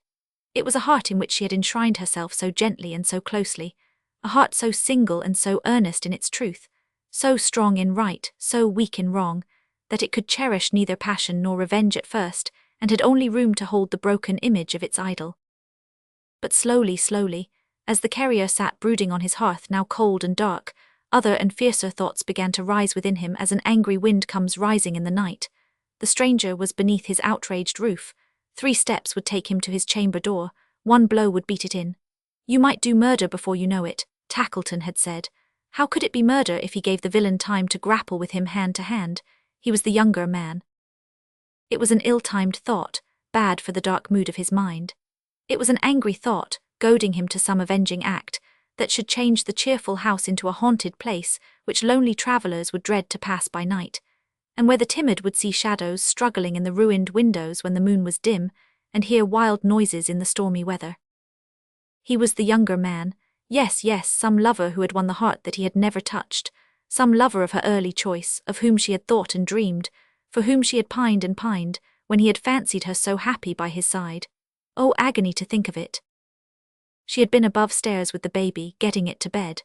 Speaker 1: It was a heart in which she had enshrined herself so gently and so closely, a heart so single and so earnest in its truth, so strong in right, so weak in wrong, that it could cherish neither passion nor revenge at first, and had only room to hold the broken image of its idol. But slowly, slowly, as the carrier sat brooding on his hearth, now cold and dark, other and fiercer thoughts began to rise within him as an angry wind comes rising in the night. The stranger was beneath his outraged roof. 3 steps would take him to his chamber door, 1 blow would beat it in. "You might do murder before you know it," Tackleton had said. How could it be murder if he gave the villain time to grapple with him hand to hand? He was the younger man. It was an ill-timed thought, bad for the dark mood of his mind. It was an angry thought, goading him to some avenging act, that should change the cheerful house into a haunted place which lonely travellers would dread to pass by night, and where the timid would see shadows struggling in the ruined windows when the moon was dim, and hear wild noises in the stormy weather. He was the younger man, yes, some lover who had won the heart that he had never touched, some lover of her early choice, of whom she had thought and dreamed, for whom she had pined and pined, when he had fancied her so happy by his side. Oh, agony to think of it! She had been above stairs with the baby, getting it to bed.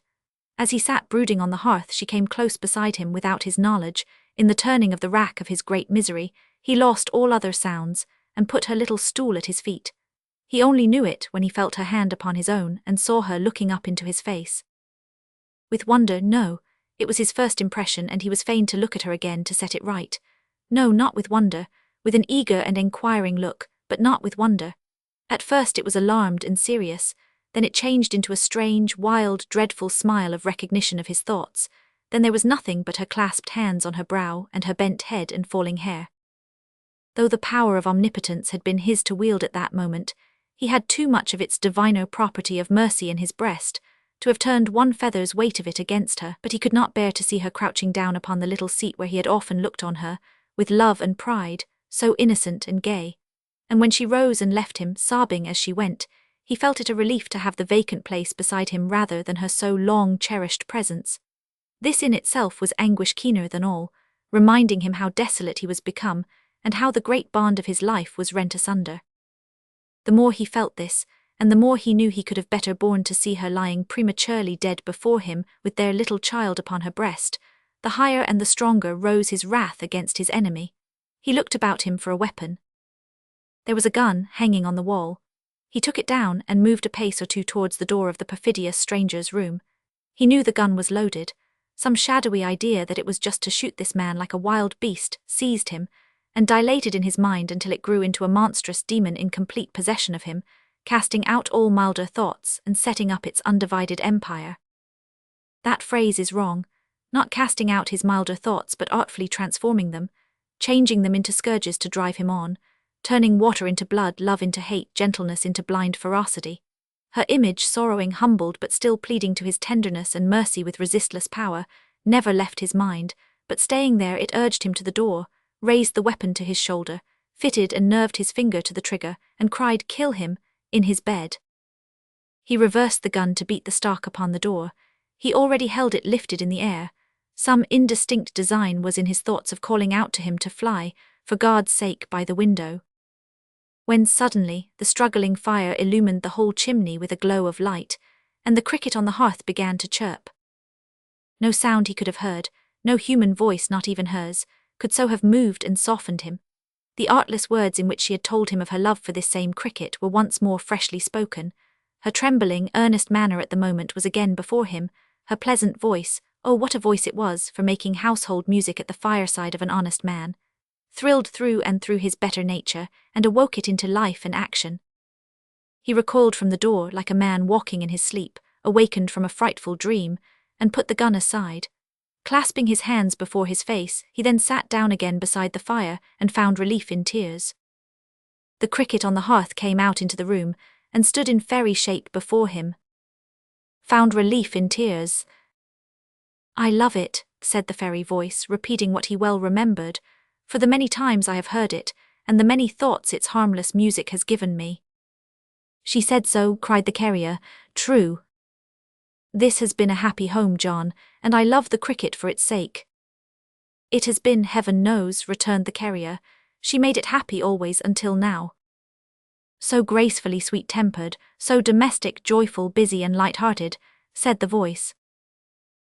Speaker 1: As he sat brooding on the hearth, she came close beside him without his knowledge. In the turning of the rack of his great misery, he lost all other sounds, and put her little stool at his feet. He only knew it when he felt her hand upon his own and saw her looking up into his face. With wonder, no, it was his first impression, and he was fain to look at her again to set it right. No, not with wonder, with an eager and enquiring look, but not with wonder. At first it was alarmed and serious, then it changed into a strange, wild, dreadful smile of recognition of his thoughts. Then there was nothing but her clasped hands on her brow and her bent head and falling hair. Though the power of omnipotence had been his to wield at that moment, he had too much of its diviner property of mercy in his breast to have turned 1 feather's weight of it against her, but he could not bear to see her crouching down upon the little seat where he had often looked on her, with love and pride, so innocent and gay. And when she rose and left him, sobbing as she went, he felt it a relief to have the vacant place beside him rather than her so long cherished presence. This in itself was anguish keener than all, reminding him how desolate he was become, and how the great bond of his life was rent asunder. The more he felt this, and the more he knew he could have better borne to see her lying prematurely dead before him with their little child upon her breast, the higher and the stronger rose his wrath against his enemy. He looked about him for a weapon. There was a gun hanging on the wall. He took it down and moved a pace or 2 towards the door of the perfidious stranger's room. He knew the gun was loaded. Some shadowy idea that it was just to shoot this man like a wild beast seized him, and dilated in his mind until it grew into a monstrous demon in complete possession of him, casting out all milder thoughts and setting up its undivided empire. That phrase is wrong, not casting out his milder thoughts but artfully transforming them, changing them into scourges to drive him on, turning water into blood, love into hate, gentleness into blind ferocity. Her image, sorrowing, humbled, but still pleading to his tenderness and mercy with resistless power, never left his mind, but staying there it urged him to the door, raised the weapon to his shoulder, fitted and nerved his finger to the trigger, and cried, "Kill him," in his bed. He reversed the gun to beat the stock upon the door. He already held it lifted in the air. Some indistinct design was in his thoughts of calling out to him to fly, for God's sake, by the window. When suddenly the struggling fire illumined the whole chimney with a glow of light, and the cricket on the hearth began to chirp. No sound he could have heard, no human voice, not even hers, could so have moved and softened him. The artless words in which she had told him of her love for this same cricket were once more freshly spoken. Her trembling, earnest manner at the moment was again before him, her pleasant voice, oh what a voice it was for making household music at the fireside of an honest man, thrilled through and through his better nature, and awoke it into life and action. He recoiled from the door like a man walking in his sleep, awakened from a frightful dream, and put the gun aside. Clasping his hands before his face, he then sat down again beside the fire and found relief in tears. The cricket on the hearth came out into the room, and stood in fairy shape before him. Found relief in tears. "I love it," said the fairy voice, repeating what he well remembered, "for the many times I have heard it, and the many thoughts its harmless music has given me." "She said so," cried the carrier. "True. This has been a happy home, John, and I love the cricket for its sake." "It has been, heaven knows," returned the carrier. "She made it happy always until now. So gracefully sweet-tempered, so domestic, joyful, busy, and light-hearted," said the voice.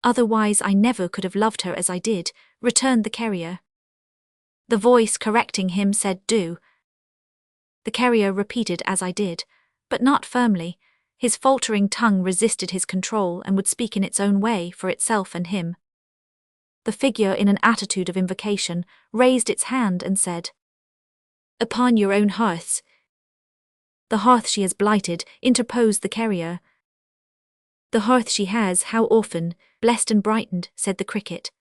Speaker 1: "Otherwise I never could have loved her as I did," returned the carrier. The voice, correcting him, said, "Do." The carrier repeated, "As I did," but not firmly. His faltering tongue resisted his control and would speak in its own way for itself and him. The figure, in an attitude of invocation, raised its hand and said, "Upon your own hearths." "The hearth she has blighted," interposed the carrier. "The hearth she has, how often, blessed and brightened," said the cricket.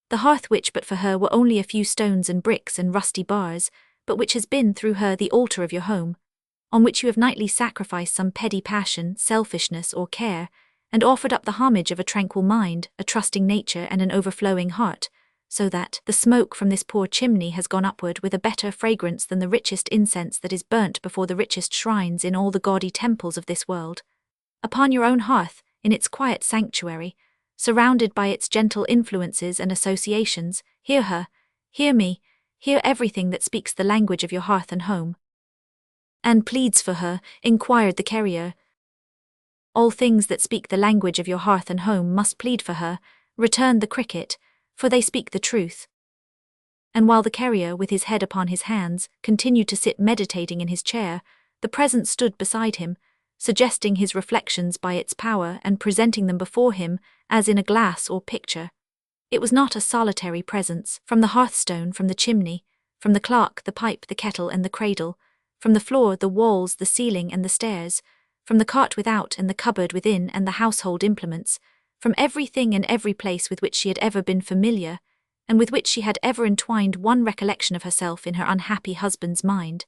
Speaker 1: "The hearth which but for her were only a few stones and bricks and rusty bars, but which has been through her the altar of your home, on which you have nightly sacrificed some petty passion, selfishness, or care, and offered up the homage of a tranquil mind, a trusting nature, and an overflowing heart, so that the smoke from this poor chimney has gone upward with a better fragrance than the richest incense that is burnt before the richest shrines in all the gaudy temples of this world. Upon your own hearth, in its quiet sanctuary, surrounded by its gentle influences and associations, hear her, hear me, hear everything that speaks the language of your hearth and home." "And pleads for her?" inquired the carrier. "All things that speak the language of your hearth and home must plead for her," returned the cricket, "for they speak the truth." And while the carrier, with his head upon his hands, continued to sit meditating in his chair, the presence stood beside him, suggesting his reflections by its power and presenting them before him as in a glass or picture. It was not a solitary presence. From the hearthstone, from the chimney, from the clock, the pipe, the kettle, and the cradle, from the floor, the walls, the ceiling, and the stairs, from the cot without and the cupboard within and the household implements, from everything and every place with which she had ever been familiar, and with which she had ever entwined one recollection of herself in her unhappy husband's mind,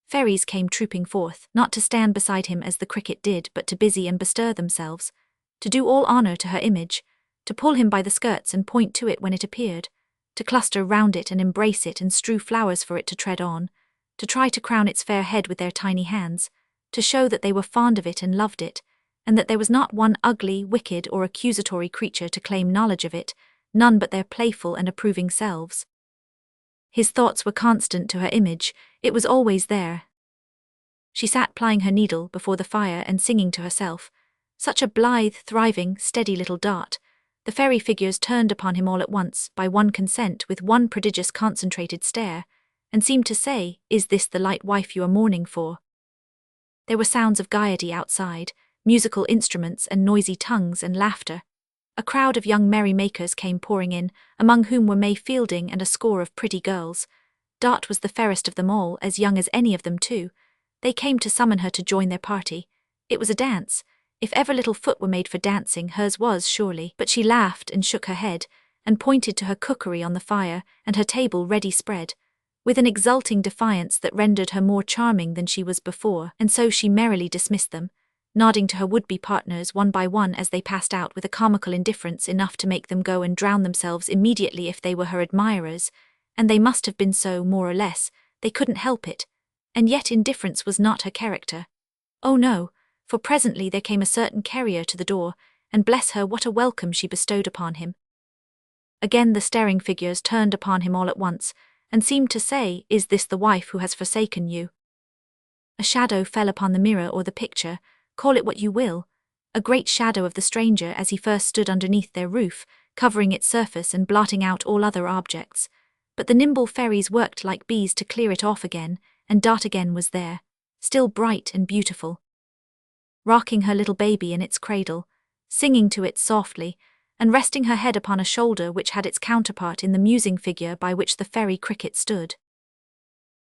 Speaker 1: fairies came trooping forth, not to stand beside him as the cricket did, but to busy and bestir themselves, to do all honour to her image, to pull him by the skirts and point to it when it appeared, to cluster round it and embrace it and strew flowers for it to tread on, to try to crown its fair head with their tiny hands, to show that they were fond of it and loved it, and that there was not one ugly, wicked, or accusatory creature to claim knowledge of it, none but their playful and approving selves. His thoughts were constant to her image, it was always there. She sat plying her needle before the fire and singing to herself, such a blithe, thriving, steady little dot. The fairy figures turned upon him all at once, by one consent, with one prodigious concentrated stare, and seemed to say, "Is this the light wife you are mourning for?" There were sounds of gaiety outside, musical instruments and noisy tongues and laughter. A crowd of young merry-makers came pouring in, among whom were May Fielding and a score of pretty girls. Dot was the fairest of them all, as young as any of them too. They came to summon her to join their party. It was a dance. If ever little foot were made for dancing, hers was surely, but she laughed and shook her head, and pointed to her cookery on the fire and her table ready spread, with an exulting defiance that rendered her more charming than she was before, and so she merrily dismissed them, nodding to her would-be partners one by one as they passed out with a comical indifference enough to make them go and drown themselves immediately if they were her admirers, and they must have been so, more or less, they couldn't help it, and yet indifference was not her character. Oh no, for presently there came a certain carrier to the door, and bless her, what a welcome she bestowed upon him. Again the staring figures turned upon him all at once, and seemed to say, "Is this the wife who has forsaken you?" A shadow fell upon the mirror or the picture, call it what you will, a great shadow of the stranger as he first stood underneath their roof, covering its surface and blotting out all other objects. But the nimble fairies worked like bees to clear it off again, and Dot again was there, still bright and beautiful, rocking her little baby in its cradle, singing to it softly, and resting her head upon a shoulder which had its counterpart in the musing figure by which the fairy cricket stood.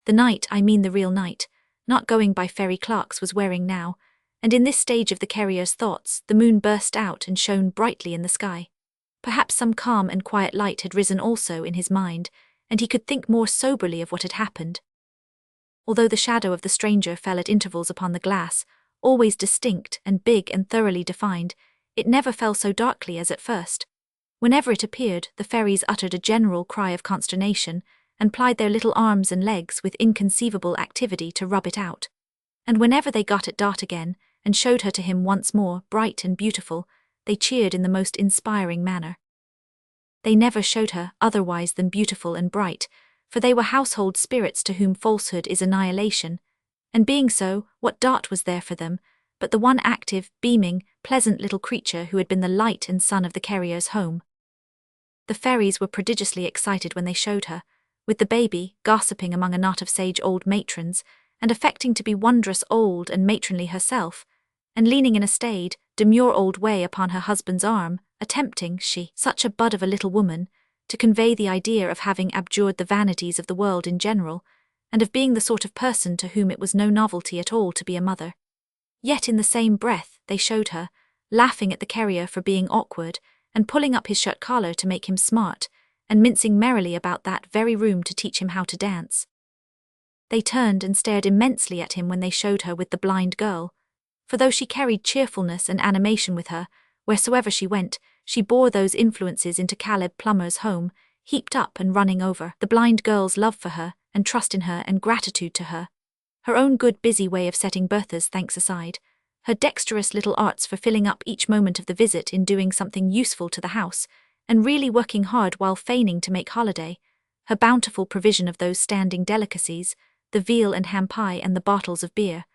Speaker 1: The night, I mean the real night, not going by fairy clocks, was wearing now, and in this stage of the carrier's thoughts the moon burst out and shone brightly in the sky. Perhaps some calm and quiet light had risen also in his mind, and he could think more soberly of what had happened. Although the shadow of the stranger fell at intervals upon the glass, always distinct and big and thoroughly defined, it never fell so darkly as at first. Whenever it appeared, the fairies uttered a general cry of consternation, and plied their little arms and legs with inconceivable activity to rub it out. And whenever they got at Dot again, and showed her to him once more, bright and beautiful, they cheered in the most inspiring manner. They never showed her otherwise than beautiful and bright, for they were household spirits to whom falsehood is annihilation, and being so, what Dot was there for them, but the one active, beaming, pleasant little creature who had been the light and sun of the carrier's home. The fairies were prodigiously excited when they showed her, with the baby gossiping among a knot of sage old matrons, and affecting to be wondrous old and matronly herself, and leaning in a staid, demure old way upon her husband's arm, attempting, she, such a bud of a little woman, to convey the idea of having abjured the vanities of the world in general, and of being the sort of person to whom it was no novelty at all to be a mother. Yet in the same breath they showed her, laughing at the carrier for being awkward, and pulling up his shirt collar to make him smart, and mincing merrily about that very room to teach him how to dance. They turned and stared immensely at him when they showed her with the blind girl, for though she carried cheerfulness and animation with her, wheresoever she went, she bore those influences into Caleb Plummer's home, heaped up and running over the blind girl's love for her, and trust in her and gratitude to her, her own good busy way of setting Bertha's thanks aside, her dexterous little arts for filling up each moment of the visit in doing something useful to the house, and really working hard while feigning to make holiday, her bountiful provision of those standing delicacies, the veal and ham pie and the bottles of beer,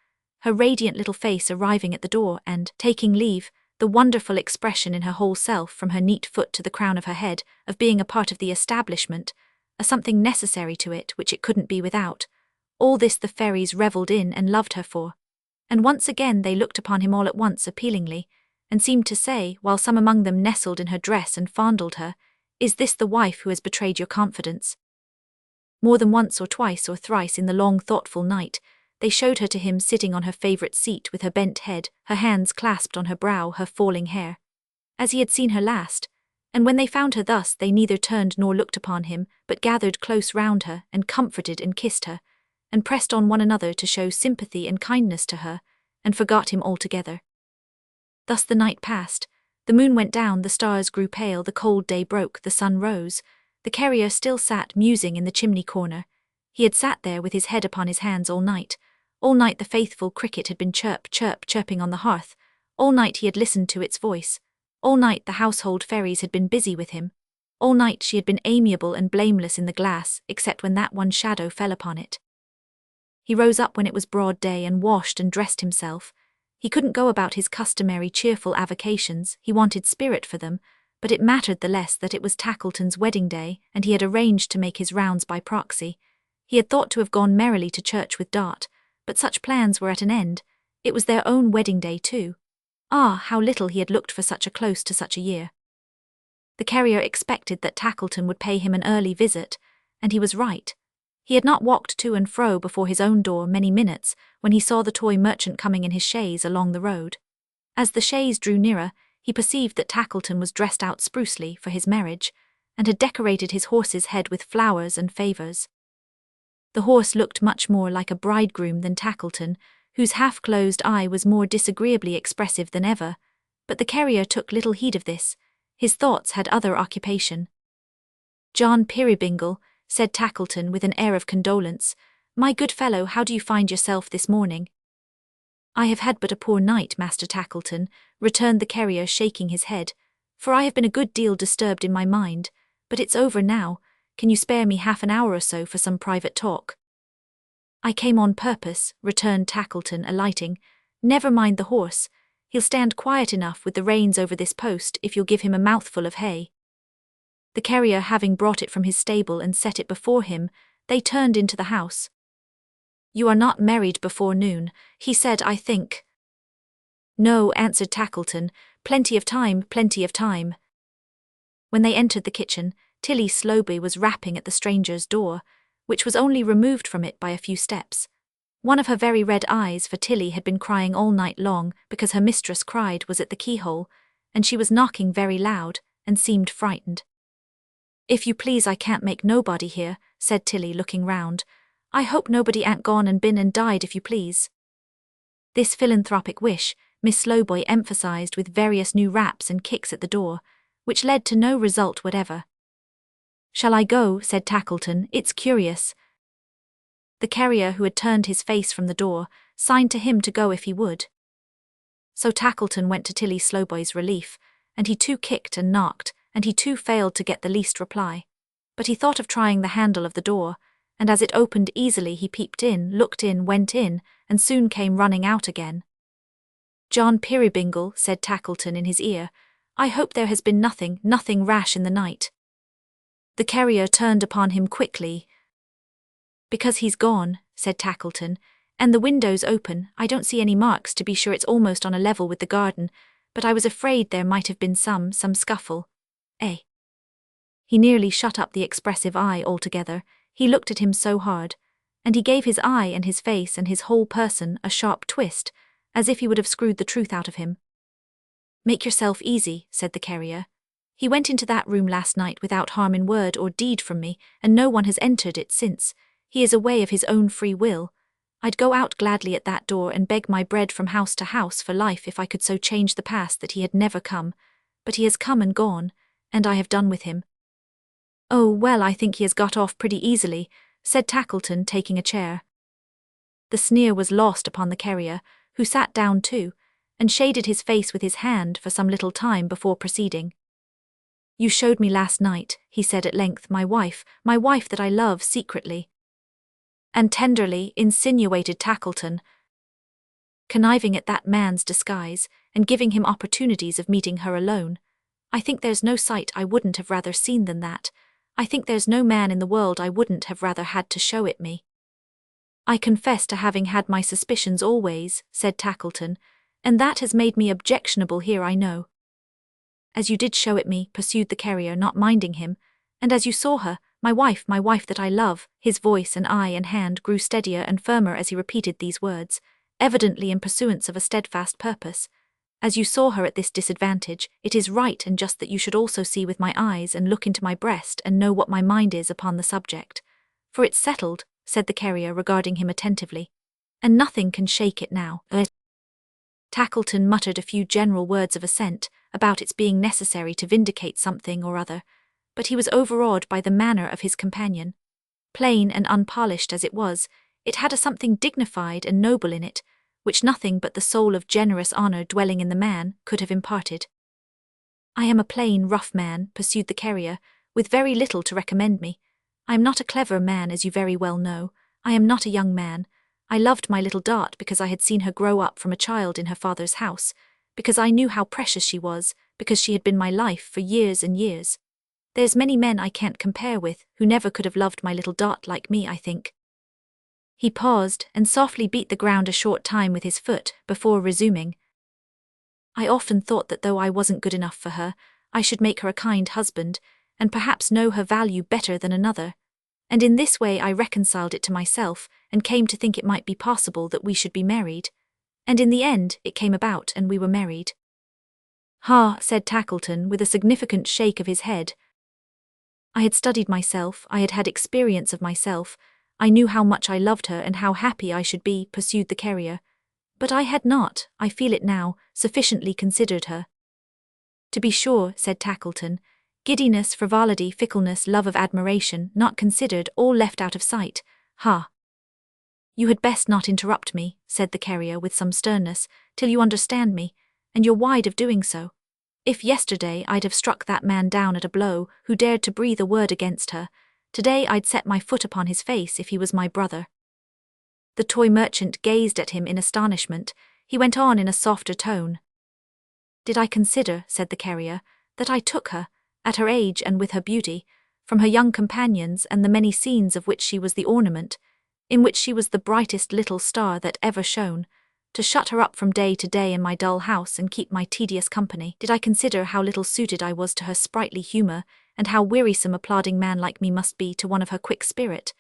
Speaker 1: her radiant little face arriving at the door and, taking leave, the wonderful expression in her whole self from her neat foot to the crown of her head of being a part of the establishment, a something necessary to it which it couldn't be without. All this the fairies revelled in and loved her for. And once again they looked upon him all at once appealingly, and seemed to say, while some among them nestled in her dress and fondled her, "Is this the wife who has betrayed your confidence?" More than once or twice or thrice in the long thoughtful night, they showed her to him sitting on her favourite seat with her bent head, her hands clasped on her brow, her falling hair, as he had seen her last, and when they found her thus they neither turned nor looked upon him, but gathered close round her, and comforted and kissed her, and pressed on one another to show sympathy and kindness to her, and forgot him altogether. Thus the night passed, the moon went down, the stars grew pale, the cold day broke, the sun rose, the carrier still sat musing in the chimney corner. He had sat there with his head upon his hands all night the faithful cricket had been chirping on the hearth, all night he had listened to its voice, all night the household fairies had been busy with him, all night she had been amiable and blameless in the glass, except when that one shadow fell upon it. He rose up when it was broad day and washed and dressed himself. He couldn't go about his customary cheerful avocations, he wanted spirit for them, but it mattered the less that it was Tackleton's wedding day, and he had arranged to make his rounds by proxy. He had thought to have gone merrily to church with Dot, but such plans were at an end. It was their own wedding day too. Ah, how little he had looked for such a close to such a year. The carrier expected that Tackleton would pay him an early visit, and he was right. He had not walked to and fro before his own door many minutes when he saw the toy merchant coming in his chaise along the road. As the chaise drew nearer, he perceived that Tackleton was dressed out sprucely for his marriage, and had decorated his horse's head with flowers and favours. The horse looked much more like a bridegroom than Tackleton, whose half-closed eye was more disagreeably expressive than ever, but the carrier took little heed of this. His thoughts had other occupation. "John Peerybingle," said Tackleton with an air of condolence, "my good fellow, how do you find yourself this morning?" "I have had but a poor night, Master Tackleton," returned the carrier, shaking his head, "for I have been a good deal disturbed in my mind, but it's over now. Can you spare me half an hour or so for some private talk?" "I came on purpose," returned Tackleton, alighting. "Never mind the horse. He'll stand quiet enough with the reins over this post if you'll give him a mouthful of hay." The carrier having brought it from his stable and set it before him, they turned into the house. "You are not married before noon," he said, "I think." "No," answered Tackleton, "plenty of time, plenty of time." When they entered the kitchen, Tilly Slowboy was rapping at the stranger's door, which was only removed from it by a few steps. One of her very red eyes, for Tilly had been crying all night long because her mistress cried, was at the keyhole, and she was knocking very loud, and seemed frightened. "If you please, I can't make nobody here," said Tilly, looking round. "I hope nobody ain't gone and been and died, if you please." This philanthropic wish Miss Slowboy emphasized with various new raps and kicks at the door, which led to no result whatever. "Shall I go?" said Tackleton. "It's curious." The carrier, who had turned his face from the door, signed to him to go if he would. So Tackleton went to Tilly Slowboy's relief, and he too kicked and knocked, and he too failed to get the least reply. But he thought of trying the handle of the door, and as it opened easily he peeped in, looked in, went in, and soon came running out again. "John Peerybingle," said Tackleton in his ear, "I hope there has been nothing rash in the night." The carrier turned upon him quickly. "Because he's gone," said Tackleton, "and the window's open. I don't see any marks, to be sure it's almost on a level with the garden, but I was afraid there might have been some scuffle. Eh?" He nearly shut up the expressive eye altogether, he looked at him so hard, and he gave his eye and his face and his whole person a sharp twist, as if he would have screwed the truth out of him. "Make yourself easy," said the carrier. "He went into that room last night without harm in word or deed from me, and no one has entered it since. He is away of his own free will. I'd go out gladly at that door and beg my bread from house to house for life if I could so change the past that he had never come. But he has come and gone, and I have done with him." "Oh, well, I think he has got off pretty easily," said Tackleton, taking a chair. The sneer was lost upon the carrier, who sat down too, and shaded his face with his hand for some little time before proceeding. "You showed me last night," he said at length, my wife that I love secretly." And tenderly insinuated Tackleton, "Conniving at that man's disguise, and giving him opportunities of meeting her alone. I think there's no sight I wouldn't have rather seen than that. I think there's no man in the world I wouldn't have rather had to show it me." "I confess to having had my suspicions always," said Tackleton, "and that has made me objectionable here, I know." "As you did show it me," pursued the carrier, not minding him, "and as you saw her, my wife that I love," his voice and eye and hand grew steadier and firmer as he repeated these words, evidently in pursuance of a steadfast purpose. "As you saw her at this disadvantage, it is right and just that you should also see with my eyes and look into my breast and know what my mind is upon the subject. For it's settled," said the carrier, regarding him attentively, "and nothing can shake it now." Tackleton muttered a few general words of assent about its being necessary to vindicate something or other, but he was overawed by the manner of his companion. Plain and unpolished as it was, it had a something dignified and noble in it, which nothing but the soul of generous honour dwelling in the man could have imparted. "I am a plain, rough man," pursued the carrier, "with very little to recommend me. I am not a clever man, as you very well know. I am not a young man. I loved my little Dart because I had seen her grow up from a child in her father's house, because I knew how precious she was, because she had been my life for years and years. There's many men I can't compare with who never could have loved my little Dart like me, I think." He paused and softly beat the ground a short time with his foot before resuming. "I often thought that though I wasn't good enough for her, I should make her a kind husband, and perhaps know her value better than another. And in this way I reconciled it to myself, and came to think it might be possible that we should be married. And in the end it came about, and we were married." "Ha," said Tackleton, with a significant shake of his head. "I had studied myself, I had had experience of myself, I knew how much I loved her and how happy I should be," pursued the carrier, But I had not, I feel it now, sufficiently considered her. To be sure, said Tackleton, giddiness, frivolity, fickleness, love of admiration, not considered, all left out of sight. Ha! You had best not interrupt me, said the carrier with some sternness, till you understand me, and you're wide of doing so. If yesterday I'd have struck that man down at a blow who dared to breathe a word against her, today I'd set my foot upon his face if he was my brother. The toy merchant gazed at him in astonishment. He went on in a softer tone. Did I consider, said the carrier, that I took her, at her age and with her beauty, from her young companions and the many scenes of which she was the ornament, in which she was the brightest little star that ever shone, to shut her up from day to day in my dull house and keep my tedious company? Did I consider how little suited I was to her sprightly humour, and how wearisome a plodding man like me must be to one of her quick spirit?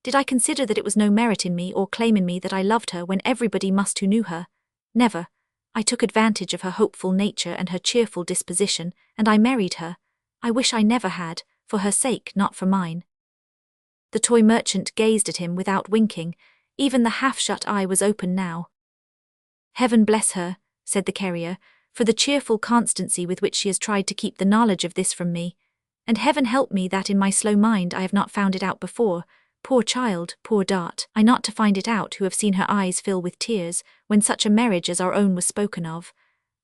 Speaker 1: Did I consider that it was no merit in me or claim in me that I loved her when everybody must who knew her? Never. I took advantage of her hopeful nature and her cheerful disposition, and I married her. I wish I never had, for her sake, not for mine. The toy merchant gazed at him without winking. Even the half-shut eye was open now. Heaven bless her, said the carrier, for the cheerful constancy with which she has tried to keep the knowledge of this from me, and heaven help me that in my slow mind I have not found it out before. Poor child, poor dart, I not to find it out who have seen her eyes fill with tears, when such a marriage as our own was spoken of.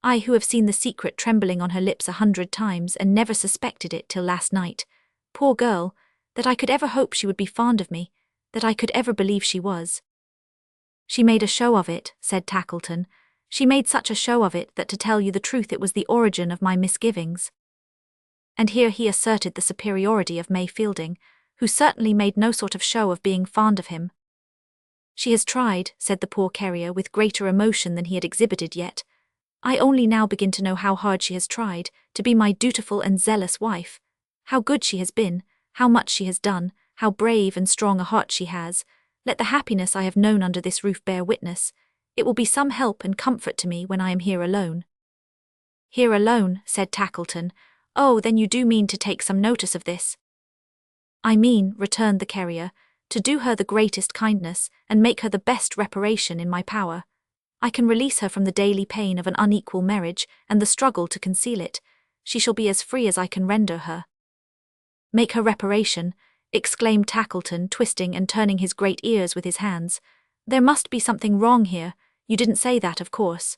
Speaker 1: I who have seen the secret trembling on her lips 100 times, and never suspected it till last night. Poor girl, that I could ever hope she would be fond of me, that I could ever believe she was. She made a show of it, said Tackleton. She made such a show of it that to tell you the truth it was the origin of my misgivings. And here he asserted the superiority of May Fielding, who certainly made no sort of show of being fond of him. She has tried, said the poor carrier with greater emotion than he had exhibited yet. I only now begin to know how hard she has tried, to be my dutiful and zealous wife. How good she has been, how much she has done, how brave and strong a heart she has. Let the happiness I have known under this roof bear witness. It will be some help and comfort to me when I am here alone. Here alone, said Tackleton. Oh, then you do mean to take some notice of this? I mean, returned the carrier, to do her the greatest kindness, and make her the best reparation in my power. I can release her from the daily pain of an unequal marriage, and the struggle to conceal it. She shall be as free as I can render her. Make her reparation, exclaimed Tackleton, twisting and turning his great ears with his hands. There must be something wrong here. You didn't say that, of course.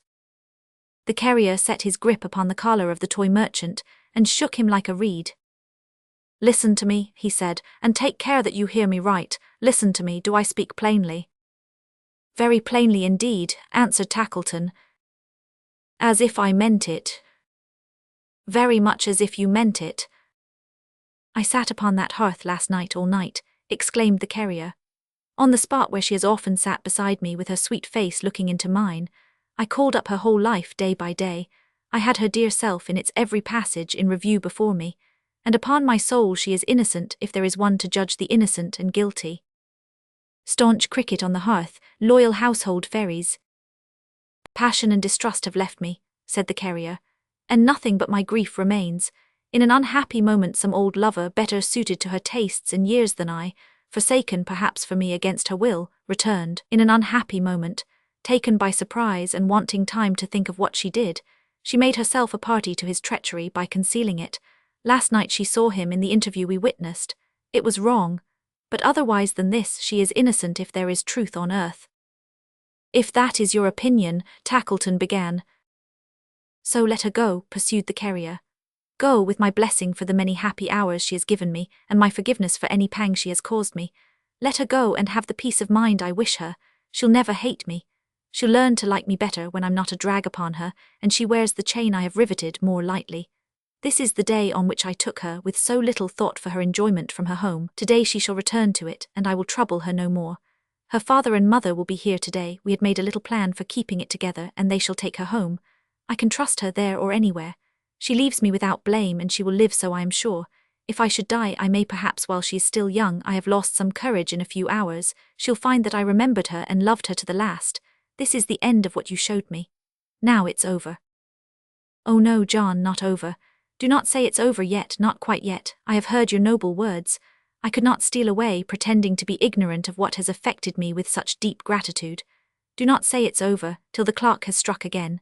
Speaker 1: The carrier set his grip upon the collar of the toy merchant, and shook him like a reed. Listen to me, he said, and take care that you hear me right. Listen to me, do I speak plainly? Very plainly indeed, answered Tackleton. As if I meant it. Very much as if you meant it. I sat upon that hearth last night all night, exclaimed the carrier. On the spot where she has often sat beside me with her sweet face looking into mine. I called up her whole life day by day. I had her dear self in its every passage in review before me, and upon my soul she is innocent if there is one to judge the innocent and guilty. Staunch cricket on the hearth, loyal household fairies. Passion and distrust have left me, said the carrier, and nothing but my grief remains. In an unhappy moment some old lover, better suited to her tastes and years than I, forsaken perhaps for me against her will, returned. In an unhappy moment, taken by surprise and wanting time to think of what she did, she made herself a party to his treachery by concealing it. Last night she saw him in the interview we witnessed. It was wrong, but otherwise than this she is innocent if there is truth on earth. If that is your opinion, Tackleton began. So let her go, pursued the carrier. Go, with my blessing for the many happy hours she has given me, and my forgiveness for any pang she has caused me. Let her go and have the peace of mind I wish her. She'll never hate me. She'll learn to like me better when I'm not a drag upon her, and she wears the chain I have riveted more lightly. This is the day on which I took her, with so little thought for her enjoyment from her home. Today she shall return to it, and I will trouble her no more. Her father and mother will be here today. We had made a little plan for keeping it together, and they shall take her home. I can trust her there or anywhere. She leaves me without blame, and she will live so I am sure. If I should die, I may perhaps while she is still young. I have lost some courage in a few hours. She'll find that I remembered her and loved her to the last. This is the end of what you showed me. Now it's over. Oh no, John, not over. Do not say it's over yet, not quite yet. I have heard your noble words. I could not steal away, pretending to be ignorant of what has affected me with such deep gratitude. Do not say it's over, till the clock has struck again.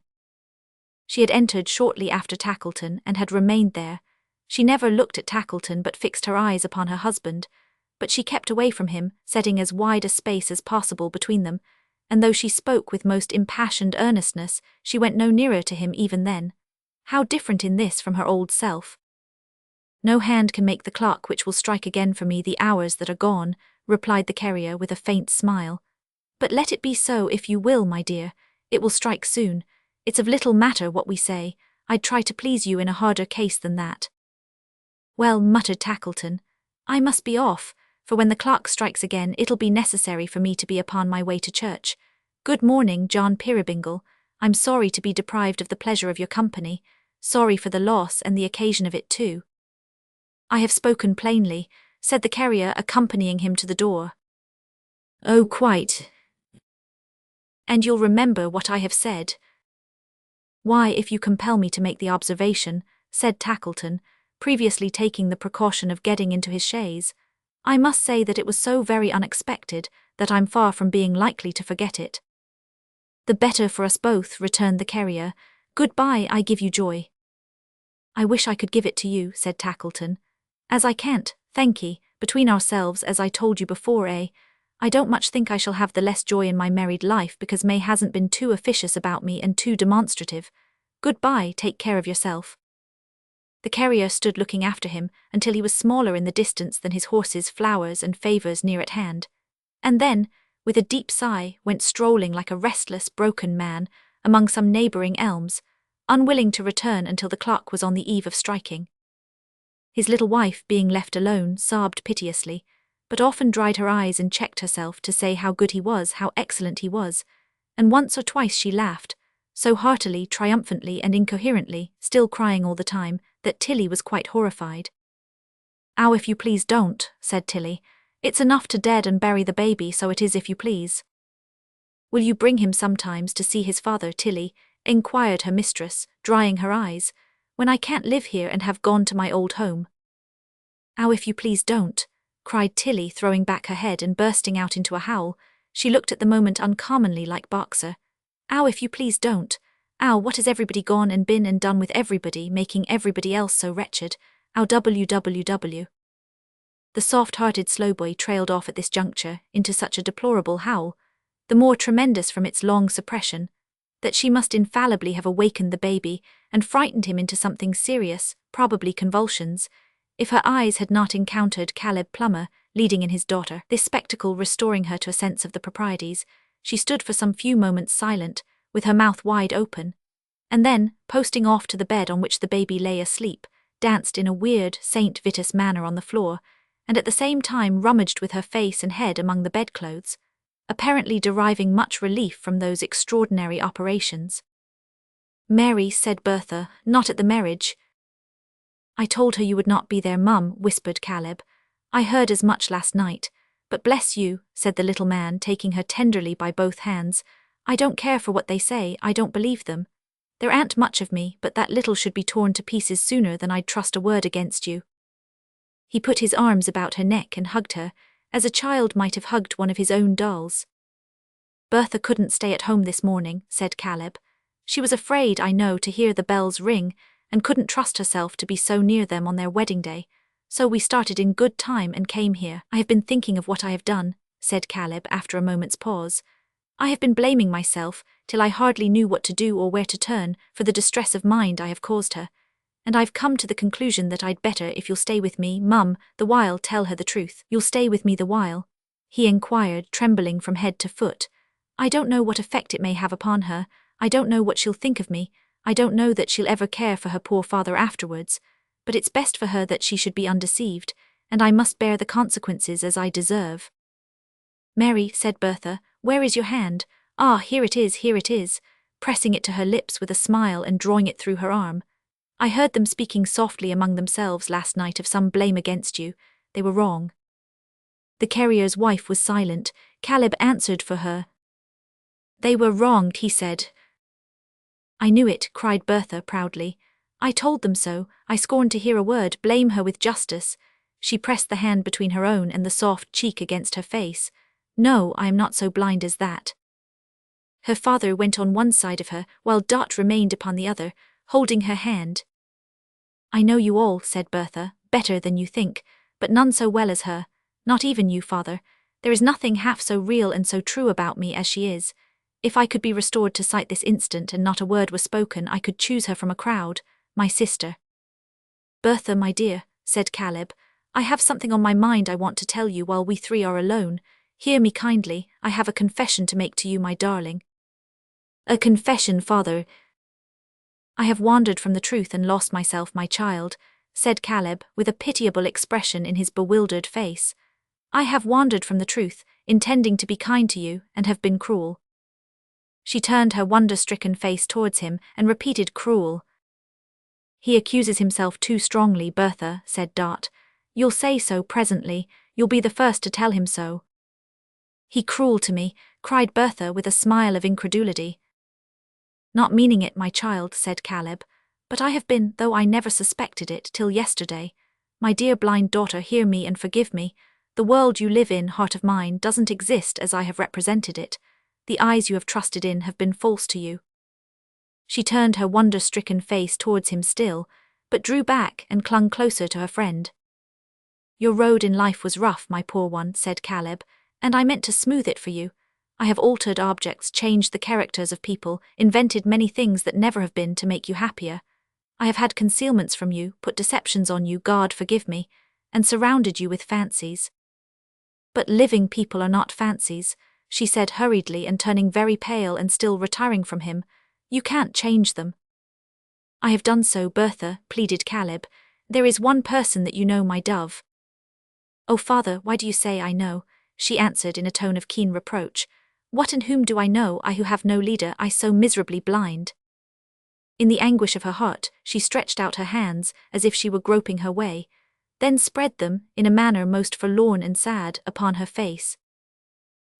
Speaker 1: She had entered shortly after Tackleton and had remained there. She never looked at Tackleton but fixed her eyes upon her husband, but she kept away from him, setting as wide a space as possible between them, and though she spoke with most impassioned earnestness, she went no nearer to him even then. How different in this from her old self. No hand can make the clock which will strike again for me the hours that are gone, replied the carrier with a faint smile. But let it be so if you will, my dear. It will strike soon. It's of little matter what we say. I'd try to please you in a harder case than that. Well, muttered Tackleton, I must be off, for when the clock strikes again it'll be necessary for me to be upon my way to church. Good morning, John Peerybingle. I'm sorry to be deprived of the pleasure of your company, sorry for the loss and the occasion of it too. I have spoken plainly, said the carrier, accompanying him to the door. Oh, quite. And you'll remember what I have said? Why, if you compel me to make the observation, said Tackleton, previously taking the precaution of getting into his chaise, I must say that it was so very unexpected that I'm far from being likely to forget it. The better for us both, returned the carrier. Good-bye, I give you joy. I wish I could give it to you, said Tackleton. As I can't, thank ye, between ourselves, as I told you before, I don't much think I shall have the less joy in my married life because May hasn't been too officious about me and too demonstrative. Good-bye, take care of yourself. The carrier stood looking after him until he was smaller in the distance than his horses' flowers and favours near at hand, and then, with a deep sigh, went strolling like a restless, broken man among some neighbouring elms, unwilling to return until the clock was on the eve of striking. His little wife, being left alone, sobbed piteously, but often dried her eyes and checked herself to say how good he was, how excellent he was, and once or twice she laughed, so heartily, triumphantly and incoherently, still crying all the time, that Tilly was quite horrified. "Ow, if you please don't," said Tilly. "It's enough to dead and bury the baby, so it is if you please." "Will you bring him sometimes to see his father, Tilly?" inquired her mistress, drying her eyes, "when I can't live here and have gone to my old home." "Ow, if you please don't," cried Tilly, throwing back her head and bursting out into a howl. She looked at the moment uncommonly like Boxer. "Ow, if you please don't. Ow, what has everybody gone and been and done with everybody, making everybody else so wretched? Ow, www." The soft-hearted slowboy trailed off at this juncture into such a deplorable howl, the more tremendous from its long suppression, that she must infallibly have awakened the baby and frightened him into something serious, probably convulsions, if her eyes had not encountered Caleb Plummer leading in his daughter. This spectacle restoring her to a sense of the proprieties, she stood for some few moments silent, with her mouth wide open, and then, posting off to the bed on which the baby lay asleep, danced in a weird St. Vitus manner on the floor, and at the same time rummaged with her face and head among the bedclothes, apparently deriving much relief from those extraordinary operations. "Mary," said Bertha, "not at the marriage." "I told her you would not be there, Mum," whispered Caleb. "I heard as much last night. But bless you," said the little man, taking her tenderly by both hands, "I don't care for what they say, I don't believe them. There ain't much of me, but that little should be torn to pieces sooner than I'd trust a word against you." He put his arms about her neck and hugged her, as a child might have hugged one of his own dolls. "Bertha couldn't stay at home this morning," said Caleb. "She was afraid, I know, to hear the bells ring, and couldn't trust herself to be so near them on their wedding day, so we started in good time and came here. I have been thinking of what I have done," said Caleb after a moment's pause. "I have been blaming myself, till I hardly knew what to do or where to turn, for the distress of mind I have caused her, and I've come to the conclusion that I'd better, if you'll stay with me, Mum, the while, tell her the truth." "You'll stay with me the while?" he inquired, trembling from head to foot. "I don't know what effect it may have upon her, I don't know what she'll think of me, I don't know that she'll ever care for her poor father afterwards, but it's best for her that she should be undeceived, and I must bear the consequences as I deserve." "Mary," said Bertha, "where is your hand? Ah, here it is, pressing it to her lips with a smile and drawing it through her arm. "I heard them speaking softly among themselves last night of some blame against you. They were wrong." The carrier's wife was silent. Caleb answered for her. "They were wronged," he said. "I knew it," cried Bertha proudly. "I told them so. I scorned to hear a word blame her with justice." She pressed the hand between her own and the soft cheek against her face. "No, I am not so blind as that." Her father went on one side of her, while Dot remained upon the other, holding her hand. I know you all, said Bertha, better than you think, but none so well as her, not even you, father. There is nothing half so real and so true about me as she is. If I could be restored to sight this instant and not a word were spoken, I could choose her from a crowd, my sister. Bertha, my dear, said Caleb, I have something on my mind I want to tell you while we three are alone. Hear me kindly, I have a confession to make to you, my darling. A confession, father. I have wandered from the truth and lost myself, my child, said Caleb, with a pitiable expression in his bewildered face. I have wandered from the truth, intending to be kind to you, and have been cruel. She turned her wonder-stricken face towards him and repeated, cruel. He accuses himself too strongly, Bertha, said Dot. You'll say so presently, you'll be the first to tell him so. He cruel to me, cried Bertha with a smile of incredulity. Not meaning it, my child, said Caleb, but I have been, though I never suspected it till yesterday. My dear blind daughter, hear me and forgive me. The world you live in, heart of mine, doesn't exist as I have represented it. The eyes you have trusted in have been false to you. She turned her wonder-stricken face towards him still, but drew back and clung closer to her friend. Your road in life was rough, my poor one, said Caleb, and I meant to smooth it for you. I have altered objects, changed the characters of people, invented many things that never have been to make you happier. I have had concealments from you, put deceptions on you, God forgive me, and surrounded you with fancies. But living people are not fancies, she said hurriedly and turning very pale and still retiring from him. You can't change them. I have done so, Bertha, pleaded Caleb. There is one person that you know, my dove. Oh, father, why do you say I know? She answered in a tone of keen reproach. What and whom do I know, I who have no leader, I so miserably blind? In the anguish of her heart, she stretched out her hands, as if she were groping her way, then spread them, in a manner most forlorn and sad, upon her face.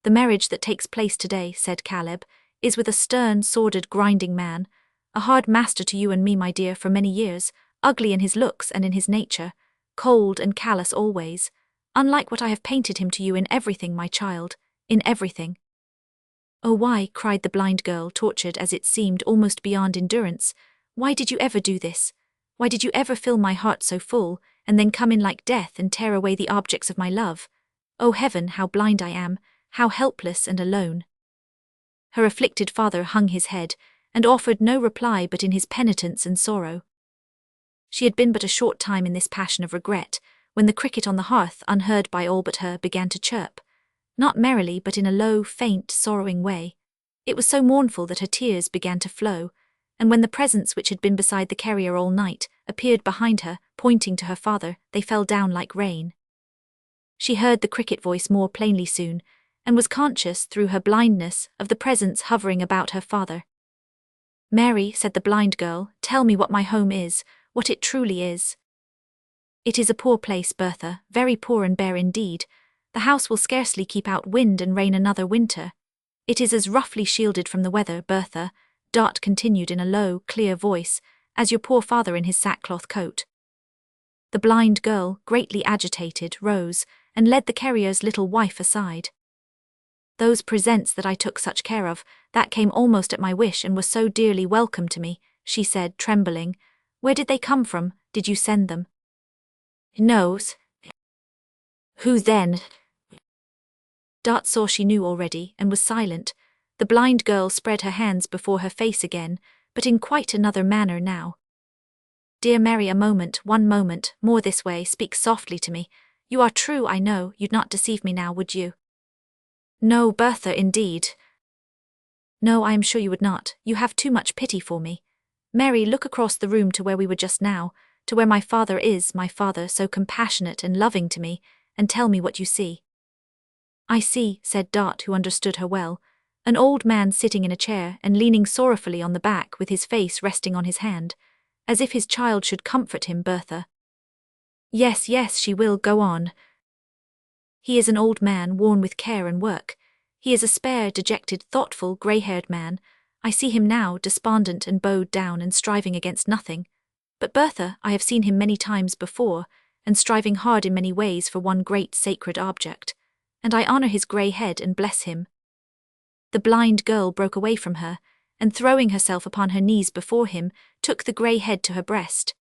Speaker 1: The marriage that takes place today, said Caleb, is with a stern, sordid, grinding man, a hard master to you and me, my dear, for many years, ugly in his looks and in his nature, cold and callous always, unlike what I have painted him to you in everything, my child, in everything. Oh, why, cried the blind girl, tortured as it seemed almost beyond endurance, why did you ever do this? Why did you ever fill my heart so full, and then come in like death and tear away the objects of my love? Oh heaven, how blind I am, how helpless and alone. Her afflicted father hung his head, and offered no reply but in his penitence and sorrow. She had been but a short time in this passion of regret, when the cricket on the hearth, unheard by all but her, began to chirp. Not merrily, but in a low, faint, sorrowing way. It was so mournful that her tears began to flow, and when the presence which had been beside the carrier all night appeared behind her, pointing to her father, they fell down like rain. She heard the cricket voice more plainly soon, and was conscious, through her blindness, of the presence hovering about her father. Mary, said the blind girl, tell me what my home is, what it truly is. It is a poor place, Bertha, very poor and bare indeed. The house will scarcely keep out wind and rain another winter. It is as roughly shielded from the weather, Bertha, Dot continued in a low, clear voice, as your poor father in his sackcloth coat. The blind girl, greatly agitated, rose, and led the carrier's little wife aside. Those presents that I took such care of, that came almost at my wish and were so dearly welcome to me, she said, trembling. Where did they come from? Did you send them? No. Who then? Dot saw she knew already, and was silent. The blind girl spread her hands before her face again, but in quite another manner now. Dear Mary, a moment, one moment, more this way, speak softly to me. You are true, I know, you'd not deceive me now, would you? No, Bertha, indeed. No, I am sure you would not, you have too much pity for me. Mary, look across the room to where we were just now, to where my father is, my father, so compassionate and loving to me, and tell me what you see. I see, said Dot, who understood her well, an old man sitting in a chair and leaning sorrowfully on the back with his face resting on his hand, as if his child should comfort him, Bertha. Yes, yes, she will, go on. He is an old man worn with care and work. He is a spare, dejected, thoughtful, grey-haired man. I see him now, despondent and bowed down and striving against nothing. But Bertha, I have seen him many times before, and striving hard in many ways for one great sacred object. And I honour his grey head and bless him. The blind girl broke away from her, and throwing herself upon her knees before him, took the grey head to her breast.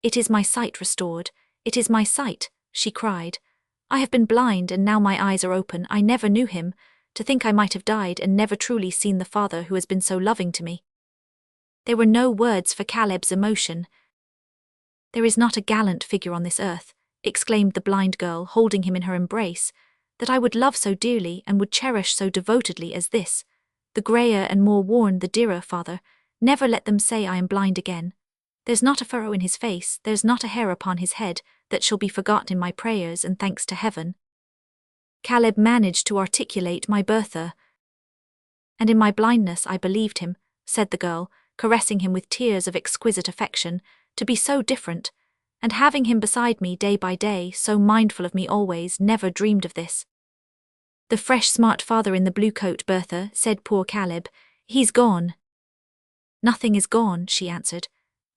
Speaker 1: "It is my sight restored, it is my sight," she cried. "I have been blind and now my eyes are open. I never knew him. To think I might have died and never truly seen the father who has been so loving to me." There were no words for Caleb's emotion. "There is not a gallant figure on this earth," exclaimed the blind girl, holding him in her embrace, "that I would love so dearly and would cherish so devotedly as this. The greyer and more worn the dearer, father. Never let them say I am blind again. There's not a furrow in his face, there's not a hair upon his head, that shall be forgotten in my prayers and thanks to heaven." Caleb managed to articulate "my Bertha." "And in my blindness I believed him," said the girl, caressing him with tears of exquisite affection, "to be so different, and having him beside me day by day, so mindful of me always, never dreamed of this." "The fresh smart father in the blue coat, Bertha," said poor Caleb. "He's gone." "Nothing is gone," she answered.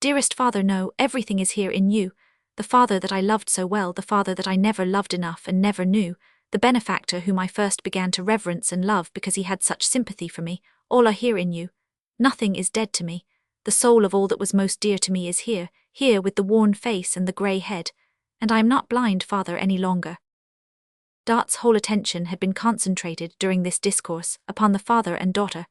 Speaker 1: "Dearest father, no, everything is here in you. The father that I loved so well, the father that I never loved enough and never knew, the benefactor whom I first began to reverence and love because he had such sympathy for me, all are here in you. Nothing is dead to me. The soul of all that was most dear to me is here, here with the worn face and the grey head, and I am not blind, father, any longer." Dot's whole attention had been concentrated during this discourse upon the father and daughter,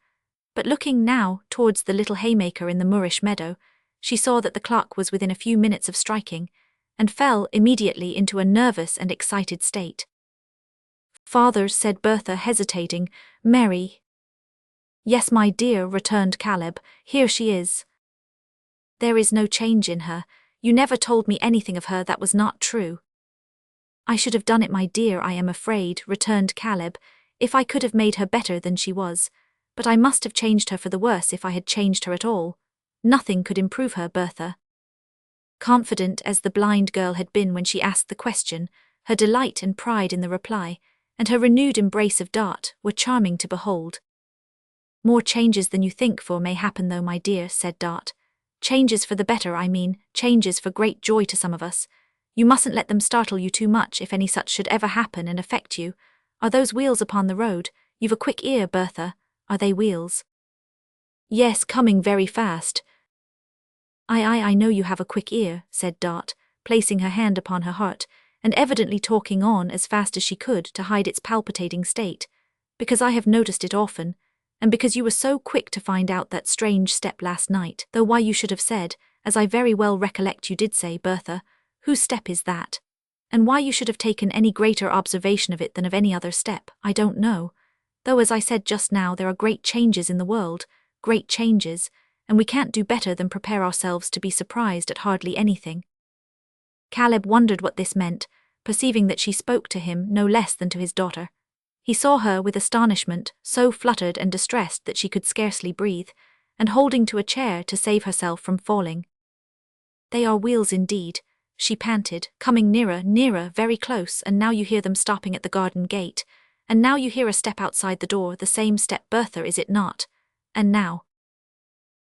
Speaker 1: but looking now towards the little haymaker in the moorish meadow, she saw that the clock was within a few minutes of striking, and fell immediately into a nervous and excited state. "Father," said Bertha, hesitating, "Mary." "Yes, my dear," returned Caleb, "here she is." "There is no change in her. You never told me anything of her that was not true." "I should have done it, my dear, I am afraid," returned Caleb, "if I could have made her better than she was. But I must have changed her for the worse if I had changed her at all. Nothing could improve her, Bertha." Confident as the blind girl had been when she asked the question, her delight and pride in the reply, and her renewed embrace of Dot, were charming to behold. "More changes than you think for may happen though, my dear," said Dot. "Changes for the better, I mean, changes for great joy to some of us. You mustn't let them startle you too much if any such should ever happen and affect you. Are those wheels upon the road? You've a quick ear, Bertha. Are they wheels?" "Yes, coming very fast." I know you have a quick ear," said Dot, placing her hand upon her heart, and evidently talking on as fast as she could to hide its palpitating state, "because I have noticed it often, and because you were so quick to find out that strange step last night, though why you should have said, as I very well recollect you did say, Bertha, 'Whose step is that?' and why you should have taken any greater observation of it than of any other step, I don't know, though as I said just now there are great changes in the world, great changes, and we can't do better than prepare ourselves to be surprised at hardly anything." Caleb wondered what this meant, perceiving that she spoke to him no less than to his daughter. He saw her with astonishment, so fluttered and distressed that she could scarcely breathe, and holding to a chair to save herself from falling. "They are wheels indeed," she panted, coming nearer, nearer, very close, "and now you hear them stopping at the garden gate, and now you hear a step outside the door, the same step, Bertha, is it not? And now—"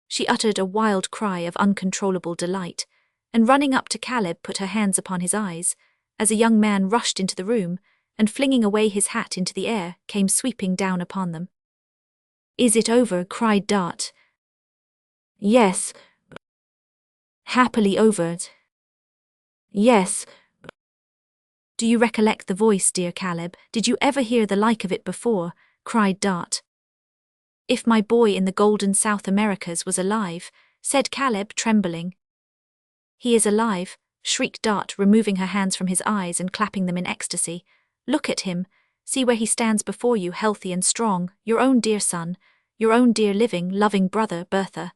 Speaker 1: She uttered a wild cry of uncontrollable delight, and running up to Caleb put her hands upon his eyes, as a young man rushed into the room, and flinging away his hat into the air, came sweeping down upon them. "Is it over?" cried Dot. "Yes. Happily over. Yes." "Do you recollect the voice, dear Caleb? Did you ever hear the like of it before?" cried Dot. "If my boy in the golden South Americas was alive," said Caleb, trembling. "He is alive," shrieked Dot, removing her hands from his eyes and clapping them in ecstasy. "Look at him. See where he stands before you, healthy and strong, your own dear son, your own dear living, loving brother, Bertha."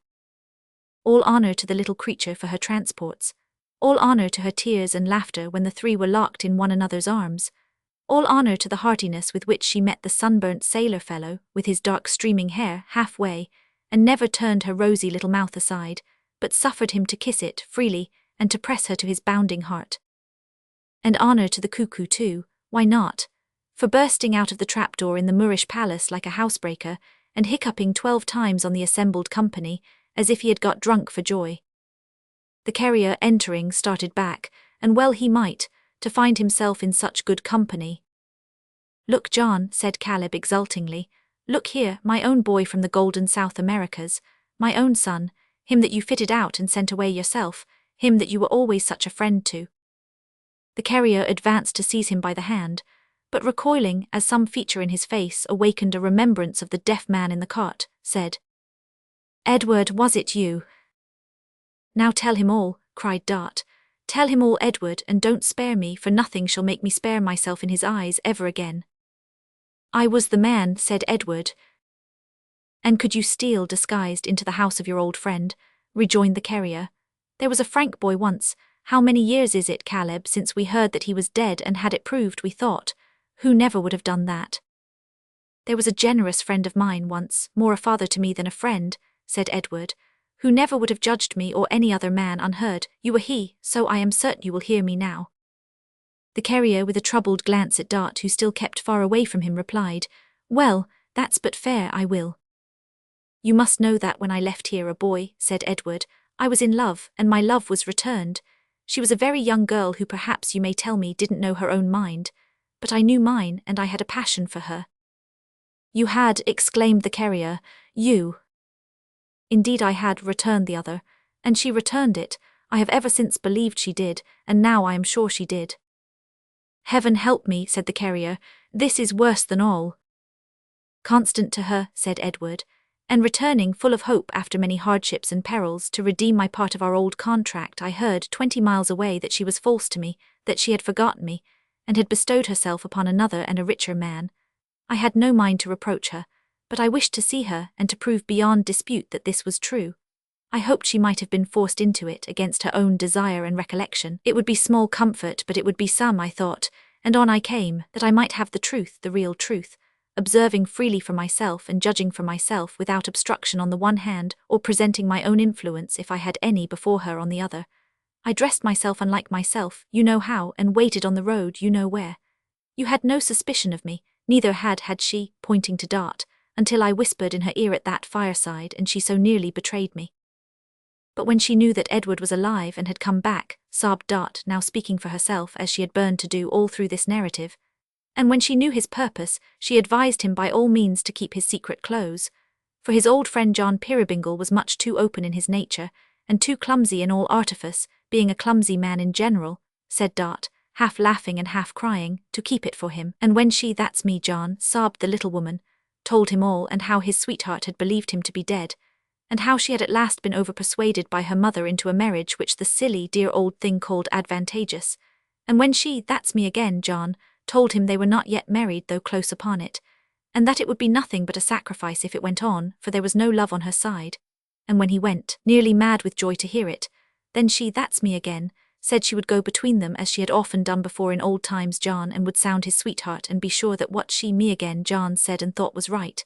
Speaker 1: All honour to the little creature for her transports. All honour to her tears and laughter when the three were locked in one another's arms. All honour to the heartiness with which she met the sunburnt sailor fellow, with his dark streaming hair, half-way, and never turned her rosy little mouth aside, but suffered him to kiss it freely and to press her to his bounding heart. And honour to the cuckoo too, why not? For bursting out of the trapdoor in the Moorish palace like a housebreaker, and hiccuping 12 times on the assembled company, as if he had got drunk for joy. The carrier, entering, started back, and well he might, to find himself in such good company. "Look, John," said Caleb exultingly, Look here, my own boy from the golden South Americas, my own son, him that you fitted out and sent away yourself, him that you were always such a friend to." The carrier advanced to seize him by the hand, but recoiling as some feature in his face awakened a remembrance of the deaf man in the cart, said, "Edward, was it you?" "Now tell him all," cried Dart. "Tell him all, Edward, and don't spare me, for nothing shall make me spare myself in his eyes ever again." "I was the man," said Edward. "And could you steal disguised into the house of your old friend?" rejoined the carrier. "There was a Frank boy once. How many years is it, Caleb, since we heard that he was dead and had it proved, we thought? Who never would have done that?" "There was a generous friend of mine once, more a father to me than a friend," said Edward, "who never would have judged me or any other man unheard. You were he, so I am certain you will hear me now." The carrier, with a troubled glance at Dart, who still kept far away from him, replied, "Well, that's but fair, I will." "You must know that when I left here a boy," said Edward, "I was in love, and my love was returned. She was a very young girl who perhaps you may tell me didn't know her own mind, but I knew mine, and I had a passion for her." "You had," exclaimed the carrier, "you?" "Indeed I had," returned the other, "and she returned it. I have ever since believed she did, and now I am sure she did." "Heaven help me," said the carrier, "this is worse than all." "Constant to her," said Edward, "and returning full of hope after many hardships and perils to redeem my part of our old contract, I heard 20 miles away that she was false to me, that she had forgotten me, and had bestowed herself upon another and a richer man. I had no mind to reproach her, but I wished to see her and to prove beyond dispute that this was true. I hoped she might have been forced into it against her own desire and recollection. It would be small comfort, but it would be some, I thought, and on I came, that I might have the truth, the real truth, observing freely for myself and judging for myself without obstruction on the one hand, or presenting my own influence, if I had any, before her on the other. I dressed myself unlike myself, you know how, and waited on the road, you know where. You had no suspicion of me, neither had she, pointing to Dart, until I whispered in her ear at that fireside, and she so nearly betrayed me." "But when she knew that Edward was alive and had come back," sobbed Dart, now speaking for herself as she had burned to do all through this narrative, "and when she knew his purpose, she advised him by all means to keep his secret close. For his old friend John Peerybingle was much too open in his nature, and too clumsy in all artifice, being a clumsy man in general," said Dart, half laughing and half crying, "to keep it for him. And when she—" "That's me, John," sobbed the little woman, "told him all, and how his sweetheart had believed him to be dead, and how she had at last been over-persuaded by her mother into a marriage which the silly, dear old thing called advantageous. And when she— "That's me again, John, told him they were not yet married, though close upon it, and that it would be nothing but a sacrifice if it went on, for there was no love on her side. And when he went, nearly mad with joy to hear it, then she— "That's me again, said she would go between them as she had often done before in old times, John, and would sound his sweetheart and be sure that what she— me again, John, said and thought was right.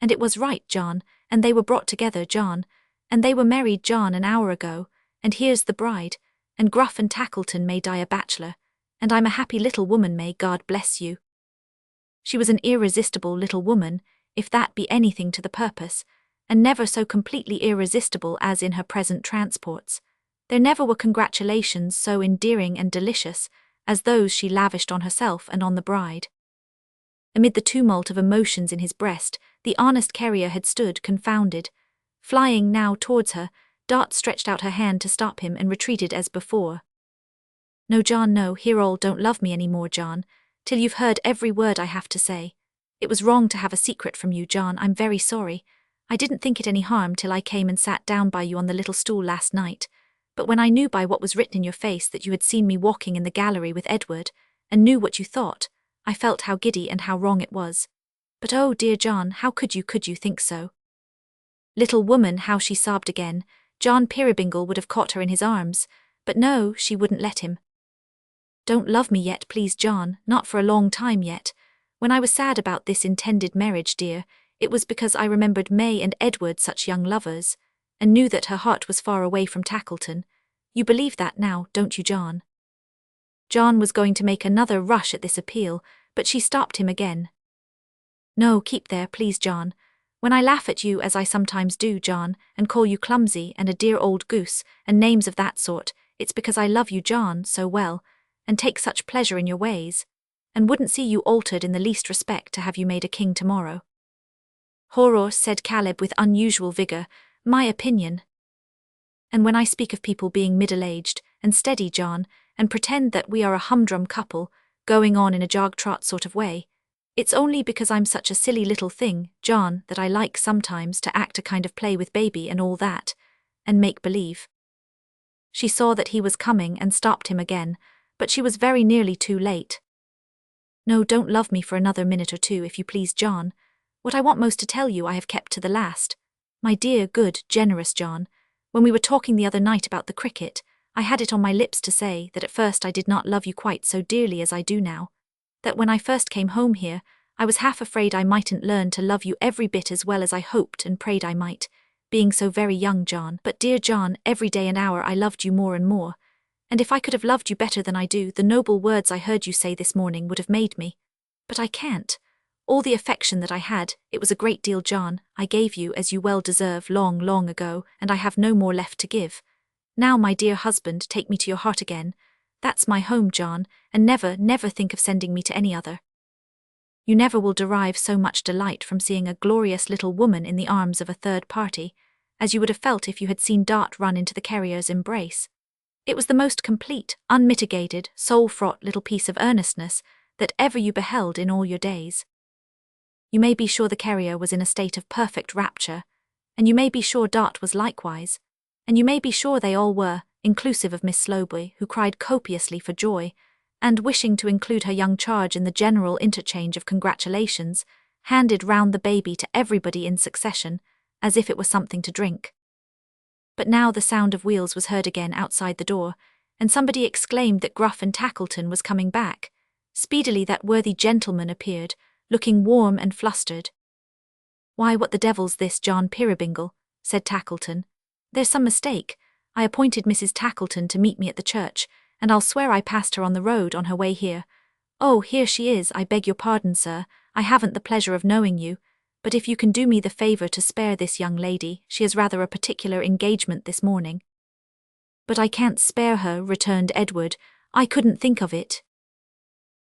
Speaker 1: And it was right, John, and they were brought together, John, and they were married, John, an hour ago, and here's the bride, and Gruff and Tackleton may die a bachelor, and I'm a happy little woman, may God bless you." She was an irresistible little woman, if that be anything to the purpose, and never so completely irresistible as in her present transports. There never were congratulations so endearing and delicious as those she lavished on herself and on the bride. Amid the tumult of emotions in his breast, the honest carrier had stood confounded. Flying now towards her, Dart stretched out her hand to stop him and retreated as before. "No, John, no, hear all, don't love me any more, John, till you've heard every word I have to say. It was wrong to have a secret from you, John, I'm very sorry. I didn't think it any harm till I came and sat down by you on the little stool last night, but when I knew by what was written in your face that you had seen me walking in the gallery with Edward, and knew what you thought, I felt how giddy and how wrong it was. But oh dear John, how could you think so?" Little woman, how she sobbed again. John Peerybingle would have caught her in his arms, but no, she wouldn't let him. "Don't love me yet, please, John, not for a long time yet. When I was sad about this intended marriage, dear, it was because I remembered May and Edward such young lovers, and knew that her heart was far away from Tackleton. You believe that now, don't you, John?" John was going to make another rush at this appeal, but she stopped him again. "No, keep there, please, John. When I laugh at you, as I sometimes do, John, and call you clumsy and a dear old goose, and names of that sort, it's because I love you, John, so well, and take such pleasure in your ways, and wouldn't see you altered in the least respect to have you made a king tomorrow." Horror, said Caleb with unusual vigor, my opinion. And when I speak of people being middle-aged, and steady, John, and pretend that we are a humdrum couple, going on in a jog-trot sort of way, it's only because I'm such a silly little thing, John, that I like sometimes to act a kind of play with baby and all that, and make believe. She saw that he was coming and stopped him again, but she was very nearly too late. No, don't love me for another minute or two, if you please, John. What I want most to tell you I have kept to the last. My dear, good, generous John, when we were talking the other night about the cricket, I had it on my lips to say that at first I did not love you quite so dearly as I do now, that when I first came home here, I was half afraid I mightn't learn to love you every bit as well as I hoped and prayed I might, being so very young, John. But dear John, every day and hour I loved you more and more, and if I could have loved you better than I do, the noble words I heard you say this morning would have made me. But I can't. All the affection that I had, it was a great deal, John, I gave you as you well deserve long, long ago, and I have no more left to give. Now, my dear husband, take me to your heart again. That's my home, John, and never, never think of sending me to any other. You never will derive so much delight from seeing a glorious little woman in the arms of a third party, as you would have felt if you had seen Dart run into the carrier's embrace. It was the most complete, unmitigated, soul-fraught little piece of earnestness that ever you beheld in all your days. You may be sure the carrier was in a state of perfect rapture, and you may be sure Dart was likewise, and you may be sure they all were, inclusive of Miss Slowboy, who cried copiously for joy, and wishing to include her young charge in the general interchange of congratulations, handed round the baby to everybody in succession, as if it were something to drink. But now the sound of wheels was heard again outside the door, and somebody exclaimed that Gruff and Tackleton was coming back. Speedily that worthy gentleman appeared, looking warm and flustered. Why, what the devil's this, John Peerybingle? Said Tackleton. There's some mistake. I appointed Mrs. Tackleton to meet me at the church, and I'll swear I passed her on the road on her way here. Oh, here she is. I beg your pardon, sir, I haven't the pleasure of knowing you, but if you can do me the favour to spare this young lady, she has rather a particular engagement this morning. But I can't spare her, returned Edward. I couldn't think of it.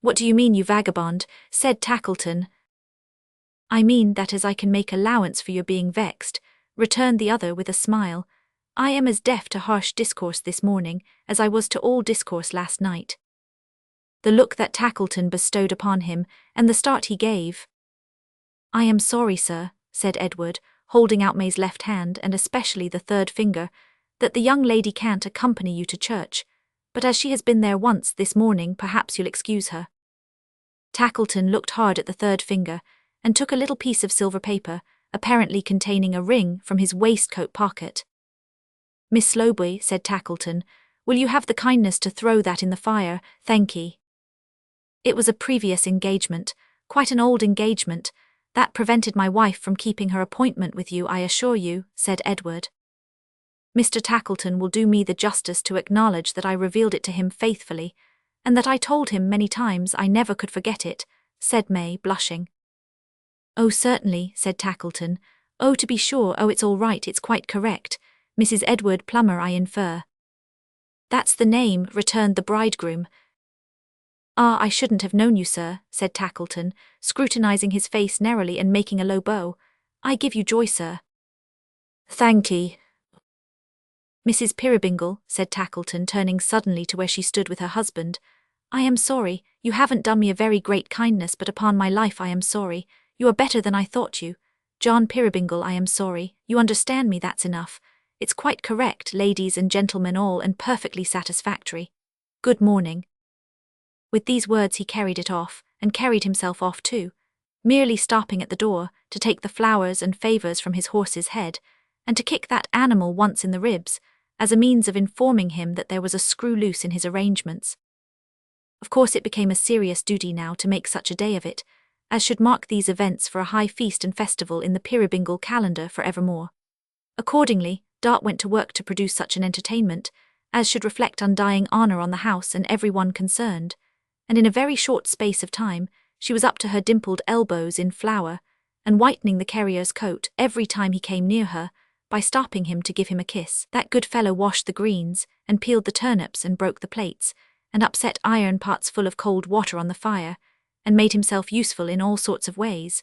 Speaker 1: What do you mean, you vagabond? Said Tackleton. I mean that as I can make allowance for your being vexed, returned the other with a smile. I am as deaf to harsh discourse this morning as I was to all discourse last night. The look that Tackleton bestowed upon him, and the start he gave. I am sorry, sir, said Edward, holding out May's left hand and especially the third finger, that the young lady can't accompany you to church, but as she has been there once this morning, perhaps you'll excuse her. Tackleton looked hard at the third finger, and took a little piece of silver paper, apparently containing a ring, from his waistcoat pocket. Miss Slowboy, said Tackleton, will you have the kindness to throw that in the fire, thank ye. It was a previous engagement, quite an old engagement, that prevented my wife from keeping her appointment with you, I assure you, said Edward. Mr. Tackleton will do me the justice to acknowledge that I revealed it to him faithfully, and that I told him many times I never could forget it, said May, blushing. Oh, certainly, said Tackleton. Oh, to be sure, oh, it's all right, it's quite correct. Mrs. Edward Plummer, I infer. That's the name, returned the bridegroom. Ah, I shouldn't have known you, sir, said Tackleton, scrutinizing his face narrowly and making a low bow. I give you joy, sir. Thankee. Mrs. Peerybingle, said Tackleton, turning suddenly to where she stood with her husband. I am sorry, you haven't done me a very great kindness, but upon my life I am sorry. You are better than I thought you. John Peerybingle, I am sorry. You understand me, that's enough. It's quite correct, ladies and gentlemen all, and perfectly satisfactory. Good morning. With these words he carried it off, and carried himself off too, merely stopping at the door, to take the flowers and favours from his horse's head, and to kick that animal once in the ribs, as a means of informing him that there was a screw loose in his arrangements. Of course it became a serious duty now to make such a day of it, as should mark these events for a high feast and festival in the Peerybingle calendar for evermore. Accordingly, Dart went to work to produce such an entertainment, as should reflect undying honour on the house and every one concerned, and in a very short space of time, she was up to her dimpled elbows in flour, and whitening the carrier's coat every time he came near her, by stopping him to give him a kiss. That good fellow washed the greens, and peeled the turnips and broke the plates, and upset iron pots full of cold water on the fire, and made himself useful in all sorts of ways.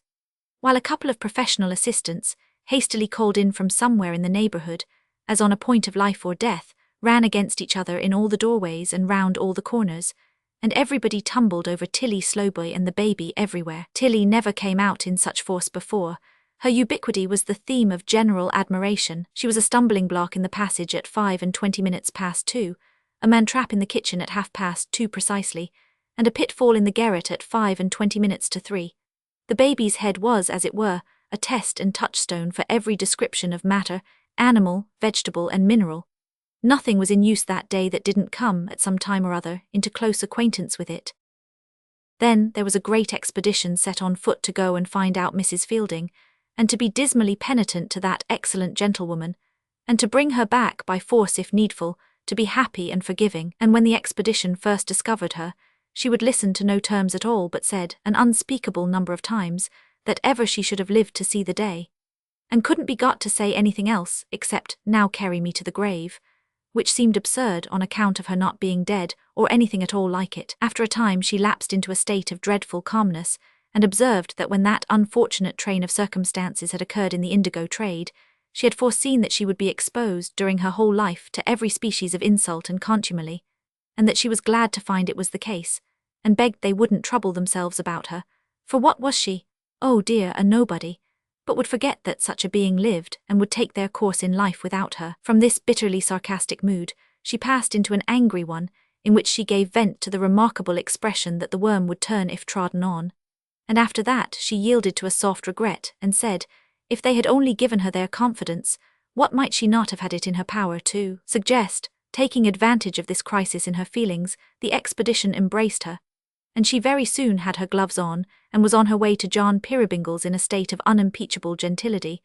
Speaker 1: while a couple of professional assistants, hastily called in from somewhere in the neighborhood, as on a point of life or death, ran against each other in all the doorways and round all the corners, and everybody tumbled over Tilly Slowboy and the baby everywhere. Tilly never came out in such force before. Her ubiquity was the theme of general admiration. She was a stumbling block in the passage at 25 past 2, a man-trap in the kitchen at 2:30 precisely, and a pitfall in the garret at 3. The baby's head was, as it were, a test and touchstone for every description of matter, animal, vegetable, and mineral. Nothing was in use that day that didn't come, at some time or other, into close acquaintance with it. Then there was a great expedition set on foot to go and find out Mrs. Fielding, and to be dismally penitent to that excellent gentlewoman, and to bring her back by force if needful, to be happy and forgiving. And when the expedition first discovered her, she would listen to no terms at all, but said, an unspeakable number of times, that ever she should have lived to see the day, and couldn't be got to say anything else, except, now carry me to the grave, which seemed absurd on account of her not being dead, or anything at all like it. After a time she lapsed into a state of dreadful calmness, and observed that when that unfortunate train of circumstances had occurred in the indigo trade, she had foreseen that she would be exposed during her whole life to every species of insult and contumely, and that she was glad to find it was the case, and begged they wouldn't trouble themselves about her, for what was she? Oh dear, a nobody, but would forget that such a being lived and would take their course in life without her. From this bitterly sarcastic mood, she passed into an angry one, in which she gave vent to the remarkable expression that the worm would turn if trodden on, and after that she yielded to a soft regret, and said, if they had only given her their confidence, what might she not have had it in her power to suggest? Taking advantage of this crisis in her feelings, the expedition embraced her, and she very soon had her gloves on, and was on her way to John Peerybingle's in a state of unimpeachable gentility,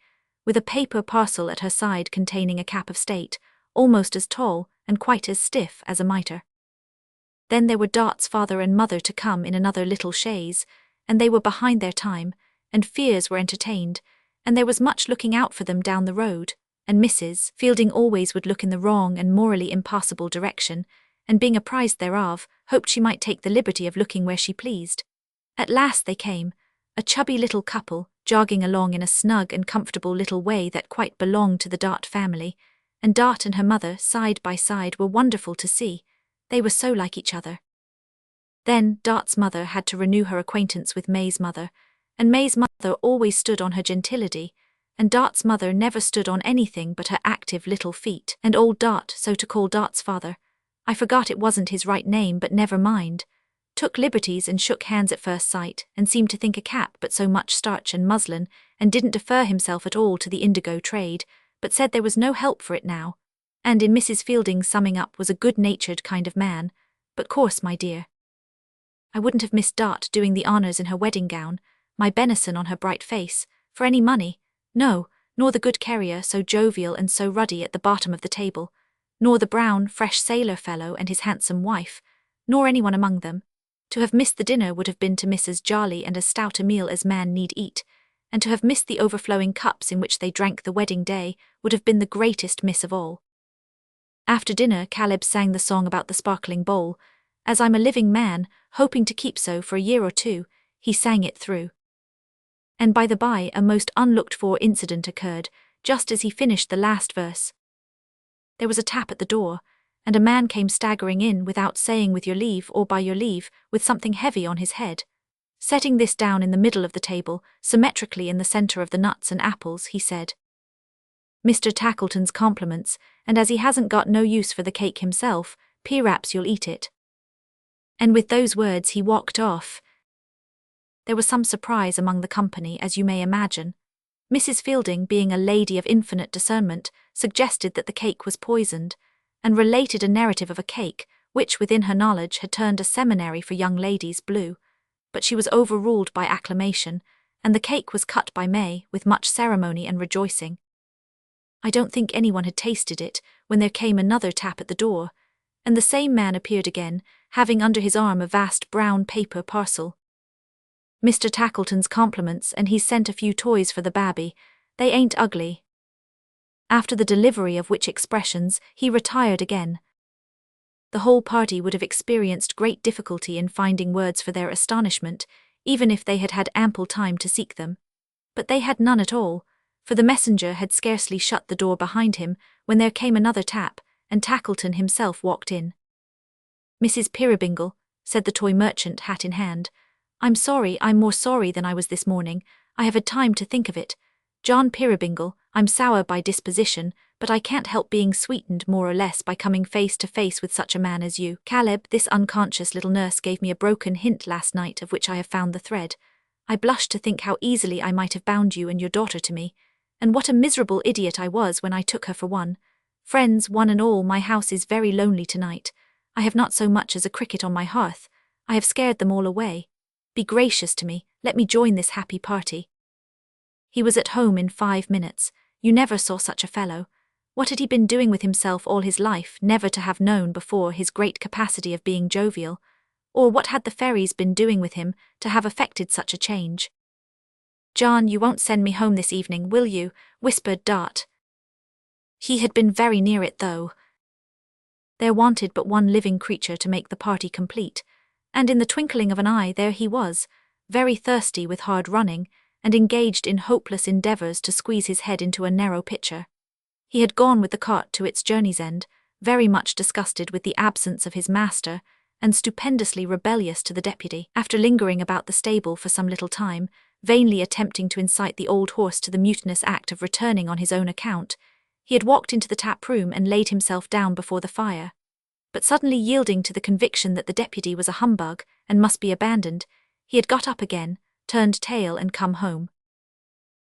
Speaker 1: with a paper parcel at her side containing a cap of state, almost as tall and quite as stiff as a mitre. Then there were Dot's father and mother to come in another little chaise, and they were behind their time, and fears were entertained, and there was much looking out for them down the road, and Mrs. Fielding always would look in the wrong and morally impossible direction, and being apprised thereof, hoped she might take the liberty of looking where she pleased. At last they came, a chubby little couple, jogging along in a snug and comfortable little way that quite belonged to the Dot family, and Dot and her mother, side by side, were wonderful to see. They were so like each other. Then Dot's mother had to renew her acquaintance with May's mother, and May's mother always stood on her gentility, and Dot's mother never stood on anything but her active little feet. And old Dot, so to call Dot's father, I forgot it wasn't his right name, but never mind, took liberties and shook hands at first sight, and seemed to think a cap but so much starch and muslin, and didn't defer himself at all to the indigo trade, but said there was no help for it now, and in Mrs. Fielding's summing up was a good-natured kind of man, but coarse, my dear. I wouldn't have missed Dot doing the honours in her wedding gown, my benison on her bright face, for any money, no, nor the good carrier so jovial and so ruddy at the bottom of the table, nor the brown, fresh sailor fellow and his handsome wife, nor anyone among them. To have missed the dinner would have been to miss as jolly and as stout a meal as man need eat, and to have missed the overflowing cups in which they drank the wedding day would have been the greatest miss of all. After dinner Caleb sang the song about the sparkling bowl. As I'm a living man, hoping to keep so for a year or two, he sang it through. And by the by, a most unlooked-for incident occurred, just as he finished the last verse. There was a tap at the door, and a man came staggering in without saying with your leave or by your leave, with something heavy on his head. Setting this down in the middle of the table, symmetrically in the centre of the nuts and apples, he said, Mr. Tackleton's compliments, and as he hasn't got no use for the cake himself, p'raps you'll eat it. And with those words he walked off. There was some surprise among the company, as you may imagine. Mrs. Fielding, being a lady of infinite discernment, suggested that the cake was poisoned, and related a narrative of a cake, which within her knowledge had turned a seminary for young ladies blue, but she was overruled by acclamation, and the cake was cut by May, with much ceremony and rejoicing. I don't think anyone had tasted it, when there came another tap at the door, and the same man appeared again, having under his arm a vast brown paper parcel. Mr. Tackleton's compliments, and he's sent a few toys for the babby. They ain't ugly. After the delivery of which expressions, he retired again. The whole party would have experienced great difficulty in finding words for their astonishment, even if they had had ample time to seek them. But they had none at all, for the messenger had scarcely shut the door behind him when there came another tap, and Tackleton himself walked in. "Mrs. Peerybingle," said the toy merchant, hat in hand. "I'm sorry, I'm more sorry than I was this morning. I have had time to think of it. John Peerybingle, I'm sour by disposition, but I can't help being sweetened more or less by coming face to face with such a man as you. Caleb, this unconscious little nurse gave me a broken hint last night of which I have found the thread. I blush to think how easily I might have bound you and your daughter to me, and what a miserable idiot I was when I took her for one. Friends, one and all, my house is very lonely tonight. I have not so much as a cricket on my hearth. I have scared them all away. Be gracious to me, let me join this happy party." He was at home in 5 minutes. You never saw such a fellow. What had he been doing with himself all his life, never to have known before his great capacity of being jovial? Or what had the fairies been doing with him to have effected such a change? "John, you won't send me home this evening, will you?" whispered Dot. He had been very near it, though. There wanted but one living creature to make the party complete, and in the twinkling of an eye there he was, very thirsty with hard running, and engaged in hopeless endeavours to squeeze his head into a narrow pitcher. He had gone with the cart to its journey's end, very much disgusted with the absence of his master, and stupendously rebellious to the deputy. After lingering about the stable for some little time, vainly attempting to incite the old horse to the mutinous act of returning on his own account, he had walked into the tap-room and laid himself down before the fire. But suddenly yielding to the conviction that the deputy was a humbug and must be abandoned, he had got up again, turned tail and come home.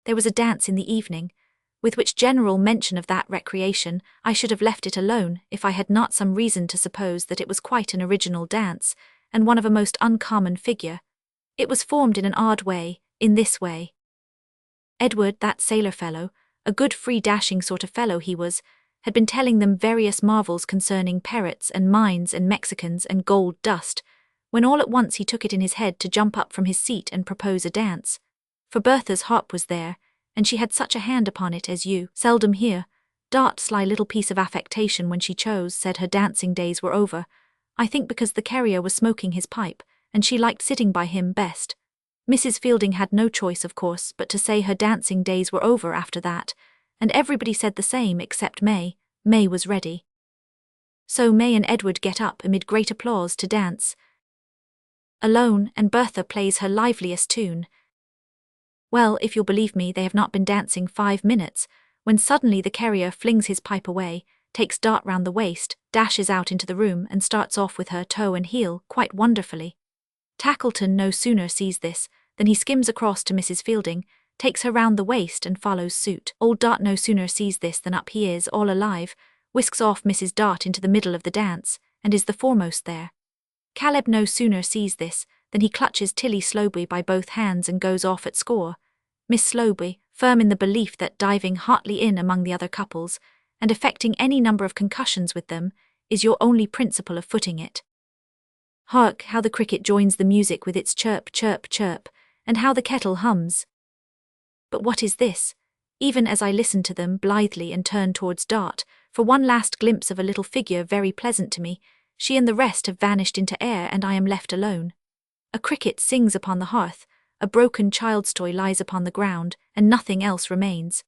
Speaker 1: There was a dance in the evening, with which general mention of that recreation I should have left it alone if I had not some reason to suppose that it was quite an original dance, and one of a most uncommon figure. It was formed in an odd way, in this way. Edward, that sailor fellow, a good free dashing sort of fellow he was, had been telling them various marvels concerning parrots and mines and Mexicans and gold dust, when all at once he took it in his head to jump up from his seat and propose a dance. For Bertha's harp was there, and she had such a hand upon it as you seldom hear. Dot, sly little piece of affectation when she chose, said her dancing days were over, I think because the carrier was smoking his pipe, and she liked sitting by him best. Mrs. Fielding had no choice, of course, but to say her dancing days were over after that, and everybody said the same except May. May was ready. So May and Edward get up amid great applause to dance alone, and Bertha plays her liveliest tune. Well, if you'll believe me, they have not been dancing 5 minutes, when suddenly the carrier flings his pipe away, takes Dot round the waist, dashes out into the room and starts off with her toe and heel quite wonderfully. Tackleton no sooner sees this than he skims across to Mrs. Fielding, takes her round the waist and follows suit. Old Dot no sooner sees this than up he is, all alive, whisks off Mrs. Dot into the middle of the dance, and is the foremost there. Caleb no sooner sees this than he clutches Tilly Slowboy by both hands and goes off at score. Miss Slowboy, firm in the belief that diving hotly in among the other couples, and effecting any number of concussions with them, is your only principle of footing it. Hark, how the cricket joins the music with its chirp, chirp, chirp, and how the kettle hums. But what is this? Even as I listen to them blithely and turn towards Dot, for one last glimpse of a little figure very pleasant to me, she and the rest have vanished into air and I am left alone. A cricket sings upon the hearth, a broken child's toy lies upon the ground, and nothing else remains.